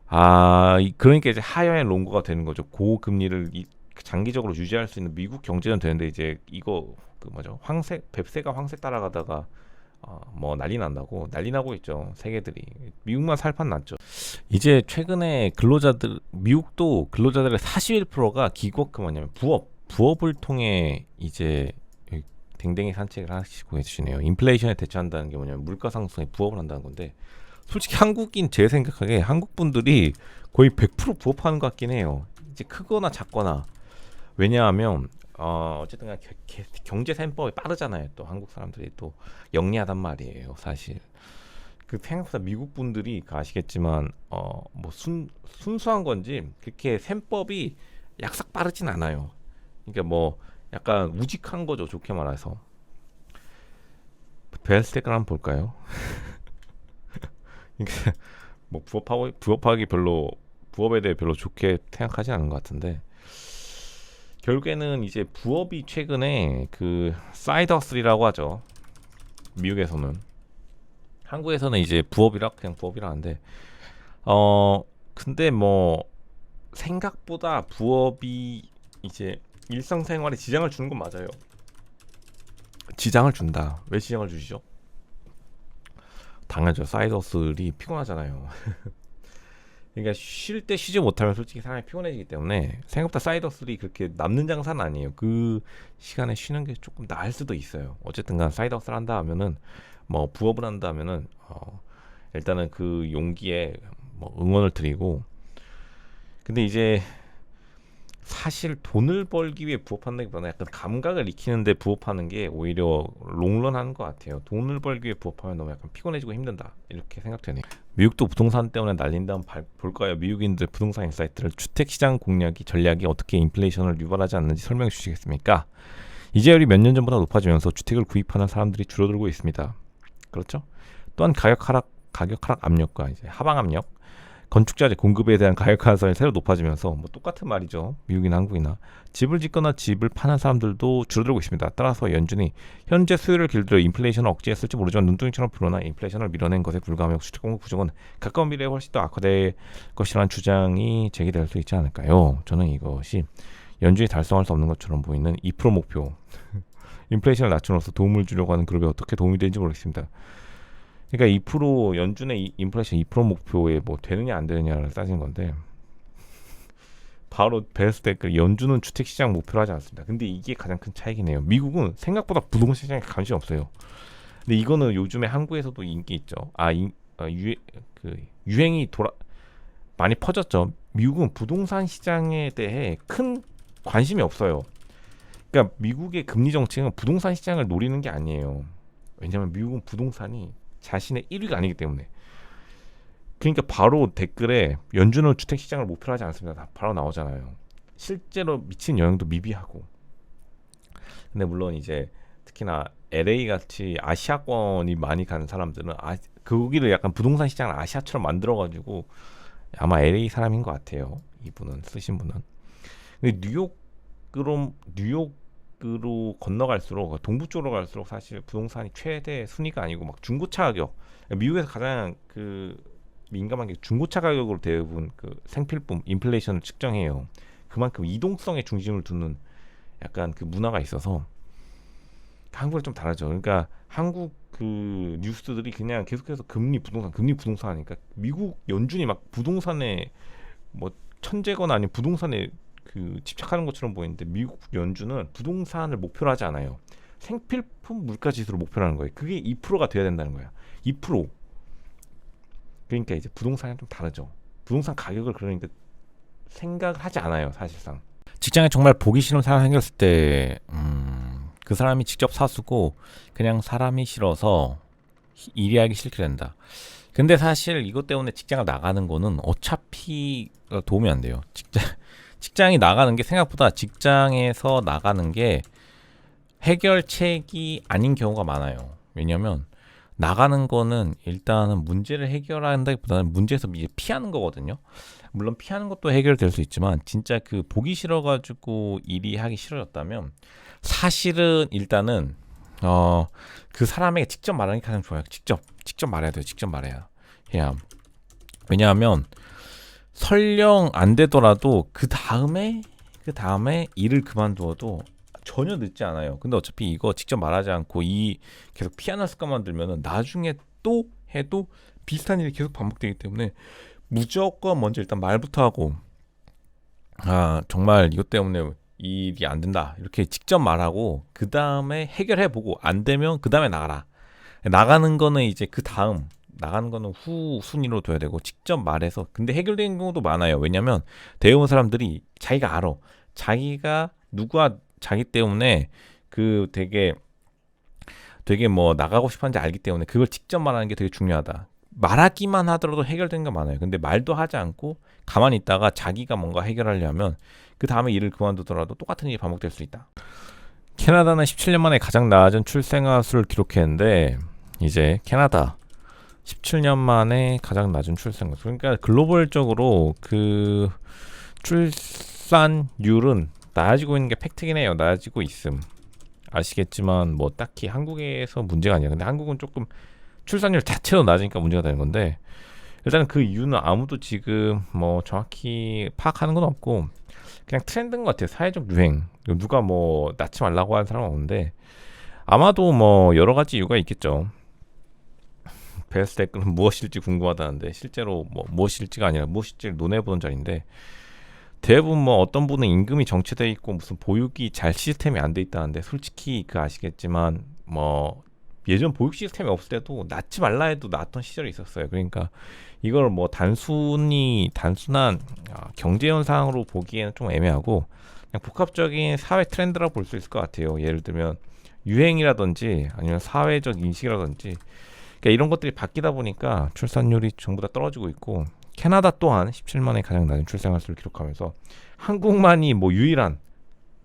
그러니까 이제 하이어앤 롱거가 되는 거죠. 고금리를 장기적으로 유지할 수 있는 미국 경제는 되는데, 이제 이거 뱁새가 황새 따라가다가 뭐 난리 나고 있죠. 세계들이. 미국만 살판 났죠. 이제 최근에 미국도 근로자들의 41%가 뭐냐면 부업을 통해 이제 댕댕이 산책을 하시고 계시네요. 인플레이션에 대처한다는 게 뭐냐면 물가 상승에 부업을 한다는 건데, 솔직히 한국인 제 생각하기에 한국 분들이 거의 100% 부업하는 것 같긴 해요. 이제 크거나 작거나. 왜냐하면 어쨌든 경제 셈법이 빠르잖아요. 또 한국 사람들이 또 영리하단 말이에요. 사실 그 생각보다 미국 분들이 아시겠지만 뭐 순수한 건지 그렇게 셈법이 약삭 빠르진 않아요. 그러니까 뭐 약간 우직한 거죠. 좋게 말해서. 베어스택을 한번 볼까요? 그러니까 뭐 부업에 대해 별로 좋게 생각하지 않은 것 같은데, 결국에는 이제 부업이 최근에 그 사이드 허슬이라고 하죠. 미국에서는. 한국에서는 이제 그냥 부업이라 하는데, 근데 뭐 생각보다 부업이 이제 일상생활에 지장을 주는 건 맞아요. 지장을 준다. 왜 지장을 주시죠? 당연하죠. 사이드 허슬이 피곤하잖아요. 그러니까 쉴 때 쉬지 못하면 솔직히 사람이 피곤해지기 때문에, 생각보다 사이드 허슬이 그렇게 남는 장사는 아니에요. 그 시간에 쉬는 게 조금 나을 수도 있어요. 어쨌든 간 사이드 허슬 한다 하면은, 뭐 부업을 한다 하면은 일단은 그 용기에 뭐 응원을 드리고, 근데 이제 사실 돈을 벌기 위해 부업한다기보다는 약간 감각을 익히는데 부업하는 게 오히려 롱런하는 것 같아요. 돈을 벌기 위해 부업하면 너무 약간 피곤해지고 힘든다, 이렇게 생각되네요. 미국도 부동산 때문에 난린다면 볼까요? 미국인들 부동산 인사이트를 주택시장 전략이 어떻게 인플레이션을 유발하지 않는지 설명해 주시겠습니까? 이자율이 몇 년 전보다 높아지면서 주택을 구입하는 사람들이 줄어들고 있습니다. 그렇죠? 또한 가격 하락 압력과 이제 하방 압력, 건축자재 공급에 대한 가격 하락선이 새로 높아지면서, 뭐 똑같은 말이죠. 미국이나 한국이나 집을 짓거나 집을 파는 사람들도 줄어들고 있습니다. 따라서 연준이 현재 수요를 길들여 인플레이션을 억제했을지 모르지만 눈덩이처럼 불어나 인플레이션을 밀어낸 것에 불과하며 수축 공급 구조는 가까운 미래에 훨씬 더 악화될 것이라는 주장이 제기될 수 있지 않을까요? 저는 이것이 연준이 달성할 수 없는 것처럼 보이는 2% 목표 인플레이션을 낮춤으로써 도움을 주려고 하는 그룹에 어떻게 도움이 되는지 모르겠습니다. 그러니까 2% 연준의 인플레이션 2% 목표에 뭐 되느냐 안 되느냐를 따지는 건데, 바로 베어스택 연준은 주택시장 목표로 하지 않습니다. 근데 이게 가장 큰 차이긴 해요. 미국은 생각보다 부동산 시장에 관심이 없어요. 근데 이거는 요즘에 한국에서도 인기 있죠. 유행이 많이 퍼졌죠. 미국은 부동산 시장에 대해 큰 관심이 없어요. 그러니까 미국의 금리 정책은 부동산 시장을 노리는 게 아니에요. 왜냐하면 미국은 부동산이 자신의 1위가 아니기 때문에. 그러니까 바로 댓글에 연준은 주택시장을 목표로 하지 않습니다. 다 바로 나오잖아요. 실제로 미친 영향도 미비하고. 근데 물론 이제 특히나 LA 같이 아시아권이 많이 가는 사람들은 거기를 약간 부동산 시장을 아시아처럼 만들어가지고 아마 LA 사람인 것 같아요. 이분은 쓰신 분은. 근데 뉴욕으로 건너갈수록 동부 쪽으로 갈수록 사실 부동산이 최대 순위가 아니고 막 중고차 가격. 미국에서 가장 그 민감한 게 중고차 가격으로 대부분 그 생필품 인플레이션을 측정해요. 그만큼 이동성에 중심을 두는 약간 그 문화가 있어서 한국은 좀 다르죠. 그러니까 한국 그 뉴스들이 그냥 계속해서 금리 부동산 하니까 미국 연준이 막 부동산에 뭐 천재거나 아니면 부동산에 그 집착하는 것처럼 보이는데 미국 연준은 부동산을 목표로 하지 않아요. 생필품 물가 지수를 목표로 하는 거예요. 그게 2%가 돼야 된다는 거야. 2%. 그러니까 이제 부동산이 좀 다르죠. 부동산 가격을 그러니까 생각을 하지 않아요, 사실상. 직장에 정말 보기 싫은 사람 생겼을 때, 그 사람이 직접 사수고 그냥 사람이 싫어서 일이 하기 싫게 된다. 근데 사실 이것 때문에 직장을 나가는 거는 어차피 도움이 안 돼요. 직장이 나가는 게 생각보다 직장에서 나가는 게 해결책이 아닌 경우가 많아요. 왜냐면 나가는 거는 일단은 문제를 해결한다기보다는 문제에서 이제 피하는 거거든요. 물론 피하는 것도 해결될 수 있지만 진짜 그 보기 싫어가지고 일이 하기 싫어졌다면 사실은 일단은 그 사람에게 직접 말하는 게 가장 좋아요. 직접 말해야 돼요. 직접 말해야 해야. 왜냐하면 설령 안 되더라도 그 다음에 일을 그만두어도 전혀 늦지 않아요. 근데 어차피 이거 직접 말하지 않고 계속 피하는 습관만 들면은 나중에 또 해도 비슷한 일이 계속 반복되기 때문에 무조건 먼저 일단 말부터 하고 정말 이것 때문에 일이 안 된다 이렇게 직접 말하고 그 다음에 해결해보고 안 되면 그 다음에 나가라. 나가는 거는 이제 그 다음 나가는 거는 후 순위로 둬야 되고 직접 말해서 근데 해결되는 경우도 많아요. 왜냐면 대부분 사람들이 자기가 알아. 자기가 자기 때문에 그 되게 뭐 나가고 싶었는지 알기 때문에 그걸 직접 말하는 게 되게 중요하다. 말하기만 하더라도 해결되는 거 많아요. 근데 말도 하지 않고 가만히 있다가 자기가 뭔가 해결하려면 그 다음에 일을 그만두더라도 똑같은 일이 반복될 수 있다. 캐나다는 17년 만에 가장 낮은 출생아 수를 기록했는데 이제 캐나다 17년 만에 가장 낮은 출생아 수. 그러니까 글로벌적으로 그 출산율은 낮아지고 있는 게 팩트긴 해요. 낮아지고 있음. 아시겠지만 뭐 딱히 한국에서 문제가 아니야. 근데 한국은 조금 출산율 자체도 낮으니까 문제가 되는 건데 일단 그 이유는 아무도 지금 뭐 정확히 파악하는 건 없고 그냥 트렌드인 것 같아요. 사회적 유행. 누가 뭐 낳지 말라고 하는 사람은 없는데 아마도 뭐 여러 가지 이유가 있겠죠. 베스트 댓글은 무엇일지 궁금하다는데 실제로 뭐 무엇일지가 아니라 무엇일지를 논해보는 자리인데 대부분 뭐 어떤 분은 임금이 정체돼 있고 무슨 보육이 잘 시스템이 안 돼 있다는데 솔직히 그 아시겠지만 뭐 예전 보육 시스템이 없을 때도 낳지 말라 해도 낳았던 시절이 있었어요. 그러니까 이걸 뭐 단순한 경제 현상으로 보기에는 좀 애매하고 그냥 복합적인 사회 트렌드라 볼 수 있을 것 같아요. 예를 들면 유행이라든지 아니면 사회적 인식이라든지 그러니까 이런 것들이 바뀌다 보니까 출산율이 전부 다 떨어지고 있고 캐나다 또한 17만에 가장 낮은 출생아 수를 기록하면서 한국만이 뭐 유일한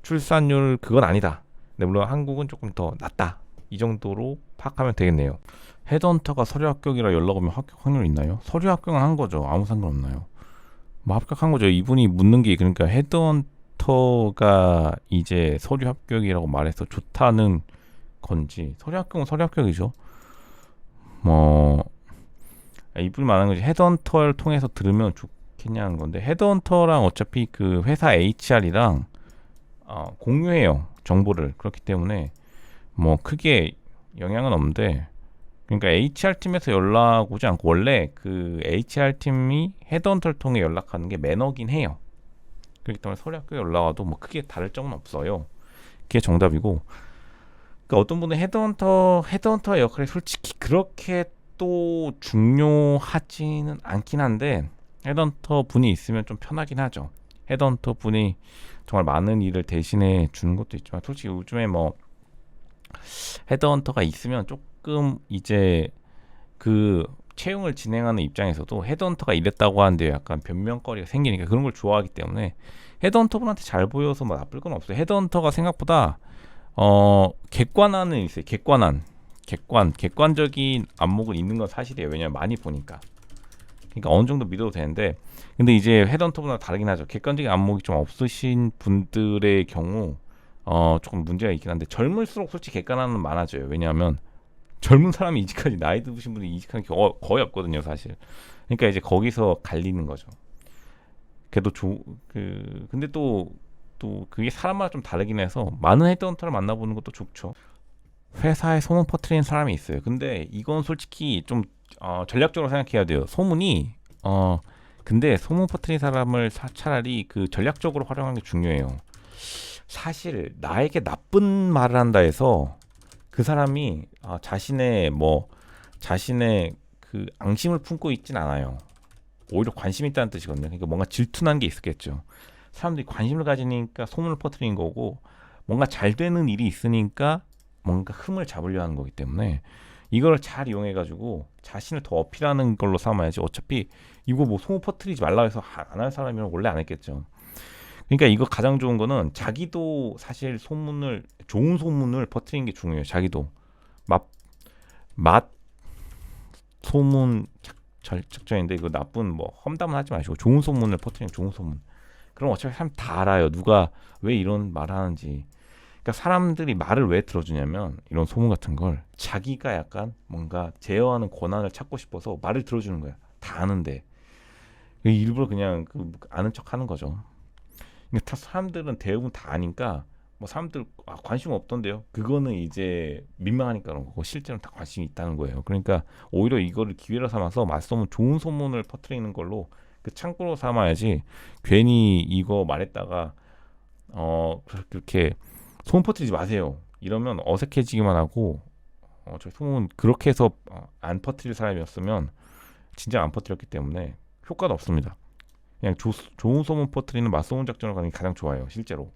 출산율 그건 아니다. 근데 물론 한국은 조금 더 낮다. 이 정도로 파악하면 되겠네요. 헤드헌터가 서류 합격이라 연락 오면 합격 확률 있나요? 서류 합격은 한 거죠. 아무 상관없나요? 뭐 합격한 거죠. 이분이 묻는 게 그러니까 헤드헌터가 이제 서류 합격이라고 말해서 좋다는 건지 서류 합격은 서류 합격이죠. 뭐 이분이 말하는 거지 헤드헌터를 통해서 들으면 좋겠냐는 건데 헤드헌터랑 어차피 그 회사 HR이랑 공유해요. 정보를. 그렇기 때문에 뭐 크게 영향은 없는데 그러니까 HR팀에서 연락 오지 않고 원래 그 HR팀이 헤드헌터를 통해 연락하는 게 매너긴 해요. 그렇기 때문에 서류 학교에 연락 와도 뭐 크게 다를 점은 없어요. 그게 정답이고 그러니까 어떤 분은 헤드헌터 역할이 솔직히 그렇게 또 중요하지는 않긴 한데 헤드헌터 분이 있으면 좀 편하긴 하죠. 헤드헌터 분이 정말 많은 일을 대신해 주는 것도 있지만 솔직히 요즘에 뭐 헤드헌터가 있으면 조금 이제 그 채용을 진행하는 입장에서도 헤드헌터가 이랬다고 하는데 약간 변명거리가 생기니까 그런 걸 좋아하기 때문에 헤드헌터 분한테 잘 보여서 뭐 나쁠 건 없어요. 헤드헌터가 생각보다 객관화는 있어요. 객관적인 안목은 있는 건 사실이에요. 왜냐면 많이 보니까. 그러니까 어느 정도 믿어도 되는데, 근데 이제 헤드헌터보다 다르긴 하죠. 객관적인 안목이 좀 없으신 분들의 경우 조금 문제가 있긴 한데, 젊을수록 솔직히 객관화는 많아져요. 왜냐하면 젊은 사람이 이직하지, 나이 드신 분이 이직하는 게 거의 없거든요, 사실. 그러니까 이제 거기서 갈리는 거죠. 그래도 근데 또 그게 사람마다 좀 다르긴 해서 많은 헤드헌터를 만나보는 것도 좋죠. 회사에 소문 퍼뜨리는 사람이 있어요. 근데 이건 솔직히 좀 전략적으로 생각해야 돼요. 근데 소문 퍼뜨리는 사람을 차라리 그 전략적으로 활용하는 게 중요해요. 사실 나에게 나쁜 말을 한다 해서 그 사람이 자신의 그 앙심을 품고 있진 않아요. 오히려 관심 있다는 뜻이거든요. 그러니까 뭔가 질투난 게 있었겠죠. 사람들이 관심을 가지니까 소문을 퍼뜨리는 거고, 뭔가 잘 되는 일이 있으니까 뭔가 흠을 잡으려 하는 거기 때문에 이걸 잘 이용해 가지고 자신을 더 어필하는 걸로 삼아야지. 어차피 이거 뭐 소문 퍼뜨리지 말라 해서 안 할 사람이면 원래 안 했겠죠. 그러니까 이거 가장 좋은 거는 자기도 사실 좋은 소문을 퍼뜨리는 게 중요해요. 자기도 맛, 맛 소문 적절인데, 이거 나쁜 뭐 험담은 하지 마시고 좋은 소문을 퍼뜨리는, 좋은 소문. 그럼 어차피 사람 다 알아요. 누가 왜 이런 말을 하는지. 그러니까 사람들이 말을 왜 들어주냐면, 이런 소문 같은 걸 자기가 약간 뭔가 제어하는 권한을 찾고 싶어서 말을 들어주는 거야. 다 아는데 일부러 그냥 아는 척 하는 거죠. 그러니까 사람들은 대부분 다 아니까 뭐 사람들 관심 없던데요. 그거는 이제 민망하니까 그런 거고, 실제로는 다 관심이 있다는 거예요. 그러니까 오히려 이거를 기회로 삼아서 맞서면 좋은 소문을 퍼뜨리는 걸로 그 창구로 삼아야지. 괜히 이거 말했다가 그렇게 소문 퍼뜨리지 마세요. 이러면 어색해지기만 하고, 저 소문 그렇게 해서 안 퍼뜨릴 사람이었으면 진짜 안 퍼뜨렸기 때문에 효과도 없습니다. 그냥 좋은 소문 퍼뜨리는 맞소문 작전을 가는 게 가장 좋아요, 실제로.